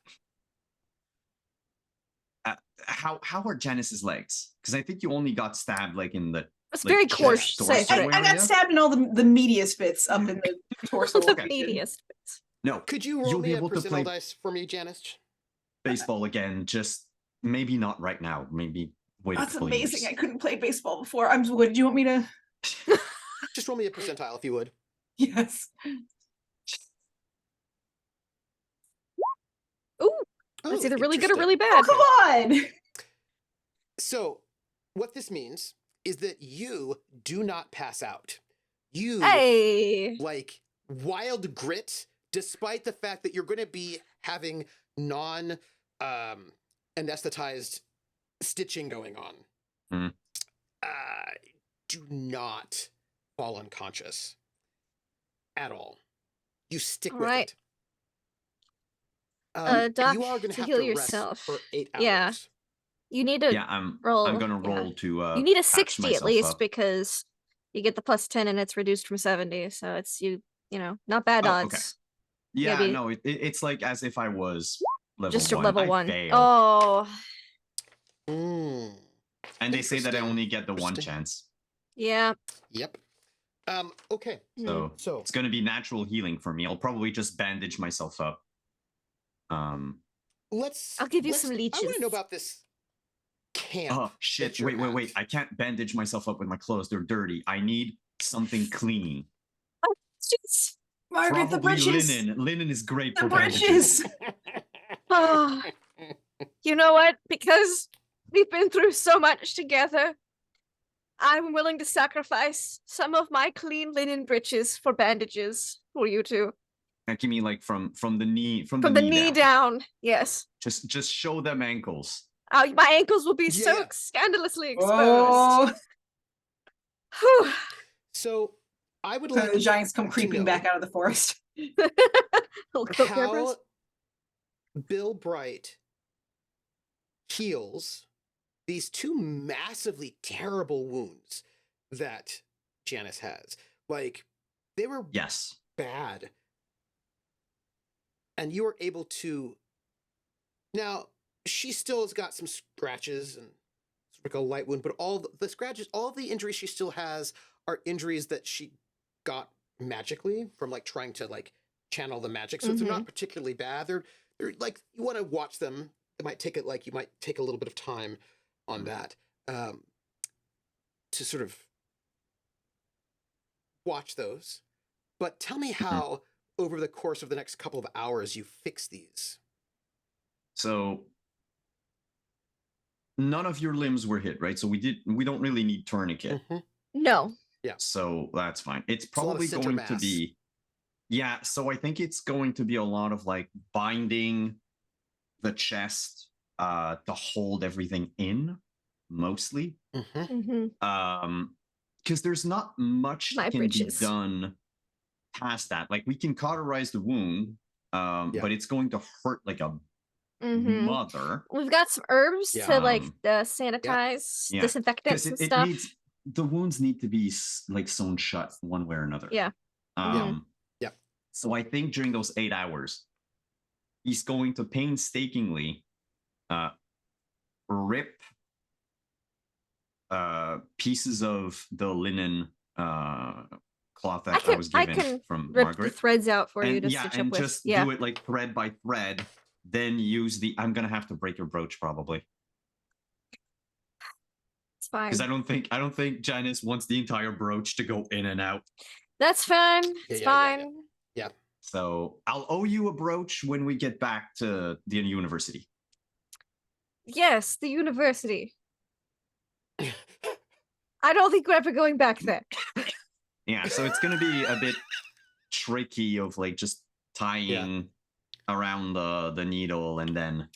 How are Janice's legs? Because I think you only got stabbed like in the It's like, very chest, coarse. torso Say, I got area? stabbed in all the meatiest bits up in the torso. the region. meatiest. No. Could you roll You'll be me a able to play percentile dice for me, Janice? baseball again, just maybe not right now. Maybe wait That's a couple amazing. years. I couldn't play baseball before. What do you want me to? Just roll me a percentile if you would. Yes. Ooh, Oh, that's either really good or interesting. really Oh, bad. come on. So, what this means is that you do not pass out. You, Hey. like, wild grit, despite the fact that you're going to be having non-anesthetized stitching going on. Mhm. Do not fall unconscious at all. You stick All with right. it. Doc, You are going to to have heal to yourself. rest for 8 hours. Yeah. You need to Yeah, I'm roll. gonna yeah. roll to You need a patch 60 at myself least up. because you get the plus 10 and it's reduced from 70. So it's you know, not bad Oh, odds. okay. Yeah, maybe- no, it's like as if I was level Just your 1. level I 1. fail. Oh, Mm, And they say that I interesting, only get the one interesting. chance. yeah. Yep. Okay. So So it's gonna be natural healing for me. I'll probably just bandage myself up. I'll give you some I want to leeches. know about this camp. Oh shit. that you're Wait. at. I can't bandage myself up with my clothes. They're dirty. I need something clean. Jeez. Margaret, the Probably britches. linen. Linen is great The for bandages. britches. Oh, you know what? Because we've been through so much together, I'm willing to sacrifice some of my clean linen breeches for bandages for you two. Like, you mean like from the knee From the knee down. Yes. Just show them ankles. My ankles will be so Yeah. scandalously exposed. Oh, Whew. So I would so like the giants come to creeping know back out of the forest. Little coat how cameras. Bill Bright heals these two massively terrible wounds that Janice has. Like, they were Yes. bad. And you were able to... Now, she still has got some scratches and sort of like a light wound, but all the scratches, all the injuries she still has are injuries that she got magically from like trying to like channel the magic. So they're not particularly bad. They're like, you want to watch them. It might take you might take a little bit of time on that to sort of watch those. But tell me how over the course of the next couple of hours you fix these. So none of your limbs were hit, right? So we don't really need tourniquet. No. Yeah. So that's fine. It's a lot of probably center going to mass. be, yeah. So I think it's going to be a lot of like binding the chest to hold everything in, mostly. Because there's not much My that can britches. be done past that. Like, we can cauterize the wound, but it's going to hurt like a mother. We've got some herbs to like sanitize, Yeah, disinfectants and it stuff. needs, the wounds need to be like sewn shut one way or another. Yeah. So I think during those 8 hours, he's going to painstakingly rip pieces of the linen cloth that I was given from rip Margaret. the threads out for you And to yeah, stitch up and with. just do it like thread by thread. Then use the. I'm gonna have to break your brooch probably. It's fine. Because I don't think Janice wants the entire brooch to go in and out. That's fine. It's fine. Yeah. So I'll owe you a brooch when we get back to the university. Yes, the university. I don't think we're ever going back there. Yeah, so it's gonna be a bit tricky of like just tying around the needle and then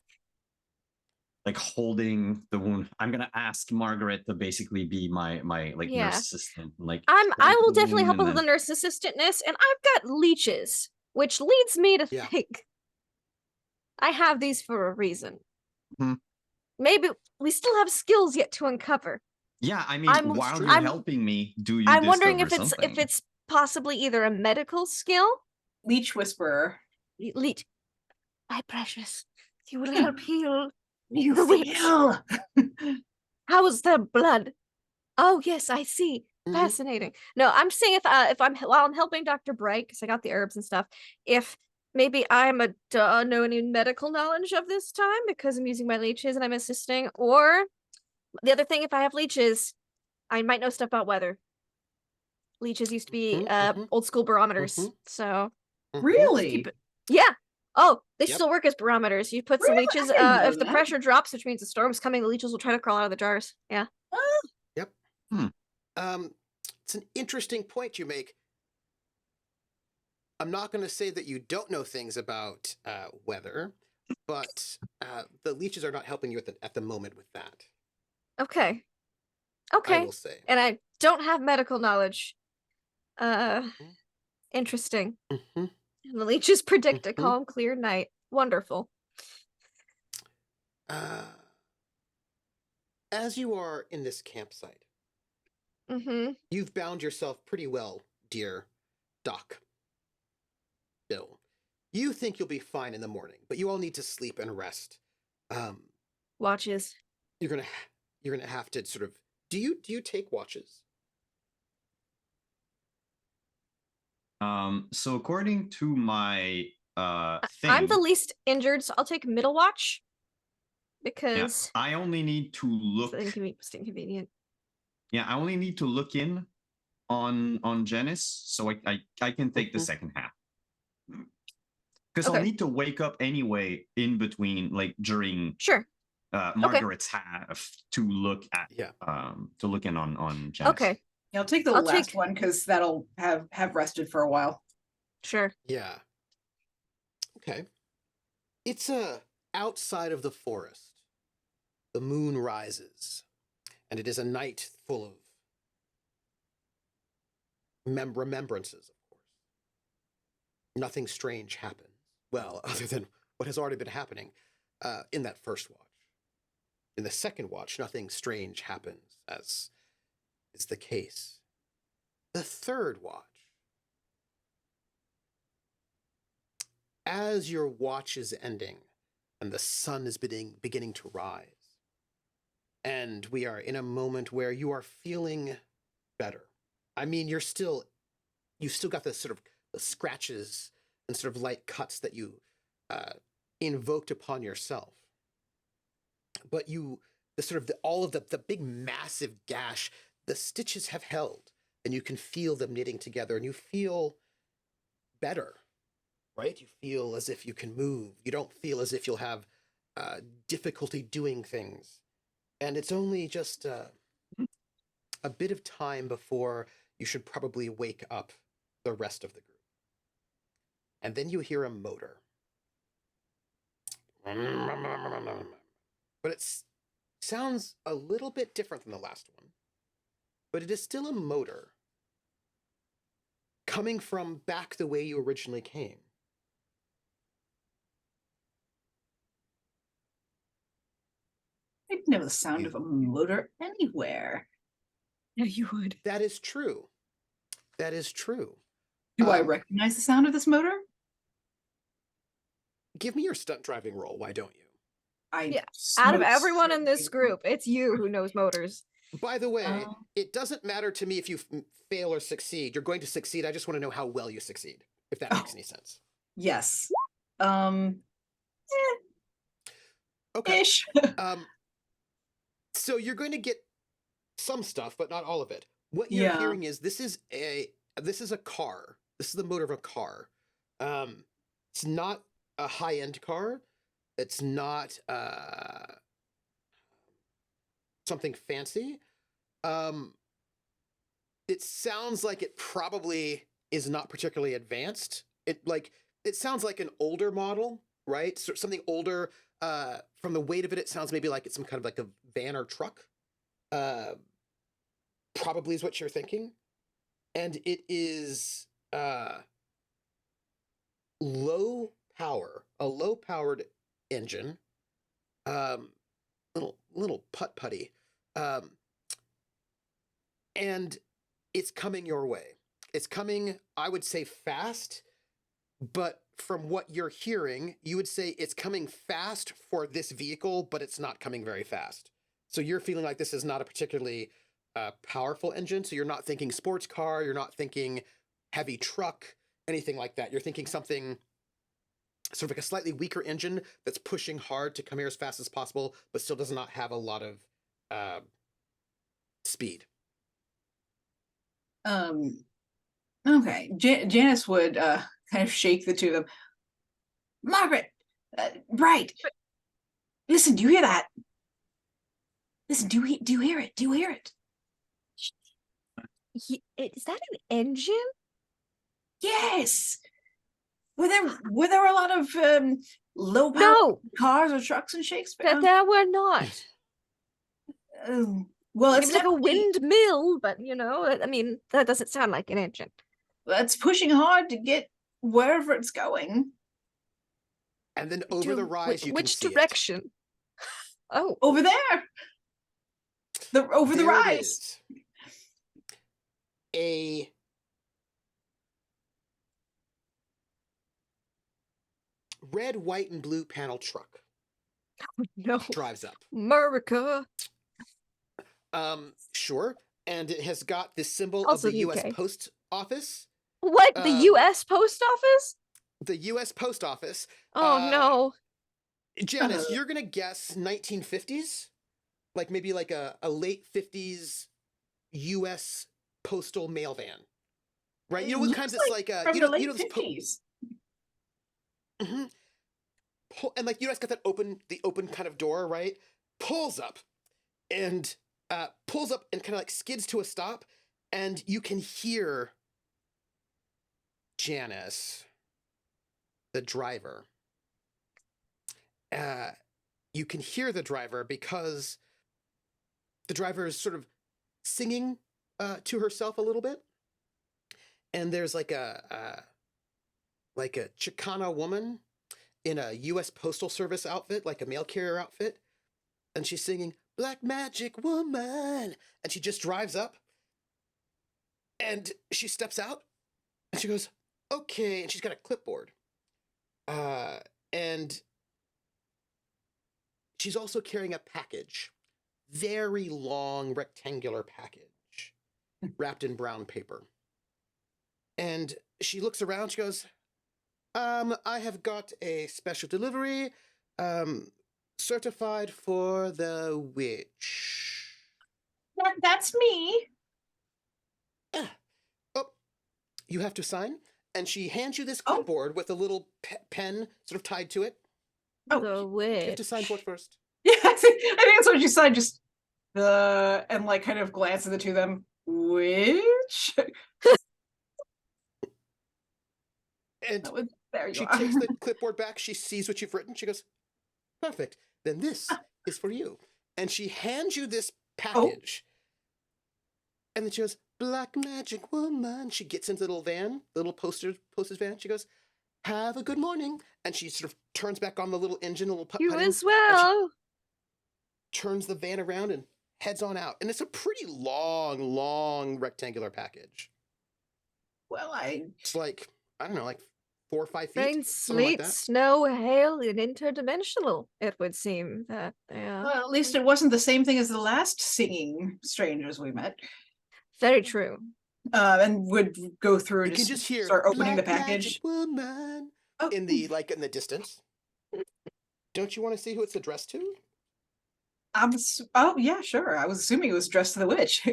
like holding the wound. I'm gonna ask Margaret to basically be my like nurse assistant. Like, I will definitely help with the nurse assistantness, and I've got leeches, which leads me to think I have these for a reason. Maybe we still have skills yet to uncover. Yeah, I mean, while you're helping me, do you? I'm wondering if something? it's possibly either a medical skill, leech whisperer, leech. My precious, you will help heal. You the witch. feel. How's the blood? Oh yes, I see. Fascinating. No, I'm saying if I'm while I'm helping Dr. Bright, because I got the herbs and stuff, if maybe I'm know any medical knowledge of this time because I'm using my leeches and I'm assisting, or the other thing, if I have leeches, I might know stuff about weather. Leeches used to be old school barometers, so really, yeah. Oh, they still work as barometers. You put some leeches. If the pressure drops, which means a storm's coming, the leeches will try to crawl out of the jars. Yeah. Yep. It's an interesting point you make. I'm not going to say that you don't know things about weather, but the leeches are not helping you at the moment with that. Okay. I will say. And I don't have medical knowledge. Interesting. And the leeches predict a calm, clear night. Wonderful. As you are in this campsite, you've bound yourself pretty well, dear Doc Bill. You think you'll be fine in the morning, but you all need to sleep and rest. Watches. You're gonna have to sort of. Do you take watches? So according to my thing, I'm the least injured, so I'll take middle watch because I only need to look. It's inconvenient. Yeah, I only need to look in on Janice, so I can take the second half. Because I'll need to wake up anyway in between, like during Margaret's half to look at to look in on Janice. Okay. I'll take the last one because that'll have rested for a while. Sure. Yeah. Okay. It's outside of the forest. The moon rises, and it is a night full of remembrances, of course. Nothing strange happens. Well, other than what has already been happening in that first watch. In the second watch, nothing strange happens, as is the case. The third watch, as your watch is ending and the sun is beginning to rise, and we are in a moment where you are feeling better. I mean, you still got the sort of the scratches and sort of light cuts that you invoked upon yourself. But all of the big massive gash, the stitches have held, and you can feel them knitting together, and you feel better, right? You feel as if you can move. You don't feel as if you'll have difficulty doing things. And it's only just a bit of time before you should probably wake up the rest of the group. And then you hear a motor. But it sounds a little bit different than the last one. But it is still a motor coming from back the way you originally came. I'd know the sound of a motor anywhere. Yeah, you would. That is true. That is true. Do I recognize the sound of this motor? Give me your stunt driving roll, why don't you? Yeah, out of everyone in this group, it's you who knows motors. By the way, it doesn't matter to me if you fail or succeed. You're going to succeed. I just want to know how well you succeed, if that makes any sense. Yes. Okay. Ish. So you're going to get some stuff, but not all of it. What you're hearing is this is a car. This is the motor of a car. It's not a high-end car. It's not something fancy. It sounds like it probably is not particularly advanced. It sounds like an older model, right? So something older. From the weight of it, it sounds maybe like it's some kind of like a van or truck. Probably is what you're thinking. And it is low powered engine. Little putt-putty. And it's coming your way. It's coming, I would say, fast, but from what you're hearing, you would say it's coming fast for this vehicle, but it's not coming very fast. So you're feeling like this is not a particularly powerful engine. So you're not thinking sports car, you're not thinking heavy truck, anything like that. You're thinking something sort of like a slightly weaker engine that's pushing hard to come here as fast as possible, but still does not have a lot of speed. Okay. Janice would kind of shake the two of them. Margaret, Bright, listen, do you hear that? Listen, do you hear it? Do you hear it? Is that an engine? Yes. Were there a lot of low power cars or trucks in Shakespeare? There were not. Well, it's like a windmill, but I mean, that doesn't sound like an engine. It's pushing hard to get wherever it's going. And then over the rise, you can see which direction? Oh, over there. Over the rise. A red, white, and blue panel truck. Oh, no. Drives up. America. Sure. And it has got the symbol Also of the U.S. UK. Post Office. What? The U.S. Post Office? The U.S. Post Office. Oh, no. Janice, you're going to guess 1950s? Like maybe like a late 50s U.S. postal mail van. Right? You know what kinds it's like from the late 50s. Mm-hmm. And like it's got that open kind of door, right? Pulls up and kind of like skids to a stop, and you can hear Janice, the driver, you can hear the driver because the driver is sort of singing to herself a little bit. And there's like a Chicana woman in a U.S. Postal Service outfit, like a mail carrier outfit. And she's singing, Black Magic Woman. And she just drives up and she steps out and she goes, okay. And she's got a clipboard. And she's also carrying a package, very long rectangular package wrapped in brown paper. And she looks around, she goes, I have got a special delivery, certified for the witch. That's me. Oh, you have to sign? And she hands you this Oh. clipboard with a little pen sort of tied to it. Oh, The You witch. have to sign for it first. Yeah, I think that's what you said. Just and like kind of glance at the two of them. Which? And There you she are. takes the clipboard back. She sees what you've written. She goes, perfect. Then this is for you. And she hands you this package. And then she goes, Black Magic Woman. She gets into the little van, the little posters van. She goes, have a good morning. And she sort of turns back on the little engine, a little You putt-putting, as well. turns the van around and heads on out. And it's a pretty long rectangular package. Well, It's like, I don't know, like 4 or 5 feet. Rain, something like sleet, that. snow, hail, and interdimensional, it would seem that they are. well, at least it wasn't the same thing as the last singing strangers we met. Very true. And would go through You and can just hear start opening the Black package. Magic Woman Oh, in the distance. Don't you want to see who it's addressed to? oh yeah, sure. I was assuming it was addressed to the witch.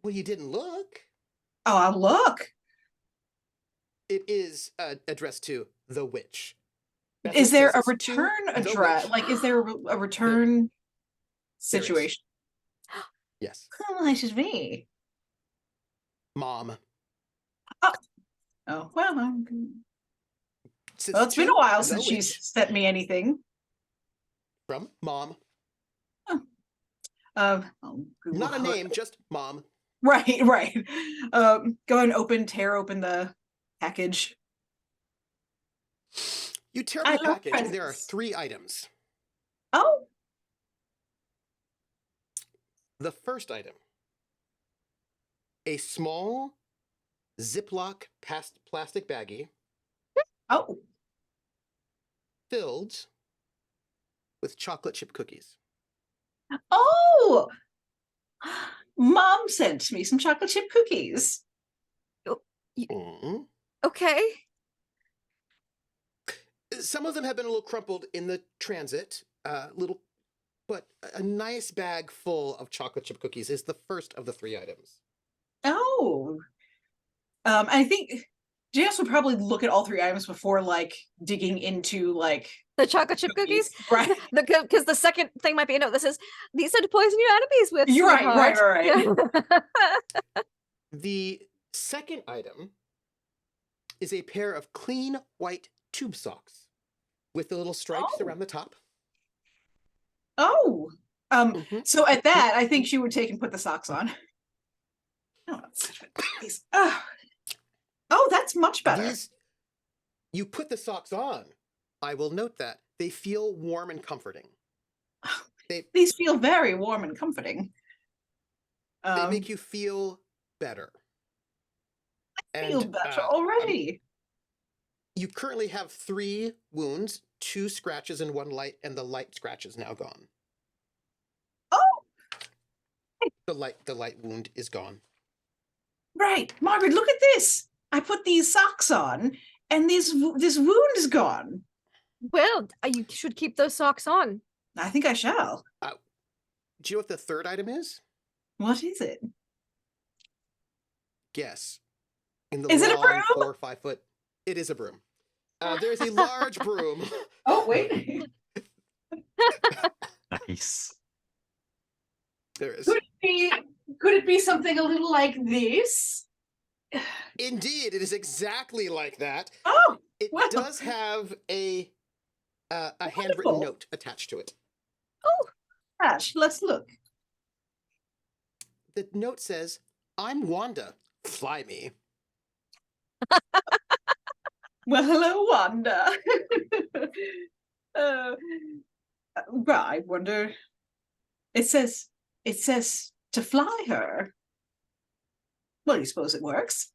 Well, you didn't look. Oh, I'll look. It is addressed to the witch. That's Is what it there says. a It's to return the address? witch. Like, is there a return situation? Yes. Oh, that should be. Mom. Oh, well, Says well, it's been to a while the since she's witch sent me anything. from Mom. I'll Google Not a her. name, just Mom. Right. Go and tear open the package. You tear I up the love package, and there are presents. 3 items. Oh, The first item, a small Ziploc plastic baggie oh, filled with chocolate chip cookies. oh! Mom sent me some chocolate chip cookies. Mhm. Okay. Some of them have been a little crumpled in the transit, but a nice bag full of chocolate chip cookies is the first of the 3 items. Oh, I think Janice would probably look at all 3 items before like digging into like The chocolate chip cookies? right? Because the second thing might be, no, this is, these are to poison your enemies with. You're right. sweetheart. The second item is a pair of clean white tube socks with the little stripes Oh. around the top. Oh, Mhm. so at that, I think she would take and put the socks on. Oh, these- oh, that's much better. These, you put the socks on. I will note that they feel warm and comforting. These feel very warm and comforting. They make you feel better. Feel better already. You currently have 3 wounds, 2 scratches and 1 light, and the light scratch is now gone. Oh, The light wound is gone. right, Margaret, look at this. I put these socks on, and this wound is gone. Well, you should keep those socks on. I think I shall. Do you know what the third item is? What is it? Guess. In the Is it a long broom? 4 or 5 foot. It is a broom. There's a large broom. Oh, wait. Nice. There is. Could it be something a little like this? Indeed, it is exactly like that. Oh, It Well. does have a a handwritten Wonderful. note attached to it. Oh, Ash, let's look. The note says, "I'm Wanda. Fly me." Well, hello, Wanda. Well, I wonder. It says to fly her. Well, you suppose it works.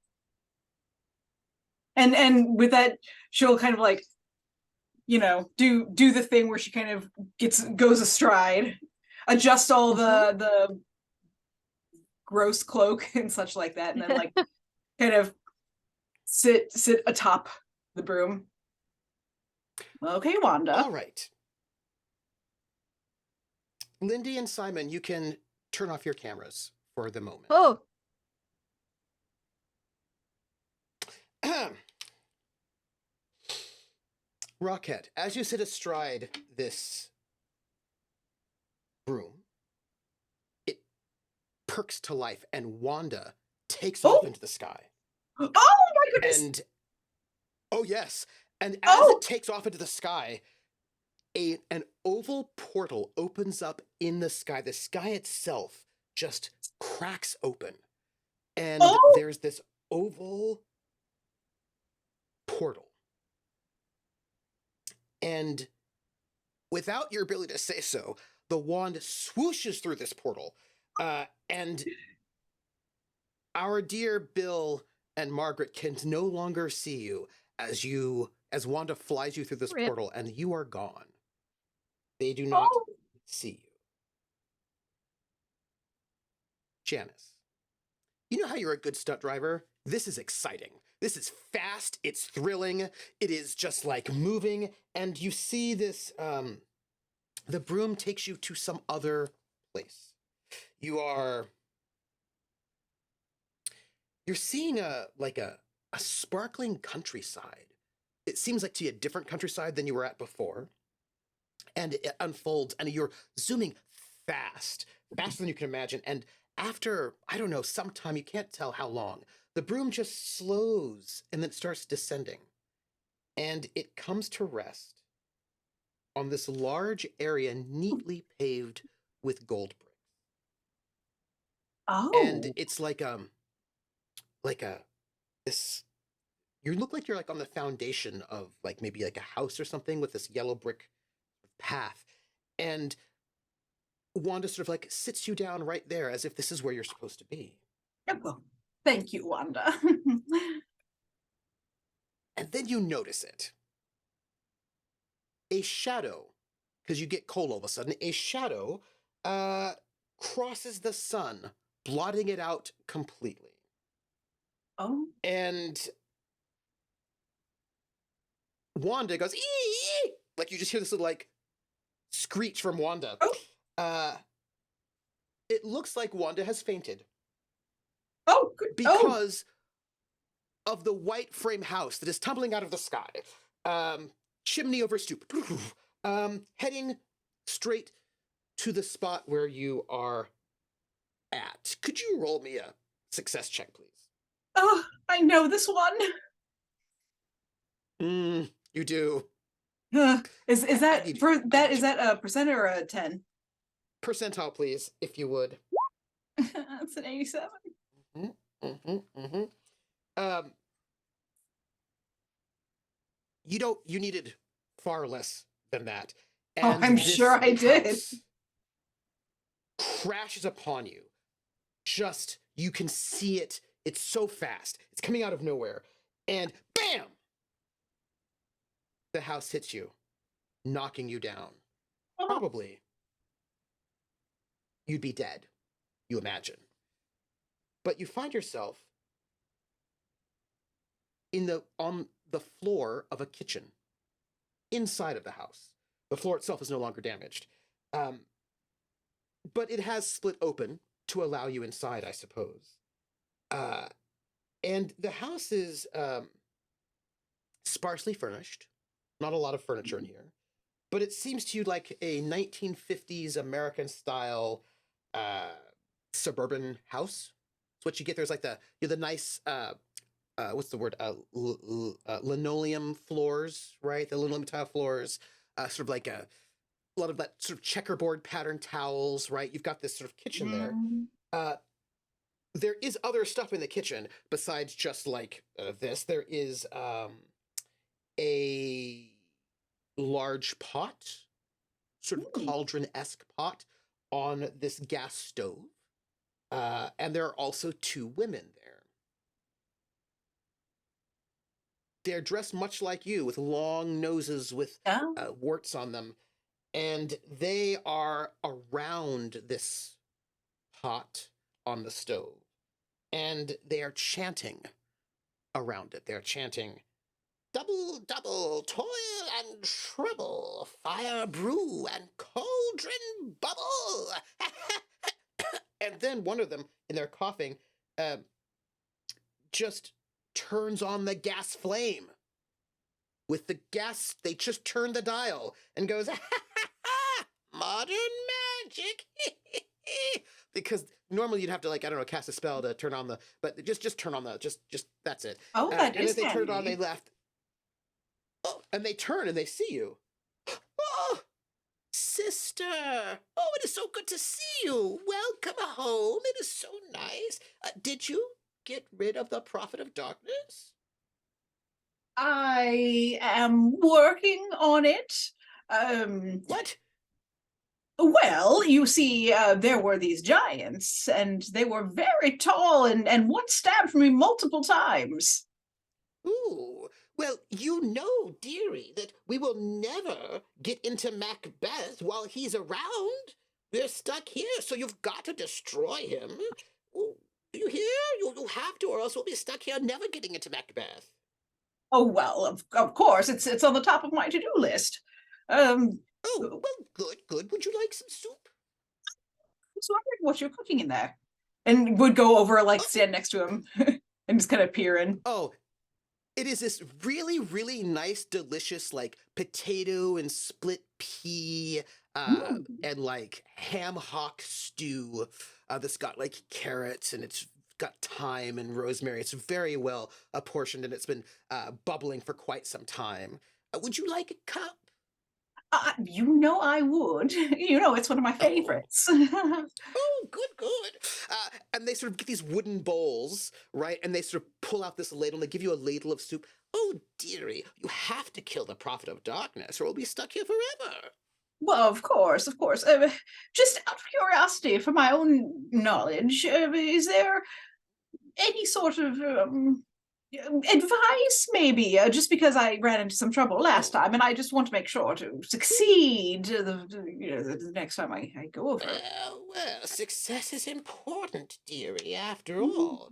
And with that, she'll kind of like, do the thing where she kind of goes astride, adjust all the gross cloak and such like that, and then like kind of sit atop the broom. Okay, Wanda. All right. Lindy and Simon, you can turn off your cameras for the moment. Oh, Rockhead, as you sit astride this broom, it perks to life, and Wanda takes off into the sky. Oh my goodness! And oh yes, and as it takes off into the sky, an oval portal opens up in the sky. The sky itself just cracks open, and there's this oval portal. And without your ability to say so, the wand swooshes through this portal, and our dear Bill and Margaret can no longer see you as Wanda flies you through this Rip. portal, and you are gone. They do not see you. Janice, you know how you're a good stunt driver? This is exciting. This is fast, it's thrilling, it is just like moving, and you see this, the broom takes you to some other place. You're seeing a sparkling countryside. It seems like to be a different countryside than you were at before. And it unfolds, and you're zooming faster than you can imagine. And after, I don't know, some time, you can't tell how long, the broom just slows and then starts descending. And it comes to rest on this large area neatly paved with gold bricks. Oh. And it's this, you look like you're like on the foundation of like maybe like a house or something with this yellow brick path. And Wanda sort of like sits you down right there as if this is where you're supposed to be. Well, thank you, Wanda. And then you notice it. A shadow, because you get cold all of a sudden, a shadow crosses the sun, blotting it out completely. Oh. And Wanda goes, ee! Like you just hear this little like screech from Wanda. It looks like Wanda has fainted. Oh, good. Because of the white frame house that is tumbling out of the sky. Chimney over stoop. Heading straight to the spot where you are at. Could you roll me a success check, please? Oh, I know this one. You do. Is that a percent or a 10? Percentile, please, if you would. That's an 87. You needed far less than that. And I'm sure I did. Crashes upon you. Just, you can see it. It's so fast. It's coming out of nowhere. And bam! The house hits you, knocking you down. Probably you'd be dead, you imagine. But you find yourself on the floor of a kitchen inside of the house. The floor itself is no longer damaged. But it has split open to allow you inside, I suppose. And the house is sparsely furnished. Not a lot of furniture in here. But it seems to you like a 1950s American-style suburban house. It's what you get. There's like the nice, what's the word? Linoleum floors, right? The linoleum tile floors. sort of like a lot of that sort of checkerboard pattern towels, right? You've got this sort of kitchen there. There is other stuff in the kitchen besides just like this. There is a large pot, sort of cauldron-esque pot on this gas stove. And there are also 2 women there. They're dressed much like you, with long noses with warts on them. And they are around this pot on the stove. And they are chanting around it. They're chanting, double, double, toil and trouble, fire, brew, and cauldron bubble. And then one of them, in their coughing, just turns on the gas flame. With the gas, they just turn the dial and goes, modern magic. Because normally you'd have to, like, I don't know, cast a spell to turn on the, but just turn on the, just that's it. Oh, that and is as they turned on, handy. they left. Oh, and they turn and they see you. Oh, sister. Oh, it is so good to see you. Welcome home. It is so nice. Did you get rid of the Prophet of Darkness? I am working on it. What? Well, you see, there were these giants, and they were very tall, and one stabbed me multiple times. Ooh, well, you know, dearie, that we will never get into Macbeth while he's around. We're stuck here, so you've got to destroy him. Ooh, you hear? You have to, or else we'll be stuck here never getting into Macbeth. Oh, well, of course, it's on the top of my to-do list. Oh, well, good. Would you like some soup? I was wondering what you're cooking in there. And would go over, like, stand next to him and just kind of peer in. Oh, it is this really, really nice, delicious, like, potato and split pea and, like, ham hock stew that's got, like, carrots and it's got thyme and rosemary. It's very well apportioned and it's been bubbling for quite some time. Would you like a cup? You know I would. You know, it's one of my favorites. Oh, good. And they sort of get these wooden bowls, right? And they sort of pull out this ladle and they give you a ladle of soup. Oh, dearie, you have to kill the Prophet of Darkness or we'll be stuck here forever. Well, of course. Just out of curiosity, for my own knowledge, is there any sort of advice, maybe? Just because I ran into some trouble last time, and I just want to make sure to succeed the next time I go over. Well, success is important, dearie, after all.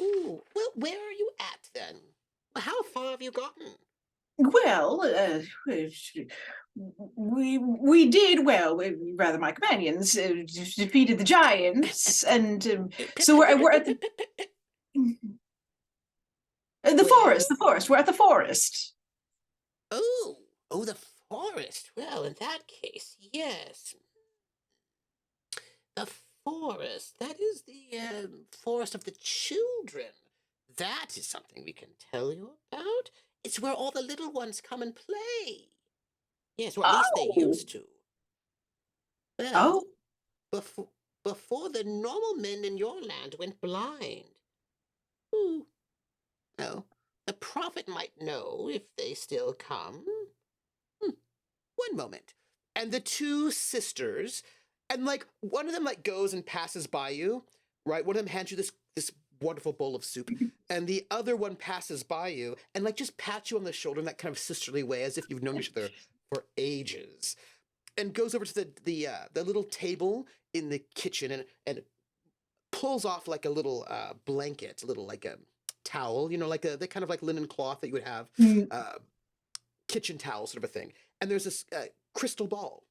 Ooh, well, where are you at, then? How far have you gotten? Well, we did well. Rather, my companions defeated the giants, and so we're at the forest. The forest. We're at the forest. Oh, the forest. Well, in that case, yes. The forest. That is the forest of the children. That is something we can tell you about. It's where all the little ones come and play. Yes, or at least they used to. Well, before the normal men in your land went blind. Well, the prophet might know if they still come. One moment. And the 2 sisters, and like one of them like goes and passes by you, right? One of them hands you this wonderful bowl of soup, and the other one passes by you and like just pats you on the shoulder in that kind of sisterly way, as if you've known each other for ages, and goes over to the little table in the kitchen and pulls off like a little blanket, little like a towel, you know, like the kind of like linen cloth that you would have, kitchen towel sort of a thing. And there's this crystal ball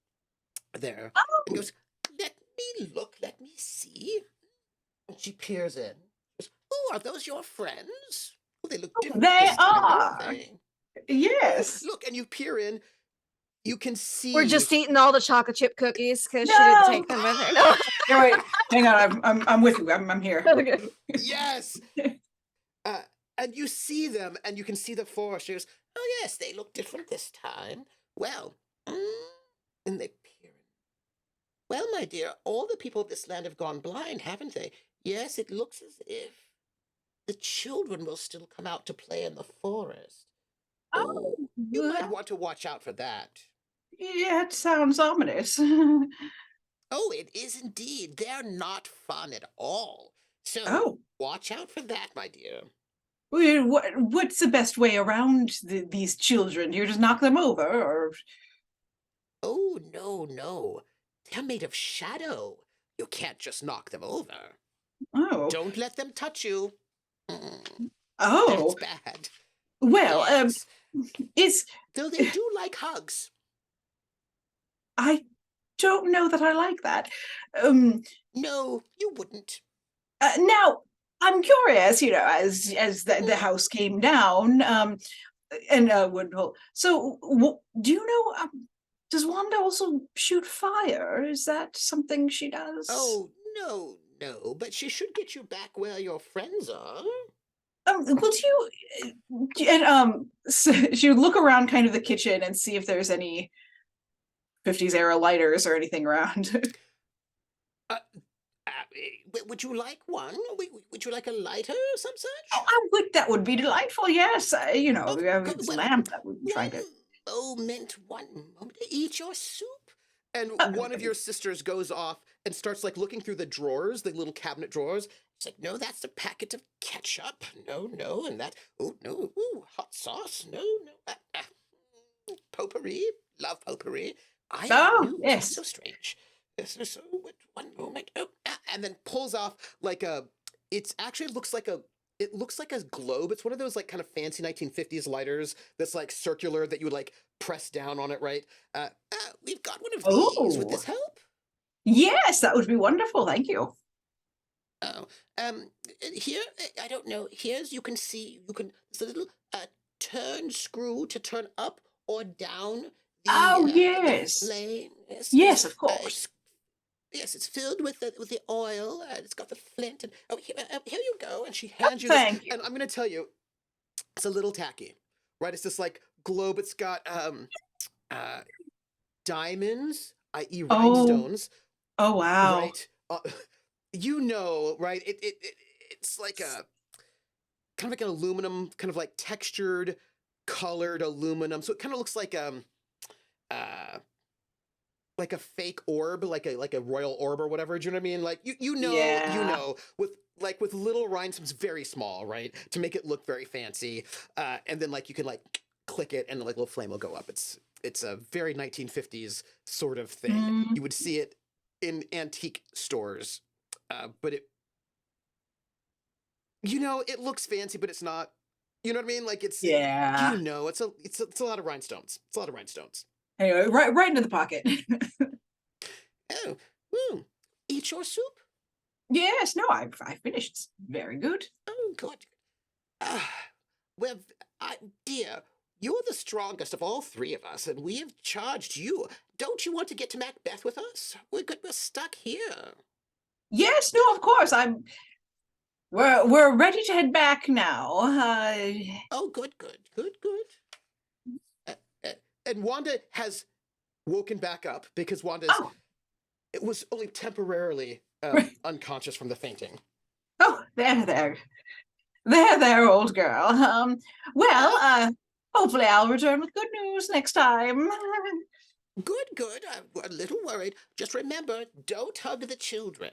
there, and goes, "Let me look, let me see." And she peers in. Oh, are those your friends? Oh, they look different. They this time, are. don't they? Yes. Look, and you peer in. You can see. We're just eating all the chocolate chip cookies because she didn't take them with her. No. No, wait, hang on. I'm with you. I'm here. Okay. Yes. And you see them, and you can see the foresters. Oh, yes, they look different this time. Well, in the appearance. Well, my dear, all the people of this land have gone blind, haven't they? Yes, it looks as if the children will still come out to play in the forest. Oh, you might want to watch out for that. Yeah, it sounds ominous. Oh, it is indeed. They're not fun at all. So, Oh. watch out for that, my dear. What's the best way around these children? You just knock them over, or? Oh, no, no. They're made of shadow. You can't just knock them over. Oh. Don't let them touch you. Oh. That's bad. Well, Yes. is Though they do like hugs. I don't know that I like that. No, you wouldn't. Now I'm curious, as the house came down, and Woodhull. So, do you know? Does Wanda also shoot fire? Is that something she does? Oh, no, no, but she should get you back where your friends are. Would you? And so she would look around kind of the kitchen and see if there's any 50s era lighters or anything around. Would you like one? Would you like a lighter or some such? Oh, I would. That would be delightful. Yes, we have Good, this well, lamp that we're trying to. One moment. Eat your soup. And Uh, one of your sisters goes off and starts like looking through the drawers, the little cabinet drawers. She's like, no, that's a packet of ketchup. No, no, and that. Oh no, ooh, hot sauce. No, no. Potpourri. Love potpourri. I Oh, knew. yes. So strange. So, one moment. Oh, and then pulls off like a. It actually looks like a. It looks like a globe. It's one of those like kind of fancy 1950s lighters that's like circular that you would like press down on it, right? We've got one of these. Would this help? Yes, that would be wonderful. Thank you. Oh, here, I don't know. Here's, you can see, there's a little turn screw to turn up or down Oh, the yes. flame. Yes, of course. Yes, it's filled with the oil. It's got the flint. And here you go. And she hands you Thank this. you. And I'm gonna tell you, it's a little tacky, right? It's this like globe. It's got diamonds, i.e., rhinestones. Oh, wow. Right. Right? It's like a kind of like an aluminum, kind of like textured, colored aluminum. So it kind of looks like a fake orb, like a royal orb or whatever. Do you know what I mean? Like you know, with little rhinestones, very small, right, to make it look very fancy. And then like you can like click it, and like a little flame will go up. It's a very 1950s sort of thing. Mm. You would see it in antique stores, but it looks fancy, but it's not. You know what I mean? Like it's it's a lot of rhinestones. It's a lot of rhinestones. Anyway, right into the pocket. Oh, eat your soup. Yes, no, I finished. It's very good. Oh, good. Well, dear, you're the strongest of all three of us, and we have charged you. Don't you want to get to Macbeth with us? We're stuck here. Yes, no, of course. We're ready to head back now. Oh, good. And Wanda has woken back up because it was only temporarily unconscious from the fainting. Oh, there, old girl. Hopefully I'll return with good news next time. Good. I'm a little worried. Just remember, don't hug the children.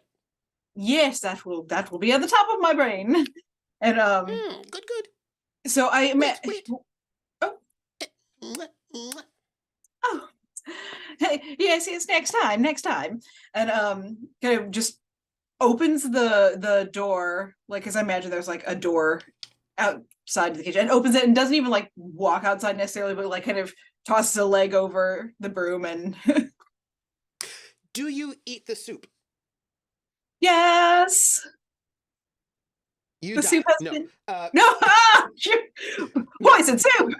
Yes, that will be at the top of my brain. And Good. So I met. Wait. Oh. Mwah, mwah. Oh. Yes, next time. And kind of just opens the door, like, because I imagine there's like a door outside the kitchen, and opens it and doesn't even like walk outside necessarily, but like kind of tosses a leg over the broom and Do you eat the soup? Yes. You The die. soup has No. been poison soup.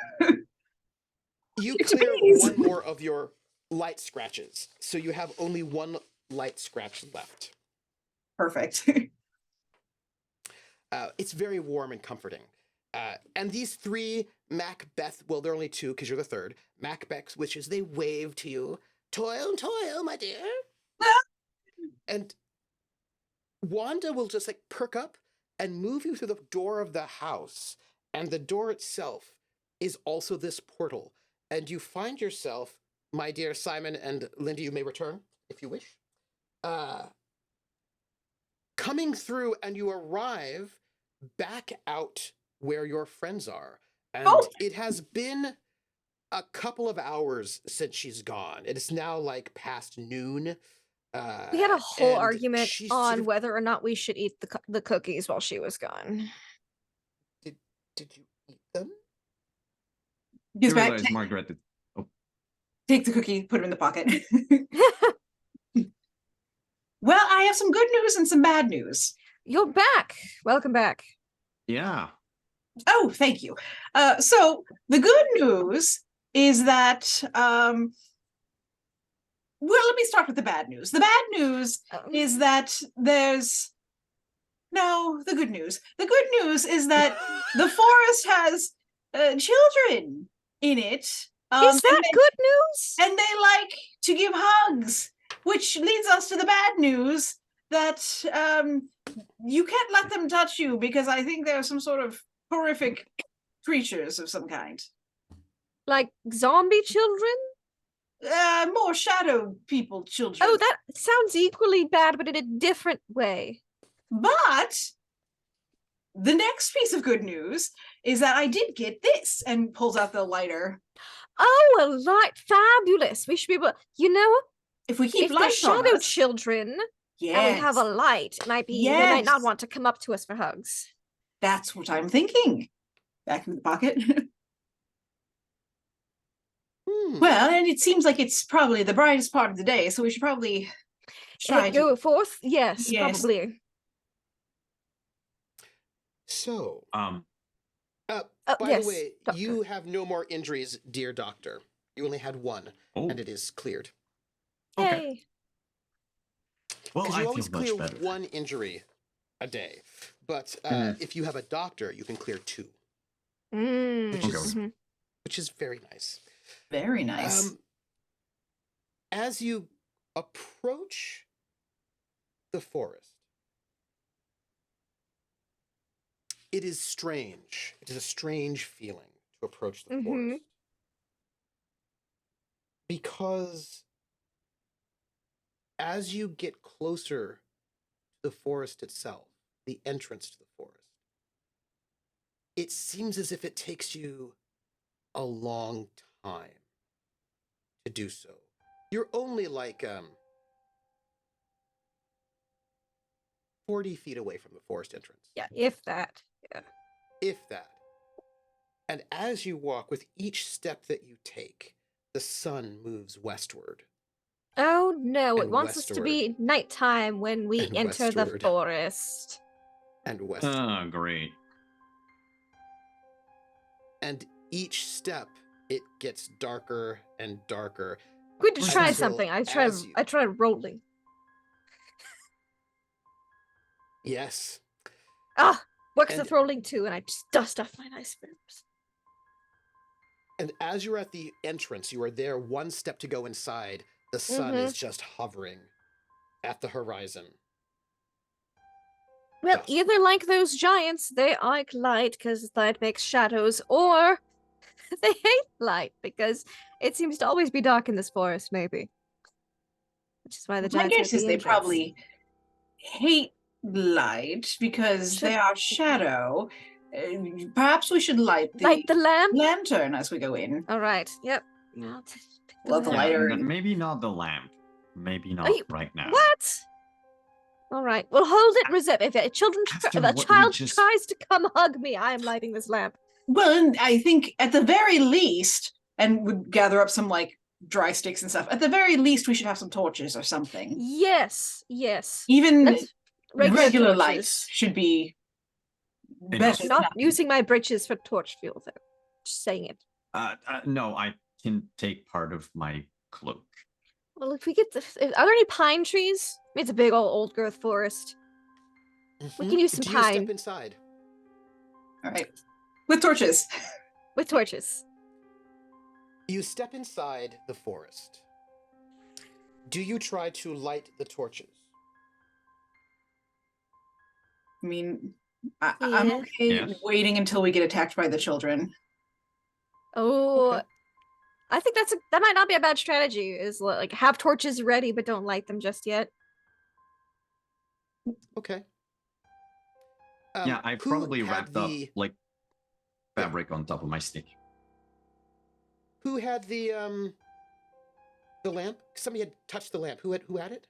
You It's clear bees. one more of your light scratches, so you have only one light scratch left. Perfect. It's very warm and comforting. And these three Macbeth, well, there are only two because you're the third. Macbeth's witches, they wave to you. Toil, toil, my dear. And Wanda will just like perk up and move you through the door of the house. And the door itself is also this portal. And you find yourself, my dear Simon and Linda, you may return if you wish, coming through, and you arrive back out where your friends are. And it has been a couple of hours since she's gone. It is now like past noon. We had a whole and argument she's on sort of- whether or not we should eat the cookies while she was gone. Did you eat them? Gives I back. realized Margaret did. Take the cookie, put it in the pocket. Well, I have some good news and some bad news. You're back. Welcome back. Yeah. Oh, thank you. So the good news is that well, let me start with the bad news. The bad news is that there's the good news. The good news is that the forest has children in it. Is that good news? And they like to give hugs, which leads us to the bad news that you can't let them touch you because I think they're some sort of horrific creatures of some kind. Like zombie children? More shadow people children. Oh, that sounds equally bad, but in a different way. But the next piece of good news is that I did get this, and pulls out the lighter. Oh, a light. Fabulous. We should be able, If we keep if they're lights on shadow us, children and we yes, have a light, they might not Yes. want to come up to us for hugs. that's what I'm thinking. Back in the pocket. Well, and it seems like it's probably the brightest part of the day, so we should probably try to Go forth? Yes, Yes. probably. So, Oh, by yes, the way, doctor. you have no more injuries, dear doctor. You only had one, Oh. and it is cleared. Okay. Yay. Well, Because I you feel always much clear better. one injury a day. But if you have a doctor, you can clear two, which Okay. is Mhm. which is very nice. very nice. As you approach the forest, it is strange. It is a strange feeling to approach the Mhm. forest. Because as you get closer to the forest itself, the entrance to the forest, it seems as if it takes you a long time to do so. You're only like 40 feet away from the forest entrance. Yeah, if that. Yeah. If that. And as you walk, with each step that you take, the sun moves westward. Oh no, it And wants us to be nighttime when we And enter the westward. forest. And westward. Oh, great. And each step, it gets darker and darker. Good to Until try something. I tried rolling. Yes. Works And- with rolling too, and I just dust off my nice boobs. And as you're at the entrance, you are there one step to go inside. The sun is just hovering at the horizon. Well, Dusk. either like those giants, they like light because light makes shadows, or they hate light because it seems to always be dark in this forest, maybe. Which is why the My giants guess are is they probably hate light because they are shadow. Perhaps we should light the light the lamp. lantern as we go in. All right. Yep. I'll pick Well, the lamp. lighter. Maybe not the lamp. Maybe not you- right now. What? All right. Well, hold it in reserve. If a After what we child just- tries to come hug me, I am lighting this lamp. Well, and I think at the very least, and would gather up some like dry sticks and stuff. At the very least, we should have some torches or something. Yes. Yes. Even Let's- regular torches. lights should be Enough. better. Not than using my britches for torch fuel, though. Just saying it. No, I can take part of my cloak. Well, if we get are there any pine trees? It's a big old growth forest. We can use some Do you pine. step inside? All right. With torches. with torches. You step inside the forest. Do you try to light the torches? I mean, I'm Yeah. okay Yes. waiting until we get attacked by the children. Oh, Okay. I think that might not be a bad strategy. Is like have torches ready, but don't light them just yet. Okay. Yeah, I who probably had wrapped up the like fabric on top of my stick. who had the lamp? Somebody had touched the lamp. Who had it?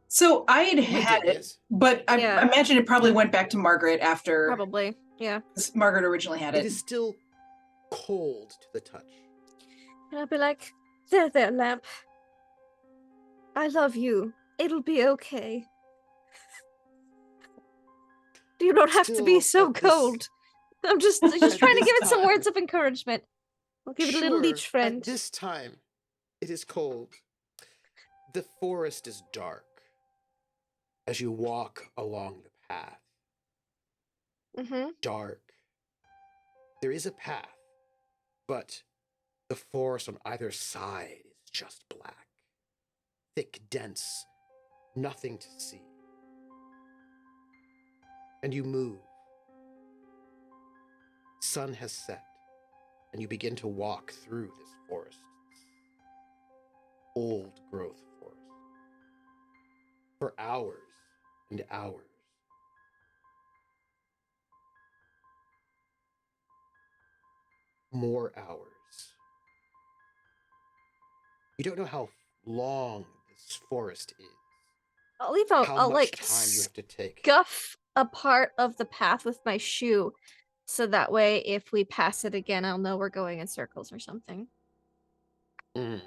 So I had You had did, it, yes. but I Yeah. imagine it probably went back to Margaret after Probably, yeah. 'cause Margaret originally had It it. is still cold to the touch. And I'll be like, there, lamp. I love you. It'll be okay. You don't have to be Still, so at this- cold. I'm just At trying to this give it some time- words of encouragement. I'll give it a little Sure, leech friend. At this time, it is cold. The forest is dark as you walk along the path. Mm-hmm. Dark. There is a path, but the forest on either side is just black. Thick, dense, nothing to see. And you move. Sun has set, and you begin to walk through this forest. Old growth forest. For hours and hours. More hours. You don't know how long this forest is. I'll leave How I'll much like time you have to take. scuff a part of the path with my shoe, so that way if we pass it again, I'll know we're going in circles or something. Mm.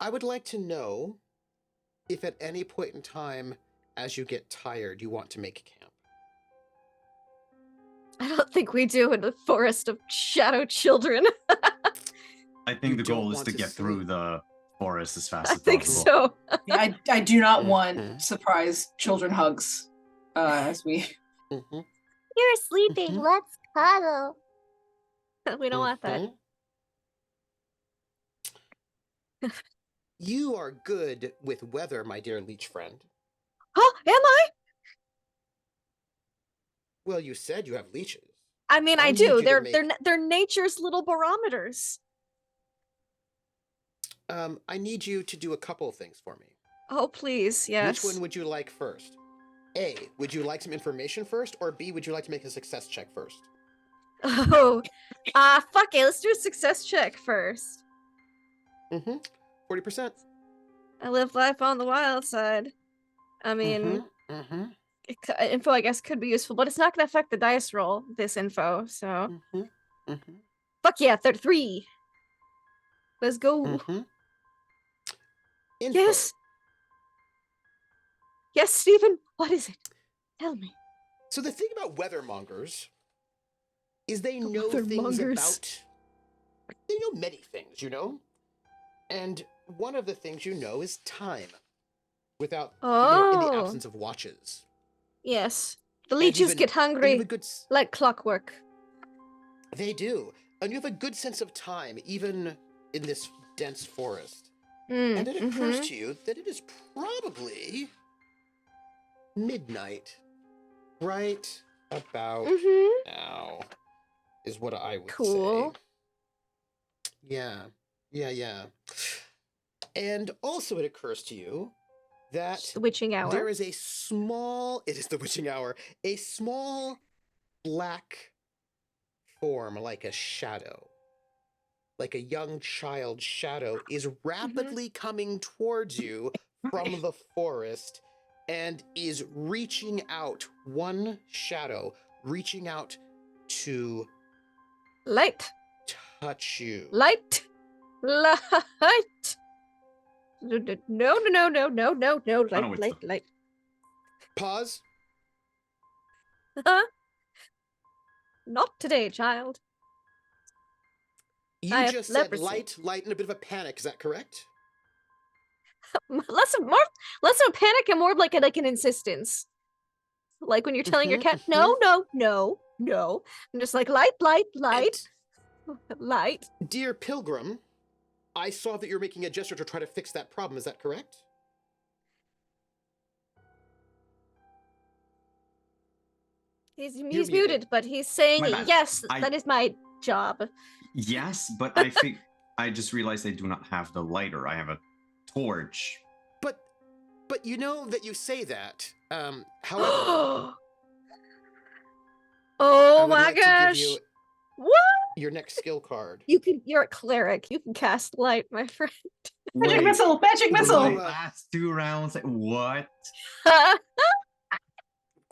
I would like to know if at any point in time, as you get tired, you want to make camp. I don't think we do in a forest of shadow children. I think You the don't goal is want to to get through sleep. the forest as fast I as think possible. so. Yeah, I do not want Mhm. surprise children hugs as we Mm-hmm. You're sleeping. Mhm. Let's cuddle. We don't want that. Mhm. You are good with weather, my dear leech friend. Huh? Am I? Well, you said you have leeches. I mean, I'll I need do. you to They're nature's little barometers. I need you to do a couple of things for me. Oh, please, yes. Which one would you like first? A, would you like some information first? Or B, would you like to make a success check first? Oh, fuck it. Let's do a success check first. Mm-hmm. 40%. I live life on the wild side. I mean, Mm-hmm. info I guess could be useful, but it's not going to affect the dice roll. This info, so Mm-hmm. Mm-hmm. fuck yeah, 33. Let's go. Mm-hmm. Info. Yes. Yes, Stephen. What is it? Tell me. So the thing about weathermongers is they The know things weathermongers. about. They know many things, you know? And one of the things you know is time. Without, in the Oh. absence of watches. Yes. The And leeches even- get And you hungry have a good. like clockwork. They do. And you have a good sense of time, even in this dense forest. And it occurs to you that it is probably midnight. Right about now is what I would Cool. say. Yeah. And also it occurs to you that The witching hour. there is it is the witching hour, a small black form like a shadow, like a young child shadow, is rapidly coming towards you from the forest and is reaching out, one shadow reaching out to Light. touch you. Light. Light. No. know it's Light. Pause. Not today, child. You I have just leprosy. said light in a bit of a panic, is that correct? Less of a panic and more of like an insistence. Like when you're telling your cat, no. No. I'm just like, light, light, light, And, light. dear Pilgrim, I saw that you're making a gesture to try to fix that problem. Is that correct? He's muted. muted, but he's saying, My bad. yes, I- that is my job. Yes, but I just realized I do not have the lighter. I have a torch. But you know that you say that. However, Oh I would my like to give gosh. you What? your next skill card. You're a cleric. You can cast light, my friend. Magic Wait, missile! Magic Wait. missile! my last 2 rounds. What?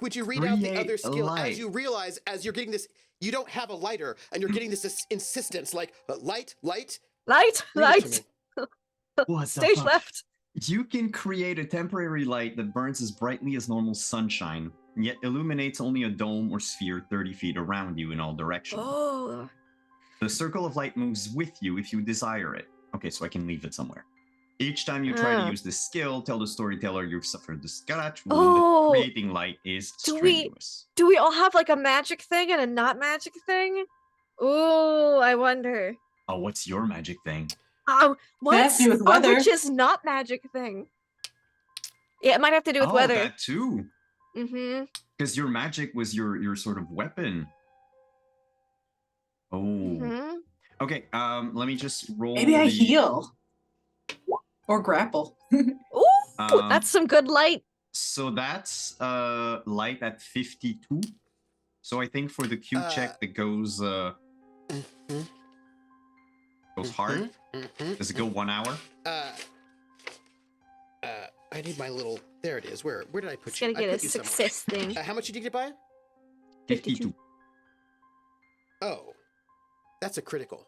Would you read out the Create other skill light. as you realize, as you're getting this, you don't have a lighter, and you're getting this insistence, like light, light. Light, Read it to light. me. What the Stage fuck? left. You can create a temporary light that burns as brightly as normal sunshine, yet illuminates only a dome or sphere 30 feet around you in all directions. Oh. The circle of light moves with you if you desire it. Okay, so I can leave it somewhere. Each time you try to use this skill, tell the storyteller you've suffered the scratch wound. Oh. Creating light is strenuous. Do we all have like a magic thing and a not magic thing? Ooh, I wonder. Oh, what's your magic thing? Has What's to do with weather. which is not magic thing? Yeah, it might have to do with Oh, weather. that too. Mm-hmm. Because your magic was your sort of weapon. Oh. Mm-hmm. Okay, let me just roll. Maybe I the- heal. Or grapple. Ooh, that's some good light. So that's light at 52. So I think for the Q check that goes Mhm, hard. mhm, Does it go 1 hour? I need my little. There it is. Where did I put It's you? gonna get I a put you somewhere. success thing. How much did you get by? 52. Oh, that's a critical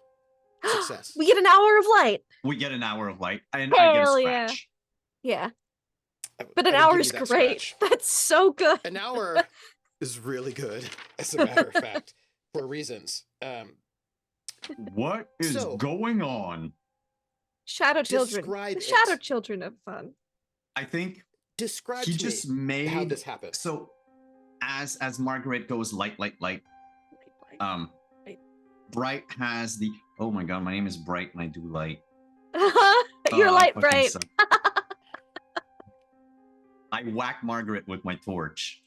success. We get an hour of light. We get an hour of light, and I get a Hell yeah. scratch. Yeah, I- but I an will hour give is you that great. scratch. That's so good. An hour is really good, as a matter of fact, for reasons. What is So- going on? Shadow children. Describe The shadow it. children have fun. I think Describe he to just me made how this happened. So as Margaret goes light, light, light, Light. Bright has the oh my god, my name is Bright and I do light. You're I light fucking bright. suck. I whack Margaret with my torch.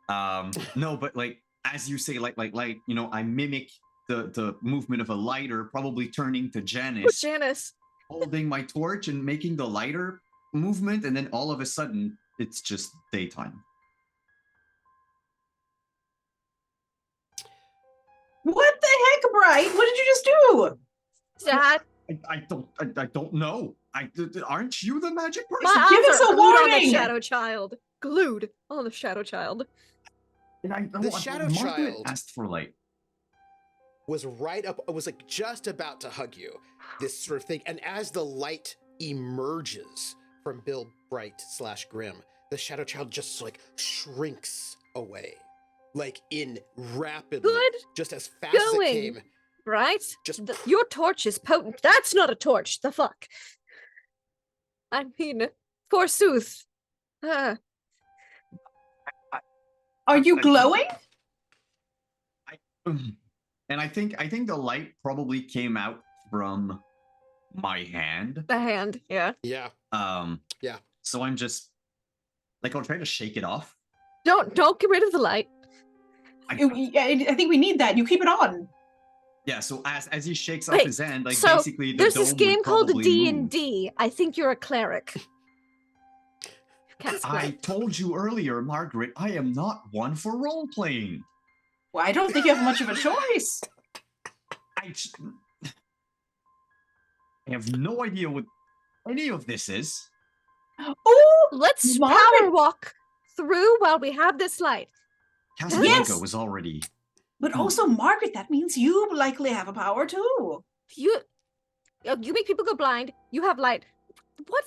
No, but like as you say, light, light, light, you know, I mimic the movement of a lighter, probably turning to Oh, Janice, Janice. holding my torch and making the lighter movement, and then all of a sudden it's just daytime. What the heck, Bright? What did you just do? Dad, I don't know. Aren't you the magic person? my Give eyes us are a glued on the warning! shadow child. Glued on the shadow child. And I The shadow Margaret child- asked for light. Was right up. Was like just about to hug you. This sort of thing, and as the light emerges from Bill Bright / Grim, the shadow child just like shrinks away, like in rapidly, Good just as fast as it going. came. Right? Just Your torch is potent. That's not a torch. The fuck? I mean, forsooth. Ah. Are you glowing? And I think the light probably came out from my hand. The hand, yeah. yeah. Yeah. So I'm just like I'll try to shake it off. Don't get rid of the light. I think we need that. You keep it on. Yeah, so as he shakes off Wait, his hand, like so basically the There's dome this would game called probably move. D&D. I think you're a cleric. Cast I light. told you earlier, Margaret, I am not one for role playing. Well, I don't think you have much of a choice. I have no idea what any of this is. Oh, Let's Margaret- power walk through while we have this light. Casablanca Yes. was already. but also, Margaret, that means you likely have a power too. You make people go blind. You have light. What?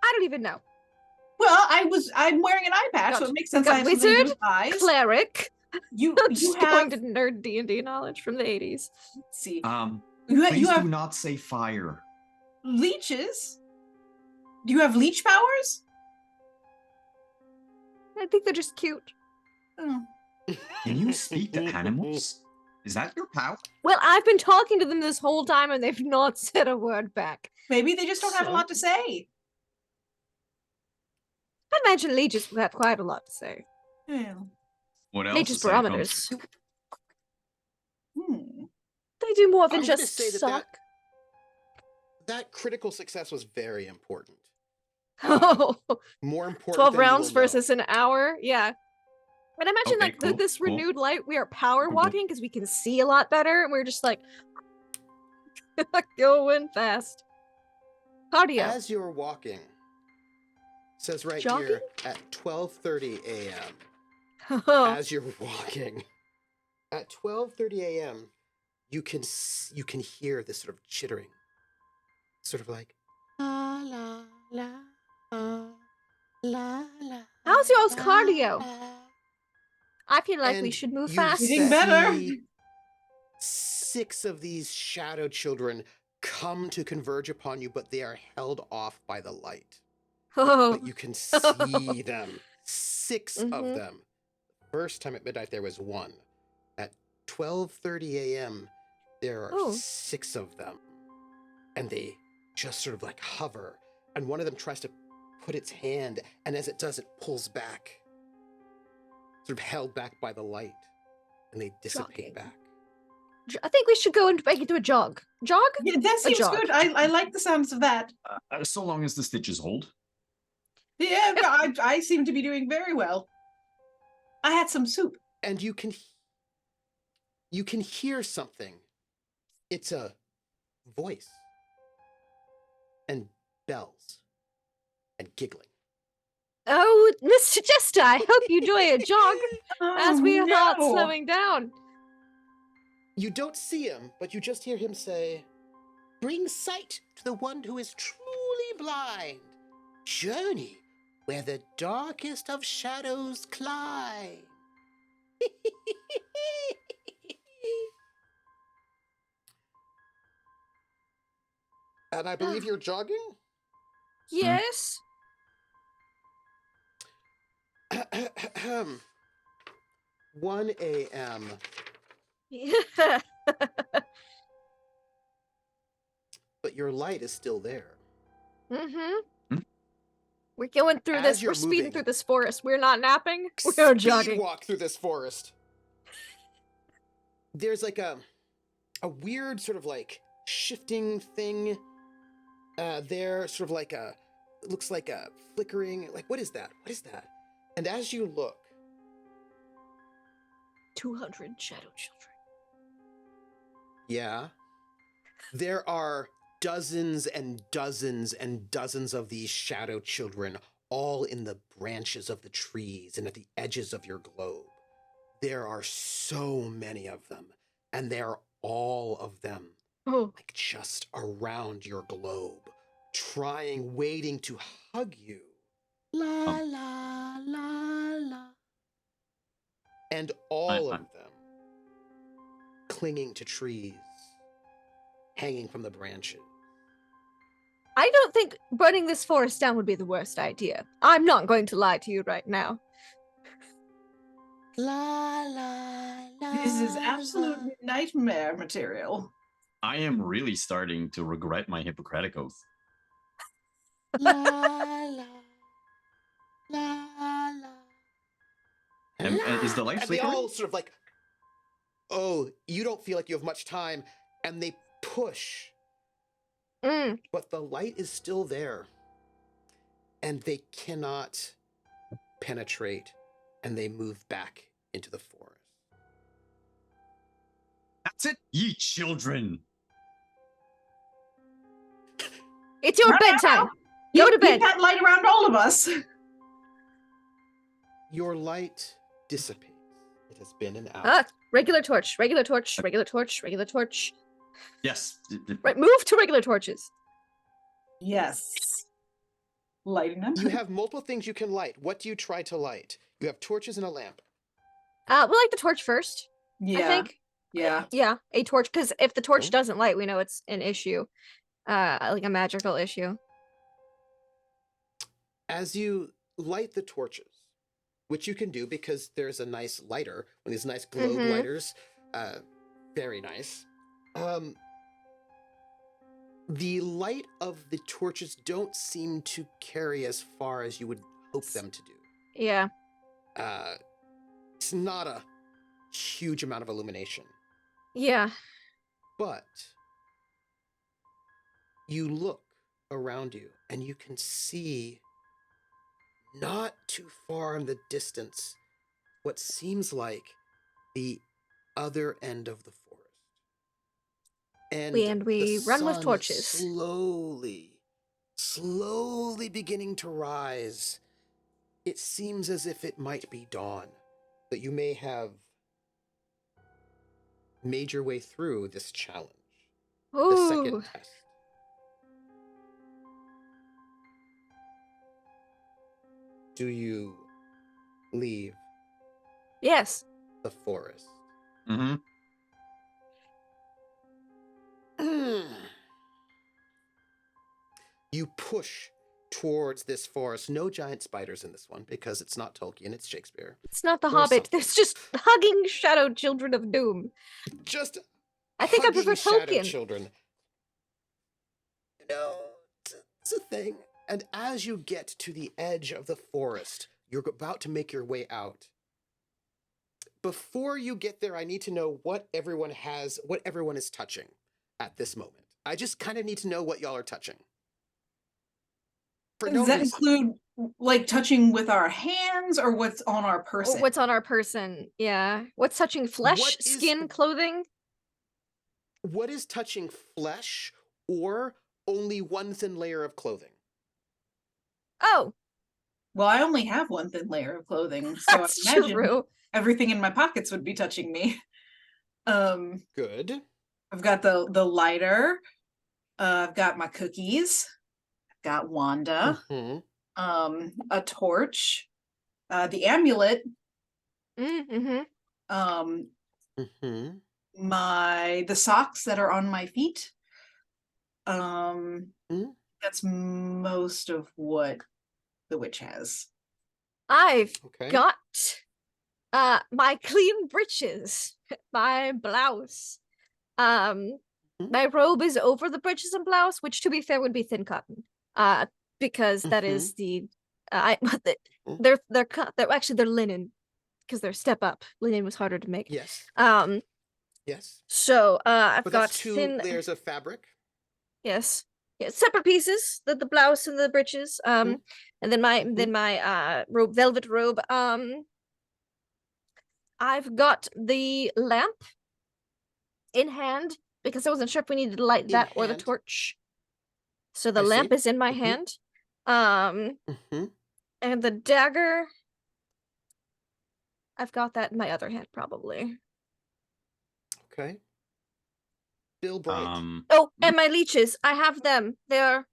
I don't even know. Well, I'm wearing an eye patch, so Got- it makes sense. got I have something to do wizard, with eyes. Cleric. You Just have. going to nerd D&D knowledge from the 80s. Let's see. Please You do have not say fire. leeches. Do you have leech powers? I think they're just cute. Oh. Can you speak to animals? Is that your power? Well, I've been talking to them this whole time and they've not said a word back. Maybe they just don't have a So- lot to say. I imagine leeches will have quite a lot to say. Yeah. What else? Leeches aside from- barometers. Hmm. They do more than I'm gonna just say that suck. that critical success was very important. Oh, More important. 12 than you rounds will know. versus an hour. Yeah. But imagine Okay, like cool, this cool. renewed light, we are power Cool. walking because we can see a lot better. And we're just like going fast. Cardio. As you're walking, it says right Jogging? here at 12:30 a.m. As you're walking, at 12:30 a.m., you can hear this sort of chittering, sort of like la la la la la. How's y'all's la, cardio? la. I feel like we And should move you faster. Getting better. see 6 of these shadow children come to converge upon you, but they are held off by the light. Oh, But you can see them. 6 of Mhm. them. First time at midnight there was 1. At 12:30 a.m. there are Oh. 6 of them. And they just sort of like hover. And one of them tries to put its hand, and as it does, it pulls back. Sort of held back by the light. And they dissipate Jogging. back. I think we should go and make it to a jog. Jog? Yeah, that seems jog. good. I like the sounds of that. So long as the stitches hold. Yeah, I seem to be doing very well. I had some soup. And you can hear something. It's a voice. And bells. And giggling. Oh, Mr. Jester, I hope you enjoy a jog as Oh, we are not no. slowing down. You don't see him, but you just hear him say, "Bring sight to the one who is truly blind. Journey where the darkest of shadows climb." And I believe you're jogging? Yes. 1 a.m. Yeah. But your light is still there. Mm-hmm. We're going through As this. you're We're speeding moving- through this forest. We're not napping. We're Speed jogging. walk through this forest. There's like a weird sort of like shifting thing there, sort of like it looks like a flickering, like what is that? What is that? And as you look, 200 shadow children. yeah, there are dozens and dozens and dozens of these shadow children, all in the branches of the trees and at the edges of your globe. There are so many of them, and they're all of them Oh, like just around your globe, waiting to hug you. La la la la. And all of them clinging to trees, hanging from the branches. I don't think burning this forest down would be the worst idea. I'm not going to lie to you right now. La la la. This is absolute nightmare material. I am really starting to regret my Hippocratic oath. La la la la. And is the light And they flickering? all sort of like, oh, you don't feel like you have much time, and they push, Mm. but the light is still there, and they cannot penetrate, and they move back into the forest. That's it, ye children. It's your No, no, bedtime. no. Go to Keep bed. that light around all of us. Your light dissipates. It has been an hour. Ah, regular torch, regular torch, regular torch, regular torch. Yes. Right, move to regular torches. Yes. Lighting them. You have multiple things you can light. What do you try to light? You have torches and a lamp. We'll light the torch first. Yeah. I think. Yeah. Yeah, a torch, because if the torch Cool. doesn't light, we know it's an issue. Like a magical issue. As you light the torches, which you can do because there's a nice lighter, one of these nice globe Mhm. lighters. Very nice. The light of the torches don't seem to carry as far as you would hope them to do. Yeah. It's not a huge amount of illumination, Yeah. but you look around you and you can see not too far in the distance what seems like the other end of the forest. And We the run with sun torches. slowly beginning to rise. It seems as if it might be dawn, that you may have made your way through this challenge. The Ooh. second test. Do you leave Yes. the forest? Mm-hmm. You push towards this forest. No giant spiders in this one because it's not Tolkien, it's Shakespeare. It's not the Or Hobbit. something. There's just hugging shadow children of doom. Just I think I prefer hugging shadow Tolkien. children. You know, it's a thing. And as you get to the edge of the forest, you're about to make your way out. Before you get there, I need to know what everyone is touching at this moment. I just kind of need to know what y'all are touching. For no Does that reason. include like touching with our hands or what's on our Or person? what's on our person? Yeah. What's touching flesh, What is- skin, clothing? What is touching flesh or only one thin layer of clothing? Oh, Well, I only have one thin layer of clothing, so that's I imagine true. everything in my pockets would be touching me. Good. I've got the lighter. I've got my cookies. I've got Wanda. Mm-hmm. A torch. The amulet. Mm-hmm. Mm-hmm. The socks that are on my feet. Mm. That's most of what the witch has. I've Okay. got my clean breeches, my blouse. My robe is over the breeches and blouse, which to be fair would be thin cotton. Because that is the they're actually they're linen because they're step up. Linen was harder to make. Yes. Yes. So I've But got that's two thin layers of fabric. yes. Yeah, separate pieces, the blouse and the breeches. And then my robe, velvet robe. I've got the lamp in hand because I wasn't sure if we needed to light In that or the hand. torch. So the I lamp see. is in my hand. Mm-hmm. And the dagger, I've got that in my other hand probably. Okay. Bill Bright. Oh, and my leeches, I have them. They're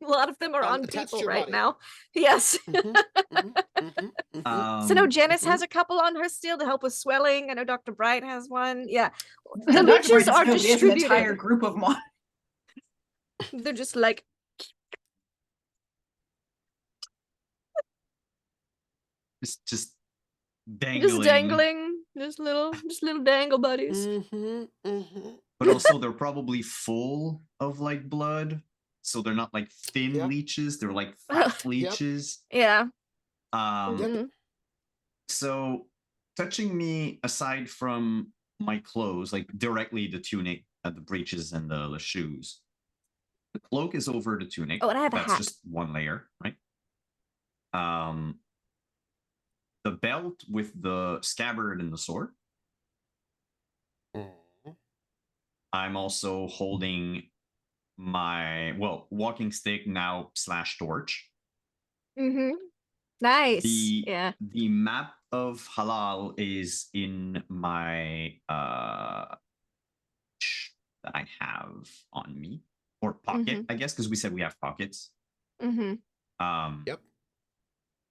a lot of them are on attached to people your right body. now. Yes. So no, Janice has a couple on her still to help with swelling. I know Dr. Bright has one. Yeah. The Dr. leeches Bright are has an entire distributed. group of them. They're just like Just dangling. just dangling. Just little dangle buddies. But also they're probably full of like blood. So they're not like thin Yep. leeches, they're like fat leeches. Yeah. Um So touching me aside from my clothes, like directly the tunic, the breeches, and the shoes. The cloak is over the tunic. Oh, and I have a That's hat. just one layer, right? The belt with the scabbard and the sword. I'm also holding my walking stick now / torch. Nice. The map of Halaal is in my that I have on me, or pocket, I guess, because we said we have pockets. Yep.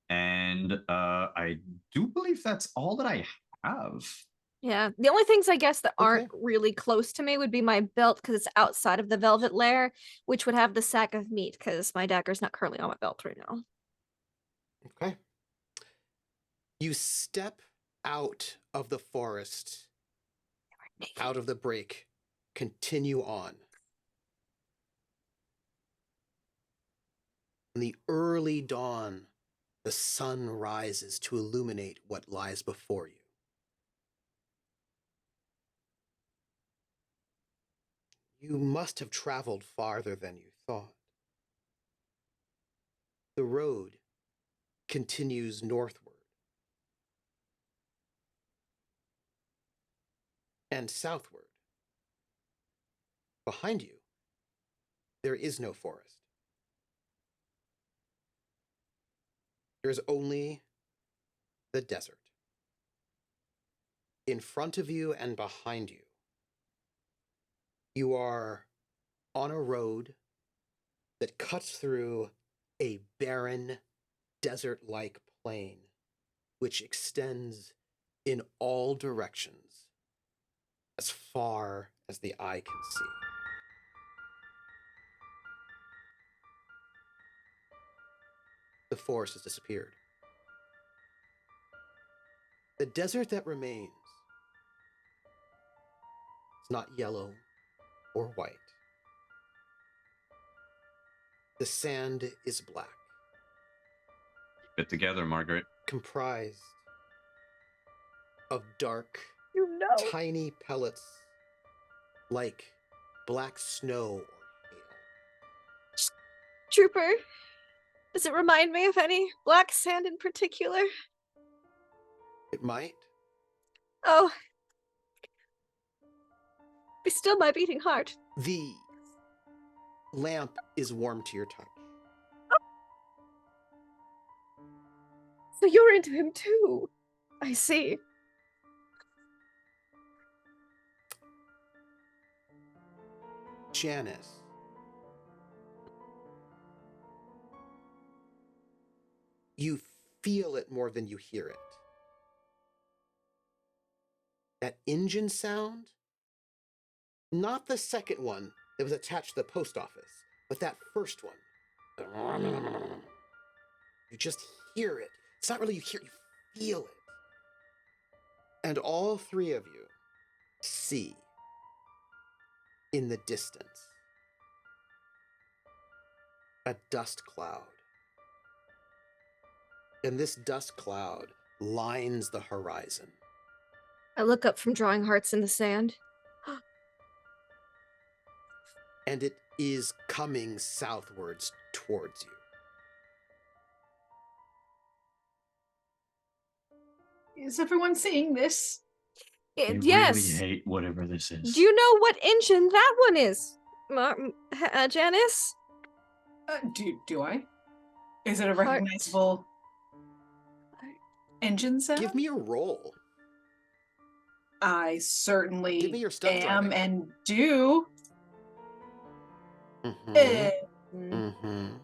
And I do believe that's all that I have. Yeah. The only things I guess that aren't really close to me would be my belt because it's outside of the velvet layer, which would have the sack of meat because my dagger's not currently on my belt right now. Okay. You step out of the forest, out of the break, continue on. In the early dawn, the sun rises to illuminate what lies before you. You must have traveled farther than you thought. The road continues northward and southward. Behind you, there is no forest. There is only the desert. In front of you and behind you, you are on a road that cuts through a barren, desert-like plain, which extends in all directions as far as the eye can see. The forest has disappeared. The desert that remains is not yellow or white. The sand is black, Get together, Margaret. comprised of dark, You know. tiny pellets like black snow or hail. Trooper, does it remind me of any black sand in particular? It might. Oh. Be still my beating heart. The lamp is warm to your touch. So you're into him too. I see. Janice. You feel it more than you hear it. That engine sound, not the second one that was attached to the post office, but that first one. You just hear it. It's not really you hear it, you feel it. And all three of you see in the distance a dust cloud. And this dust cloud lines the horizon. I look up from drawing hearts in the sand. And it is coming southwards towards you. Is everyone seeing this? I Yes. really hate whatever this is. Do you know what engine that one is, Janice? Do I? Is it a Heart. recognizable engine sound? Give me a roll. I Give me certainly your stunt am driving. and do. Mhm. Mm, Mhm.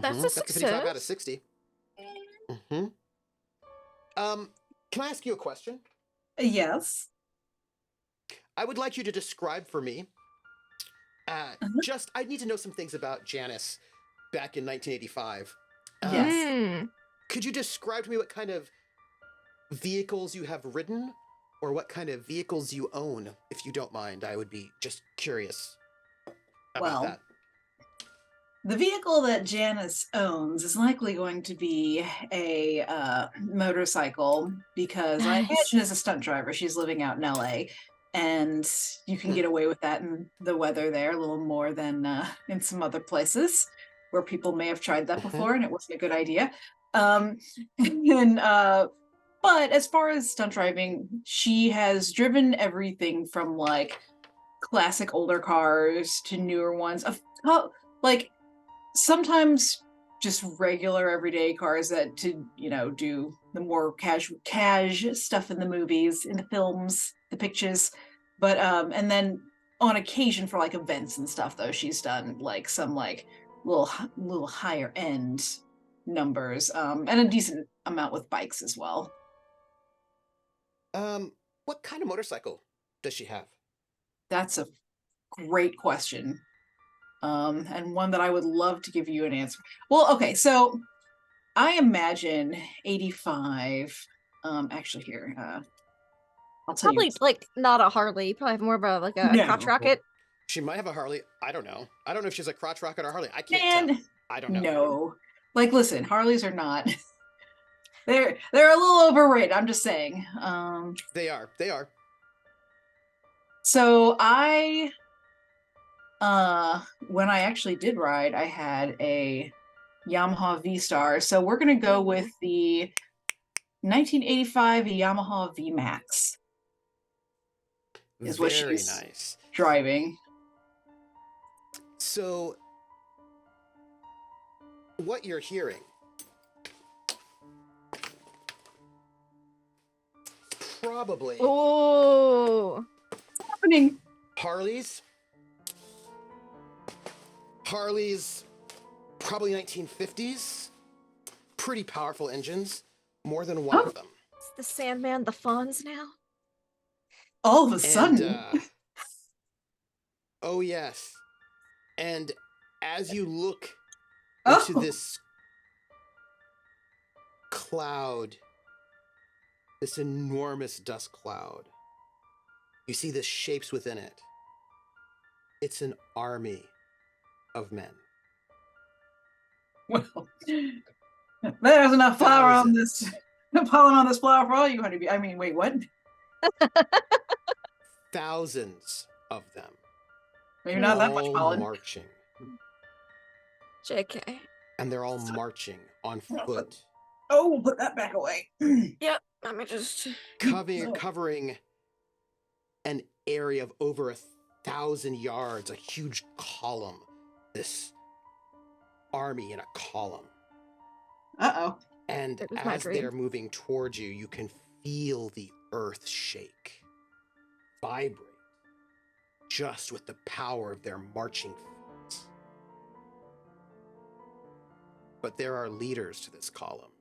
That's a That's a 55 out of success. 60. Mhm. Can I ask you a question? yes. I would like you to describe for me. I need to know some things about Janice back in 1985. Yes. Could you describe to me what kind of vehicles you have ridden, or what kind of vehicles you own, if you don't mind? I would be just curious about Well, that. the vehicle that Janice owns is likely going to be a motorcycle because I Nice. imagine as a stunt driver, she's living out in LA, and you can get away with that in the weather there a little more than in some other places where people may have tried that before and it wasn't a good idea. But as far as stunt driving, she has driven everything from like classic older cars to newer ones. Like sometimes just regular everyday cars that do the more casual stuff in the movies, in the films, the pictures. But and then on occasion for like events and stuff though, she's done like some like little higher end numbers, and a decent amount with bikes as well. What kind of motorcycle does she have? That's a great question. And one that I would love to give you an answer. Well, okay, so I imagine 85. Actually, here, I'll tell you. Probably like not a Harley. Probably have more of a like a crotch No. rocket. She might have a Harley. I don't know. I don't know if she's a crotch rocket or Harley. I can't tell. Man, I don't know. no. Like, listen, Harleys are not. They're a little overrated. I'm just saying. They are. They are. So when I actually did ride, I had a Yamaha V-Star. So we're gonna go with the 1985 Yamaha V-Max. Is what Very she's nice. driving. So, what you're hearing probably Oh, What's happening? Harleys, probably 1950s, pretty powerful engines, more than one of them. it's the Sandman, the Fawns now. All of a And, sudden. oh yes. And as you look Oh. into this cloud, this enormous dust cloud, you see the shapes within it. It's an army of men. Well, there's enough flour on this Thousands. pollen on this flower for all you honeybee. I mean, wait, what? Thousands of them. Maybe not that much all pollen. marching. JK. And they're all marching on foot, Oh, we'll put that back away. Yep. Let me just. covering an area of over 1,000 yards, a huge column. This army in a column. Uh-oh. And It was my as dream. they're moving towards you, you can feel the earth shake, vibrate, just with the power of their marching feet. But there are leaders to this column.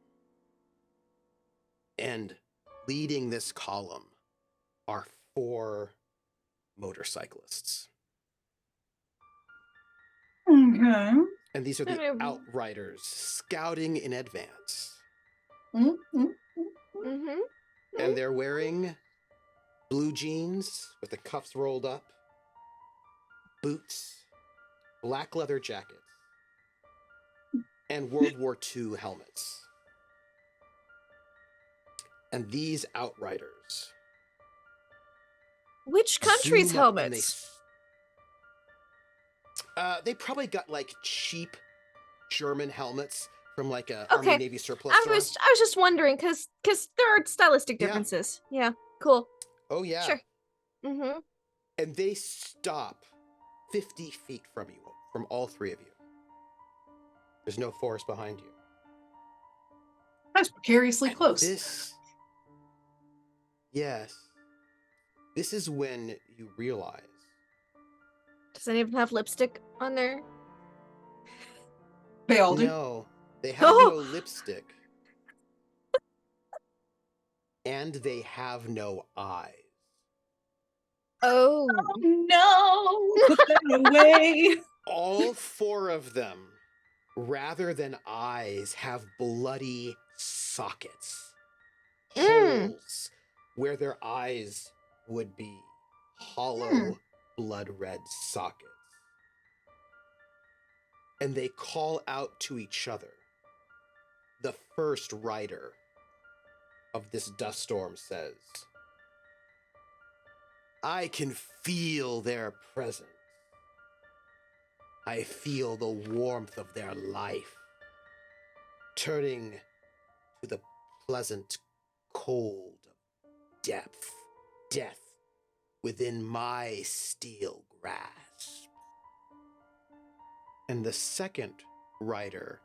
And leading this column are 4 motorcyclists. Okay. And these are the Mm. outriders scouting in advance. Mm-hmm. Mm-hmm. And they're wearing blue jeans with the cuffs rolled up, boots, black leather jackets, and World War II helmets. And these outriders. Which country's zoom up and helmets? They probably got like cheap German helmets from like a Okay. Army Navy surplus I store. was just wondering because there are stylistic Yeah. differences. Yeah. Cool. Oh yeah. Sure. Mm-hmm. And they stop 50 feet from you, from all 3 of you. There's no forest behind you. That's precariously And close. Yes. This is when you realize Does any of them have lipstick on there? They all do. no, they have Oh! no lipstick. And they have no eyes. Oh. No, put that away. All 4 of them, rather than eyes, have bloody sockets. Mm. Holes where their eyes would be. Hollow, blood red sockets. And they call out to each other. The first rider of this dust storm says, I can feel their presence. I feel the warmth of their life, turning to the pleasant cold of death within my steel grasp. And the second rider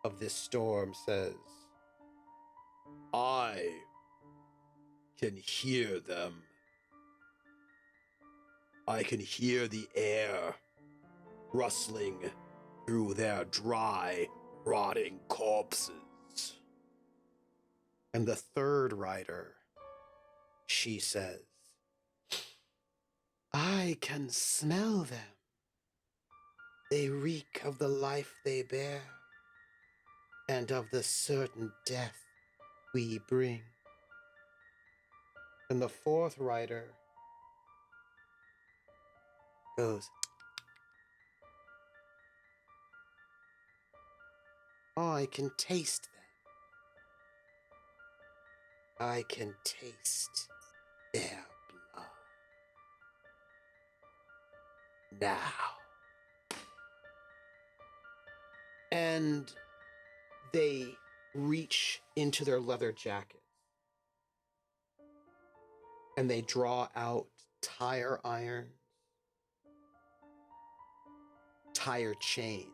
of this storm says, I can hear them. I can hear the air rustling through their dry, rotting corpses. And the third rider, she says, I can smell them. They reek of the life they bear. and of the certain death we bring. And the fourth rider goes, oh, I can taste them. I can taste their blood. Now. And they reach into their leather jackets and they draw out tire irons, tire chains,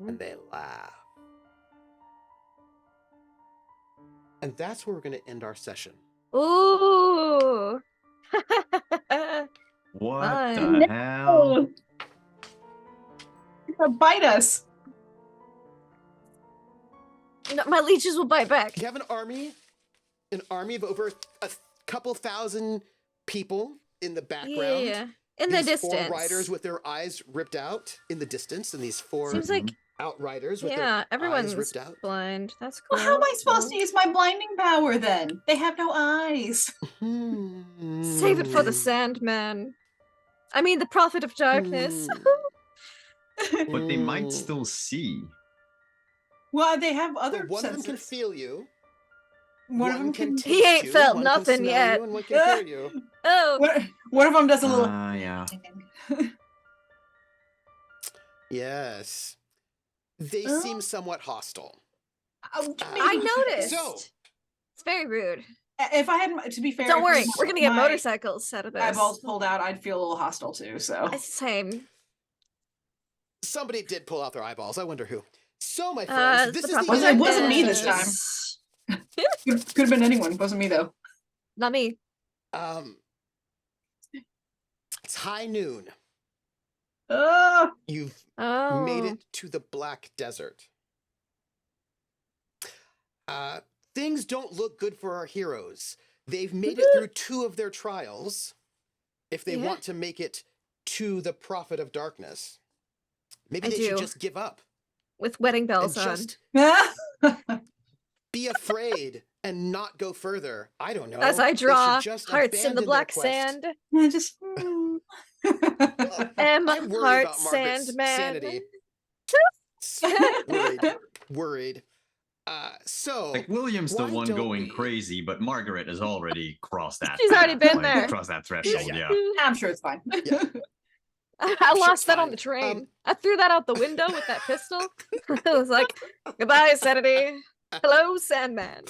and they laugh. And that's where we're going to end our session. Ooh. What Fun. the hell? You're gonna bite us. No, my leeches will bite back. You have an army of over a couple thousand people in the background. Yeah. In the These distance. 4 riders with their eyes ripped out in the distance, and these 4 Seems like outriders with yeah, their everyone's eyes ripped out. blind. That's cool. Well, how am I supposed to use my blinding power then? They have no eyes. Save it for the Sandman. I mean, the Prophet of Darkness. But they might still see. Well, they have other Well, one of them can senses. feel you. One of them can. taste He ain't you, felt one can nothing smell yet. you, and one can hear you. Oh, One of them does a little. Yeah. Yes. They seem somewhat hostile. I noticed. So, It's very rude. If I had, to be fair, Don't if worry, we're gonna get my motorcycles out of this. eyeballs pulled out, I'd feel a little hostile too. So Same. somebody did pull out their eyeballs. I wonder who. So, my friends, this the is Prophet the of end. It wasn't me this Darkness. could have been anyone. It wasn't me though. Not me. It's high noon. You've Oh. made it to the Black Desert. Things don't look good for our heroes. They've made it through 2 of their trials. If they Yeah. want to make it to the Prophet of Darkness, maybe I they should do. just give up With wedding and bells on. just be afraid and not go further. I don't know. As I They should draw just hearts in the abandon their black quest. sand. I just. M I worry heart about Margaret's Sandman. sanity. worried. So Like William's the why one don't going we- crazy, but Margaret has already crossed that. She's already been like, there. Crossed that threshold. Yeah. Yeah. I'm sure it's fine. I sure lost it's that on fine. the train. I threw that out the window with that pistol. I was like, goodbye, Sanity. Hello, Sandman.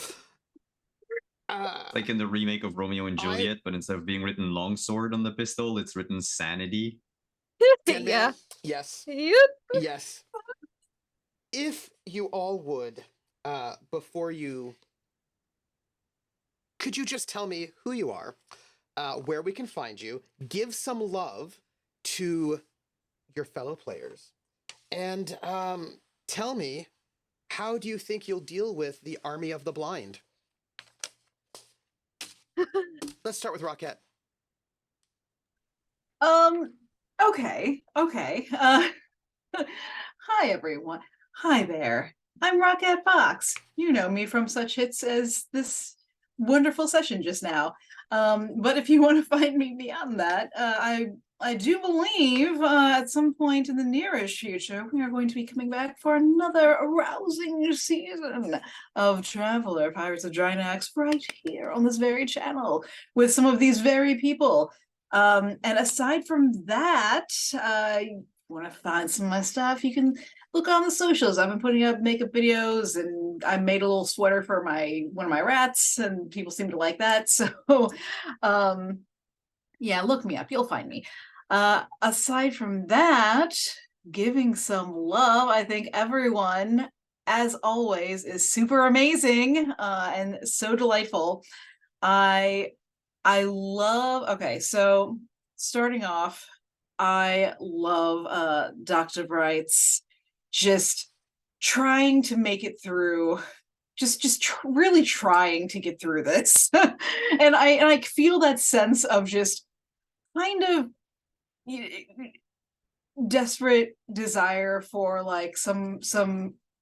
Like in the remake of Romeo and Juliet, but instead of being written longsword on the pistol, it's written sanity. Sandman, Yeah. Yes. Yep. Yes. If you all would, before you, could you just tell me who you are, where we can find you, give some love to your fellow players, and tell me, how do you think you'll deal with the Army of the Blind? Let's start with Rockette. Okay. Hi, everyone. Hi there. I'm Rockette Fox. You know me from such hits as this wonderful session just now. But if you want to find me beyond that, I do believe at some point in the nearest future, we are going to be coming back for another rousing season of Traveler Pirates of Drinax right here on this very channel with some of these very people. And aside from that, you want to find some of my stuff, you can look on the socials. I've been putting up makeup videos, and I made a little sweater for one of my rats, and people seem to like that. So, yeah, look me up. You'll find me. Aside from that, giving some love. I think everyone, as always, is super amazing and so delightful. I love. Okay, so starting off, I love Dr. Bright's just trying to make it through, really trying to get through this. and I feel that sense of just kind of desperate desire for like some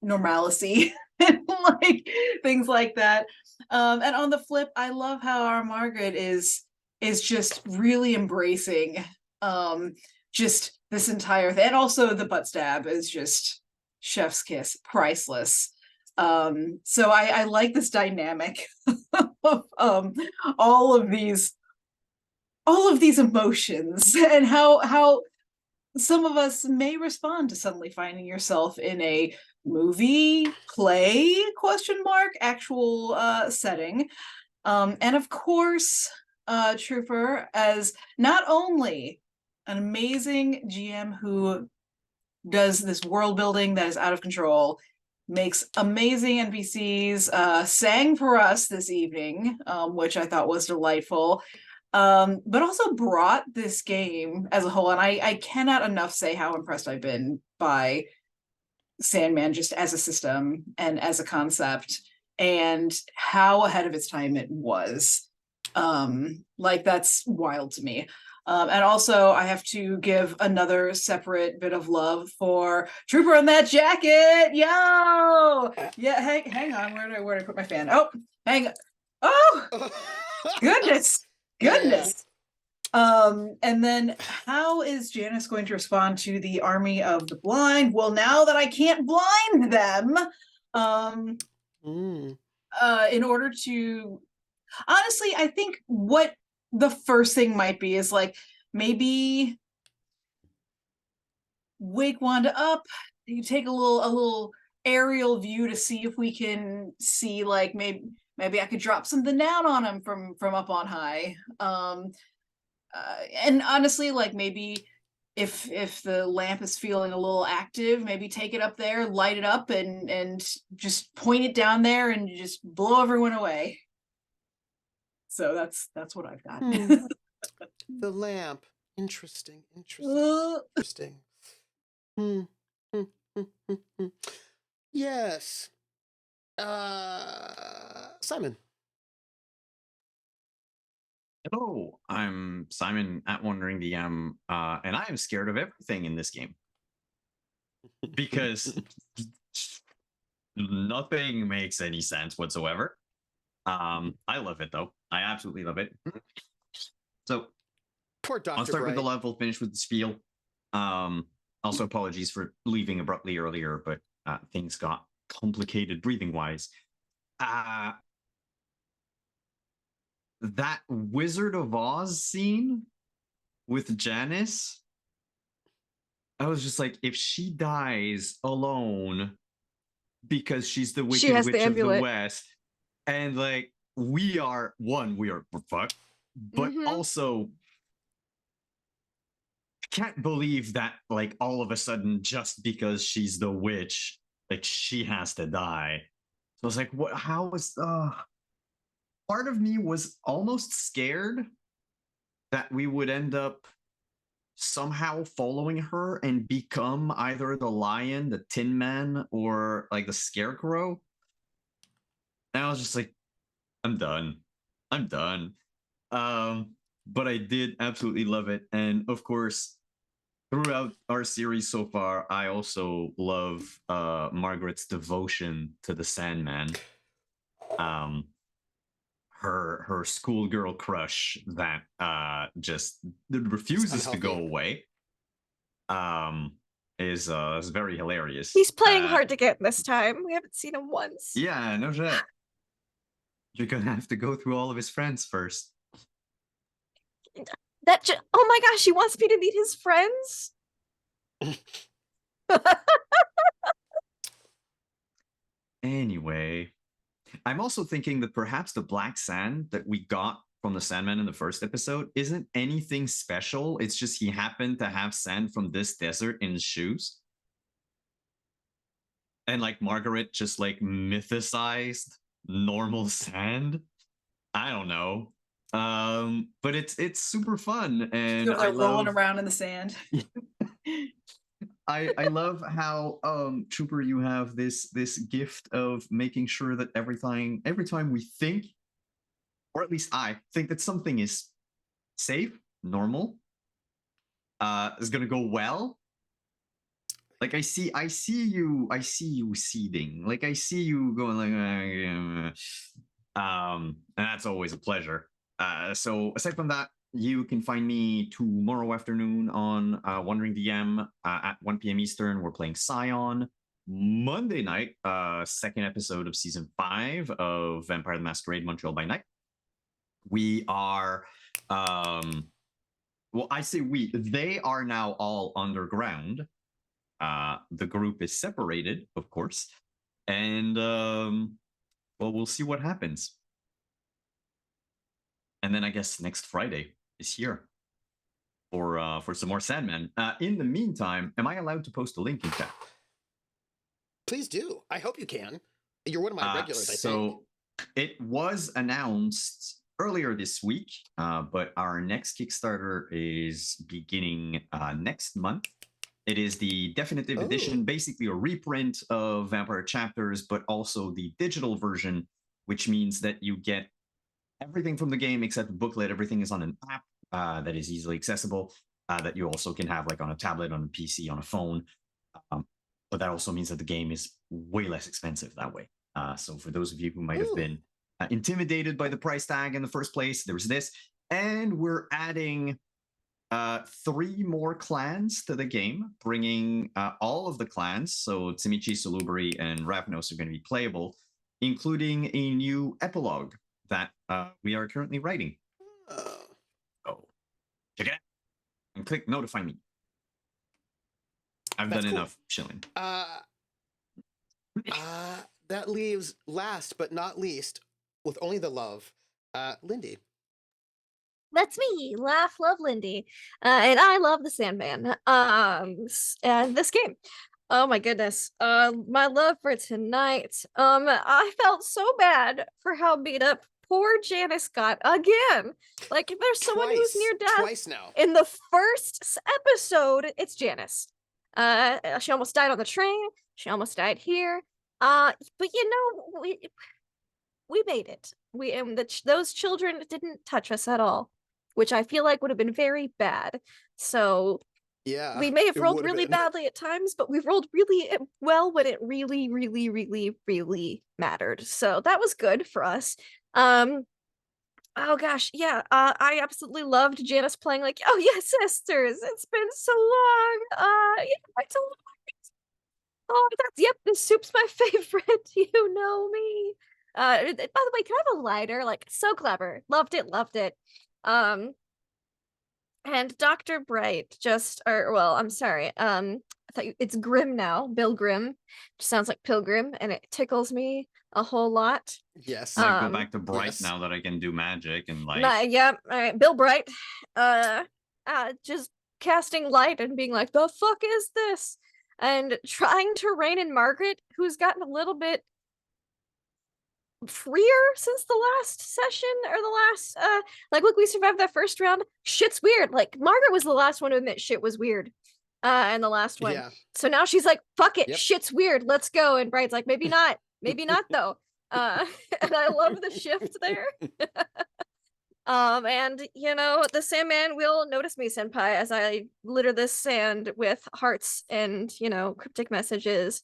normalcy and like things like that. And on the flip, I love how our Margaret is just really embracing just this entire thing. And also the butt stab is just chef's kiss, priceless. So I like this dynamic of all of these emotions and how some of us may respond to suddenly finding yourself in a movie, play, actual setting. And of course, Trooper, as not only an amazing GM who does this world building that is out of control, makes amazing NPCs, sang for us this evening, which I thought was delightful, but also brought this game as a whole. And I cannot enough say how impressed I've been by Sandman just as a system and as a concept, and how ahead of its time it was. Like, that's wild to me. And also, I have to give another separate bit of love for Trooper on that jacket. Yo, yeah. Hang on. Where did I put my fan? Oh, hang on. Oh, goodness. Yeah. And then how is Janice going to respond to the army of the blind? Well, now that I can't blind them, in order to, honestly, I think what the first thing might be is like, maybe wake Wanda up, you take a little aerial view to see if we can see, like, maybe I could drop something down on him from up on high. And honestly, like, maybe if the lamp is feeling a little active, maybe take it up there, light it up, and just point it down there and just blow everyone away. So that's what I've got. The lamp. Interesting. Yes. Simon. Hello, I'm Simon at Wandering DM, and I am scared of everything in this game because nothing makes any sense whatsoever. I love it though. I absolutely love it. So Poor Dr. I'll start with the Bright. level, finish with the spiel. Also, apologies for leaving abruptly earlier, but things got complicated breathing wise. That Wizard of Oz scene with Janice, I was just like, if she dies alone because she's the She Wicked has the Witch of the amulet. West, and like we're fucked, but also I can't believe that, like, all of a sudden, just because she's the witch, like, she has to die. So I was like, what? How is part of me was almost scared that we would end up somehow following her and become either the lion, the Tin Man, or like the Scarecrow. And I was just like, I'm done. But I did absolutely love it. And of course, throughout our series so far, I also love Margaret's devotion to the Sandman. Her schoolgirl crush that just refuses to go away is very hilarious. He's playing hard to get this time. We haven't seen him once. Yeah, no shit. You're gonna have to go through all of his friends first. Oh my gosh, he wants me to meet his friends. Anyway, I'm also thinking that perhaps the black sand that we got from the Sandman in the first episode isn't anything special. It's just he happened to have sand from this desert in his shoes. And like Margaret just like mythicized normal sand. I don't know. But it's super fun, and So they're rolling around in the sand. I love how Trooper, you have this gift of making sure that every time we think, or at least I think that something is safe, normal, is gonna go well. Like I see you seething. Like I see you going like, and that's always a pleasure. So aside from that, you can find me tomorrow afternoon on Wandering DM at 1 p.m. Eastern. We're playing Scion. Monday night, second episode of season 5 of Vampire the Masquerade Montreal by Night. We are well, I say we, they are now all underground. The group is separated, of course, and well, we'll see what happens. And then I guess next Friday is here for some more Sandman. In the meantime, am I allowed to post a link in chat? Please do. I hope you can. You're one of my regulars, I think. So it was announced earlier this week, but our next Kickstarter is beginning next month. It is the definitive edition, basically a reprint of Vampire Chapters, but also the digital version, which means that you get everything from the game except the booklet. Everything is on an app that is easily accessible, that you also can have like on a tablet, on a PC, on a phone. But that also means that the game is way less expensive that way. So for those of you who might have been intimidated by the price tag in the first place, there's this. And we're adding 3 more clans to the game, bringing all of the clans. So Tsimichi, Salubri, and Ravnos are going to be playable, including a new epilogue that we are currently writing. Oh, check it out and click notify me. I've done enough chilling. That leaves last but not least, with only the love, Lindy. That's me, Laugh Love Lindy, and I love the Sandman. And this game. Oh my goodness. My love for tonight. I felt so bad for how beat up poor Janice got again. Like, if there's someone who's near death Twice now. in the first episode, it's Janice. She almost died on the train. She almost died here. But you know, we made it. Those children didn't touch us at all, which I feel like would have been very bad. So yeah, we may have it rolled would have really been. badly at times, but we've rolled really well when it really, really, really, really mattered. So that was good for us. Oh gosh, yeah. I absolutely loved Janice playing like, oh yeah, sisters. It's been so long. Yeah, it's a long. Oh, this soup's my favorite. You know me. By the way, can I have a lighter? Like, so clever. Loved it. And Dr. Bright I'm sorry. I thought it's Grimm now. Bill Grimm. Which sounds like Pilgrim, and it tickles me a whole lot. Yes. I go back to Bright yes. now that I can do magic and like. Yeah. All right, Bill Bright. Just casting light and being like, the fuck is this? And trying to rein in Margaret, who's gotten a little bit freer since the last session, or the last look, we survived that first round. Shit's weird. Like, Margaret was the last one to admit shit was weird in the last one. Yeah. So now she's like, fuck it, Yep. Shit's weird, let's go. And Bright's like, maybe not though. And I love the shift there. And you know, the Sandman will notice me, senpai, as I litter this sand with hearts and, you know, cryptic messages.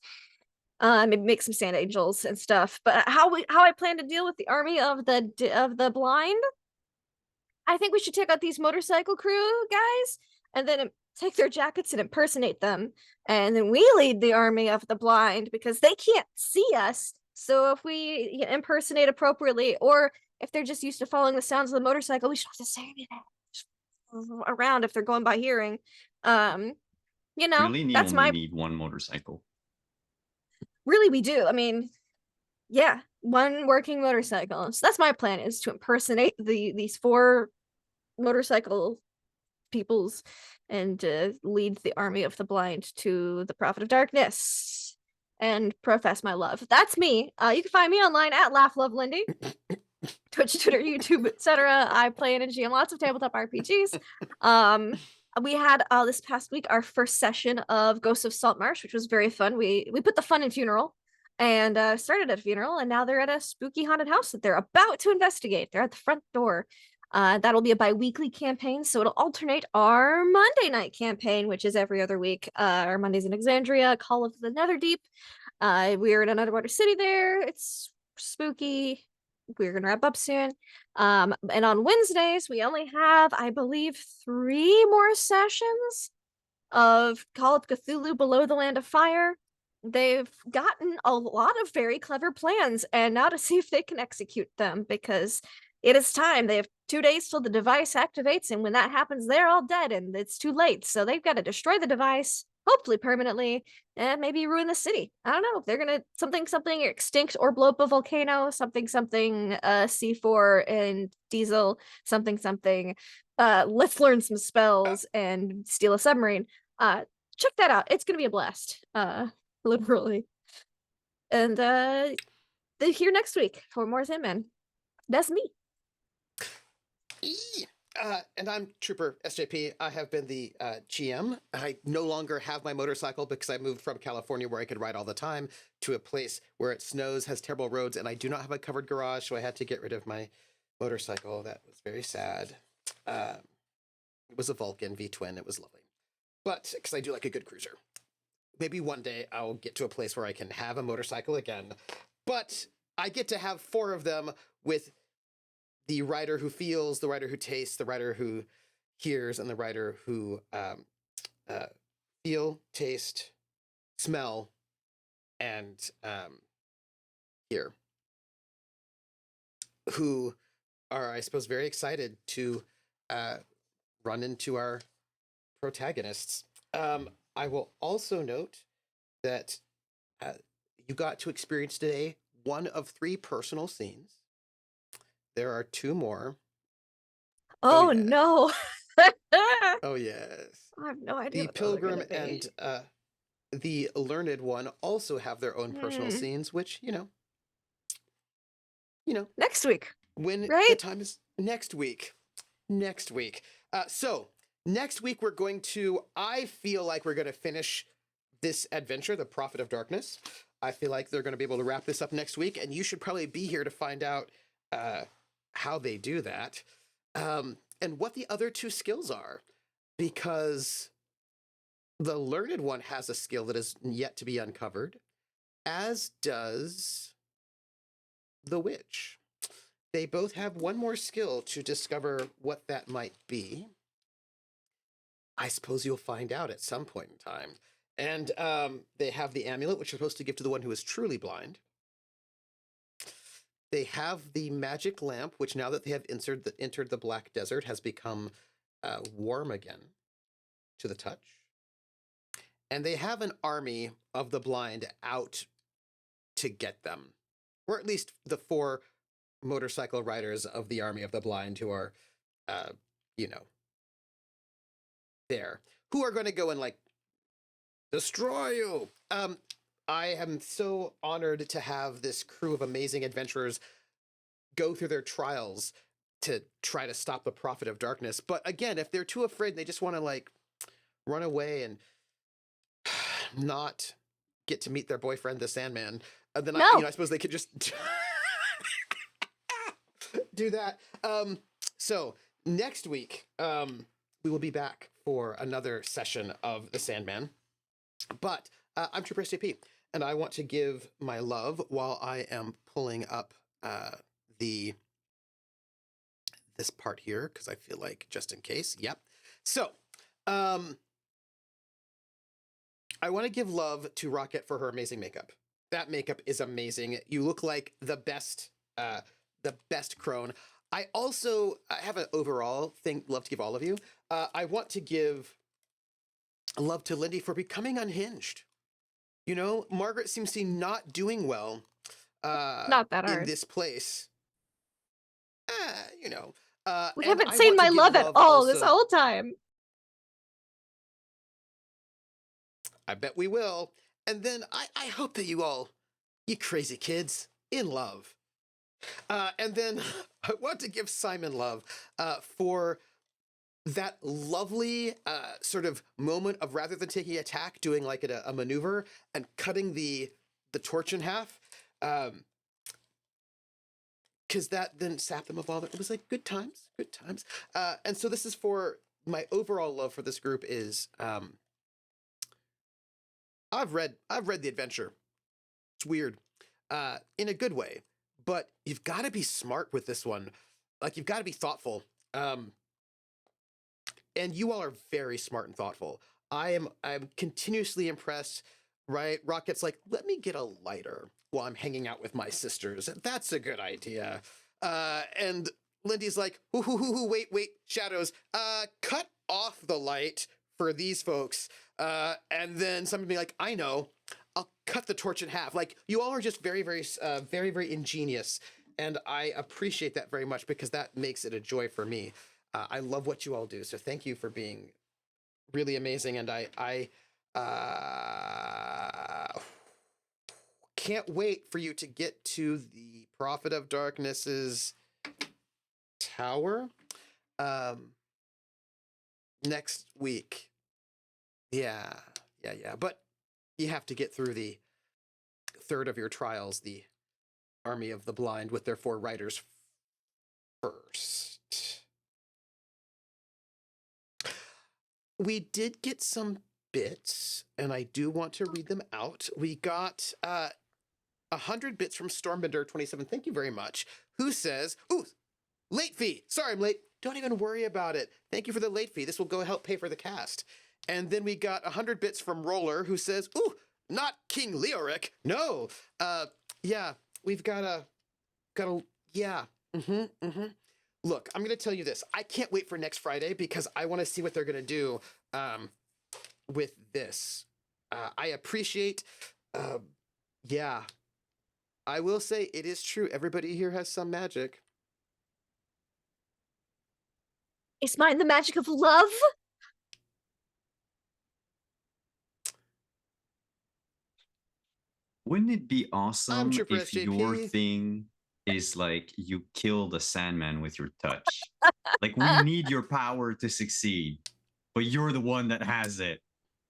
Maybe make some sand angels and stuff. But how I plan to deal with the army of the blind, I think we should take out these motorcycle crew guys and then take their jackets and impersonate them, and then we lead the army of the blind because they can't see us. So if we impersonate appropriately, or if they're just used to following the sounds of the motorcycle, we should have to say that around if they're going by hearing. You know, Really that's my need one motorcycle. Really, we do. I mean, yeah, one working motorcycle. So that's my plan, is to impersonate these 4 motorcycle peoples and lead the army of the blind to the Prophet of Darkness and profess my love. That's me. You can find me online at Laugh Love Lindy. Twitch, Twitter, YouTube, etc. I play and GM lots of tabletop RPGs. We had this past week our first session of Ghosts of Saltmarsh, which was very fun. We put the fun in funeral, and started at a funeral, and now they're at a spooky haunted house that they're about to investigate. They're at the front door. That'll be a bi-weekly campaign, so it'll alternate our Monday night campaign, which is every other week. Our Mondays in Exandria, Call of the Netherdeep. We're in an underwater city there. It's spooky. We're gonna wrap up soon. And on Wednesdays, we only have, I believe, 3 more sessions of Call of Cthulhu Below the Land of Fire. They've gotten a lot of very clever plans, and now to see if they can execute them, because it is time. They have 2 days till the device activates, and when that happens, they're all dead, and it's too late. So they've got to destroy the device, hopefully permanently, and maybe ruin the city. I don't know. They're gonna something extinct or blow up a volcano, something C4 and diesel, something. Let's learn some spells and steal a submarine. Check that out. It's gonna be a blast. Literally. And they're here next week for more Sandman. That's me. And I'm Trooper SJP. I have been the GM. I no longer have my motorcycle because I moved from California, where I could ride all the time, to a place where it snows, has terrible roads, and I do not have a covered garage, so I had to get rid of my motorcycle. That was very sad. It was a Vulcan V-twin. It was lovely. But, because I do like a good cruiser. Maybe one day I'll get to a place where I can have a motorcycle again. But I get to have 4 of them with the writer who feels, the writer who tastes, the writer who hears, and the writer who feel, taste, smell, and hear. Who are, I suppose, very excited to run into our protagonists. I will also note that you got to experience today 1 of 3 personal scenes. There are 2 more. Oh, yes. no. Oh, yes. I have no idea. The what those are Pilgrim gonna be. and the Learned One also have their own personal scenes, which, you know, next week. when the Right? time is next week. So next week we're going to, I feel like we're going to finish this adventure, The Prophet of Darkness. I feel like they're going to be able to wrap this up next week, and you should probably be here to find out how they do that, and what the other 2 skills are, because the Learned One has a skill that is yet to be uncovered, as does the Witch. They both have 1 more skill to discover what that might be. I suppose you'll find out at some point in time. And they have the amulet, which you're supposed to give to the one who is truly blind. They have the magic lamp, which now that they have entered the Black Desert has become warm again to the touch. And they have an army of the blind out to get them. Or at least the 4 motorcycle riders of the army of the blind who are, there. Who are going to go and, like, destroy you. I am so honored to have this crew of amazing adventurers go through their trials to try to stop the Prophet of Darkness. But again, if they're too afraid, they just want to, like, run away and not get to meet their boyfriend, the Sandman, then No. I suppose they could just do that. So next week, we will be back for another session of the Sandman. But I'm Trooper SJP, and I want to give my love while I am pulling up this part here, because I feel like just in case. Yep. So I want to give love to Rocket for her amazing makeup. That makeup is amazing. You look like the best crone. I have an overall thing love to give all of you. I want to give love to Lindy for becoming unhinged. You know, Margaret seems to be not doing well Not that hard. in this place. We and haven't I seen want to my give love at all this also- whole time. I bet we will. And then I hope that you crazy kids, in love. And then I want to give Simon love for that lovely sort of moment of, rather than taking attack, doing like a maneuver and cutting the torch in half. Because because that then sapped them of all that. It was like good times, good times. And so this is for my overall love for this group is I've read the adventure. It's weird, in a good way, but you've got to be smart with this one. Like you've got to be thoughtful. And you all are very smart and thoughtful. I'm continuously impressed. Right, Rocket's like, let me get a lighter while I'm hanging out with my sisters. That's a good idea. And Lindy's like, wait, Shadows, cut off the light for these folks. And then somebody be like, I know, I'll cut the torch in half. Like, you all are just very, very ingenious. And I appreciate that very much because that makes it a joy for me. I love what you all do. So thank you for being really amazing. And I can't wait for you to get to the Prophet of Darkness's tower next week. Yeah. But you have to get through the third of your trials, the Army of the Blind with their 4 riders first. We did get some bits, and I do want to read them out. We got 100 bits from Stormbender27. Thank you very much. Who says, ooh, late fee. Sorry, I'm late. Don't even worry about it. Thank you for the late fee. This will go help pay for the cast. And then we got 100 bits from Roller, who says, ooh, not King Leoric. No. Yeah, we've got a, yeah. Look, I'm going to tell you this. I can't wait for next Friday because I want to see what they're going to do with this. I appreciate, yeah. I will say it is true. Everybody here has some magic. Is mine the magic of love? Wouldn't it be awesome if your TTRPG. thing is like you kill the Sandman with your touch? Like we need your power to succeed, but you're the one that has it.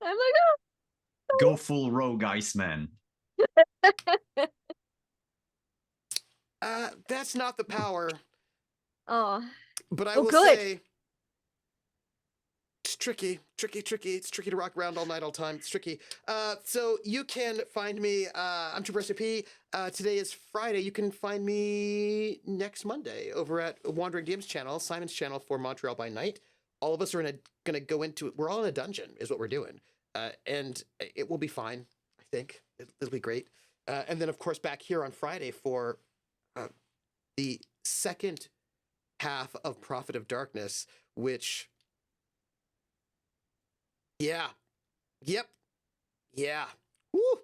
I'm like, Go full rogue Iceman. That's not the power. oh, But I Oh, will good. say it's tricky. It's tricky to rock around all night, all time. It's tricky. So you can find me. I'm TroopersJP. Today is Friday. You can find me next Monday over at Wandering DM's channel, Simon's channel for Montreal by Night. All of us are gonna go into it. We're all in a dungeon, is what we're doing, and it will be fine. I think it'll be great. And then, of course, back here on Friday for the second half of Prophet of Darkness, which, yeah, yep, woo,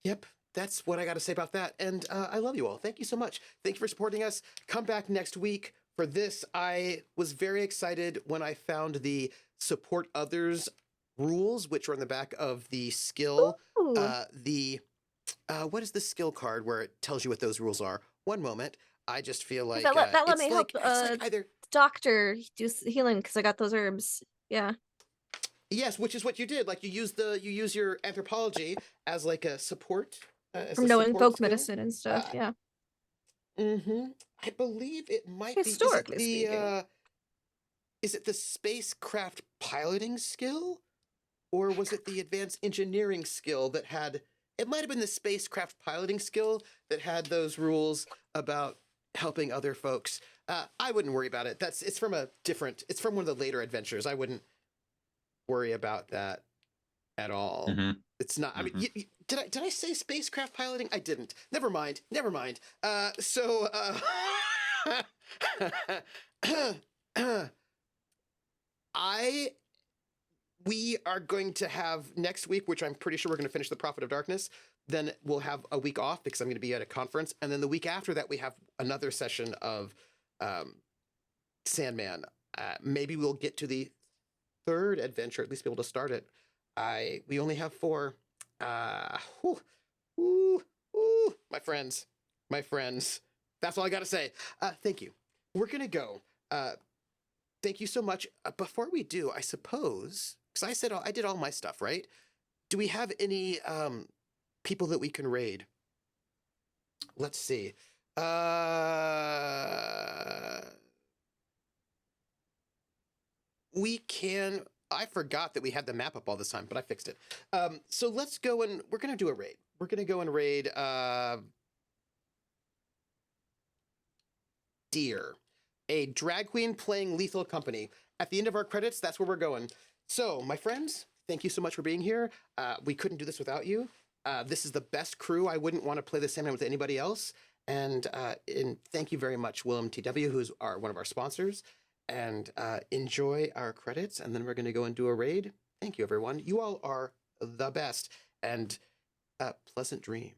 yep. That's what I got to say about that. And I love you all. Thank you so much. Thank you for supporting us. Come back next week for this. I was very excited when I found the support others rules, which are on the back of the skill. Ooh. What is the skill card where it tells you what those rules are? One moment. I just feel like that let it's me like, help it's like either doctor do healing because I got those herbs. Yeah. yes, which is what you did. Like you use your anthropology as like a support. As From a knowing support folk skill. medicine and stuff. Yeah. I believe it might Historically be. speaking. Is it the spacecraft piloting skill, or was it the advanced engineering skill that had? It might have been the spacecraft piloting skill that had those rules about helping other folks. I wouldn't worry about it. It's from one of the later adventures. I wouldn't worry about that at all. It's not. I mean, did I say spacecraft piloting? I didn't. Never mind. So we are going to have next week, which I'm pretty sure we're going to finish the Prophet of Darkness. Then we'll have a week off because I'm going to be at a conference, and then the week after that we have another session of Sandman. Maybe we'll get to the third adventure, at least be able to start it. We only have 4. My friends. That's all I got to say. Thank you. We're gonna go. Thank you so much. Before we do, I suppose, because I did all my stuff, right? Do we have any people that we can raid? Let's see. We can. I forgot that we had the map up all this time, but I fixed it. So let's go and we're gonna do a raid. We're gonna go and raid Deer, a drag queen playing Lethal Company. At the end of our credits, that's where we're going. So, my friends, thank you so much for being here. We couldn't do this without you. This is the best crew. I wouldn't want to play the Sandman with anybody else. And thank you very much, Willem TW, who's one of our sponsors. And enjoy our credits, and then we're going to go and do a raid. Thank you, everyone. You all are the best, and pleasant dreams.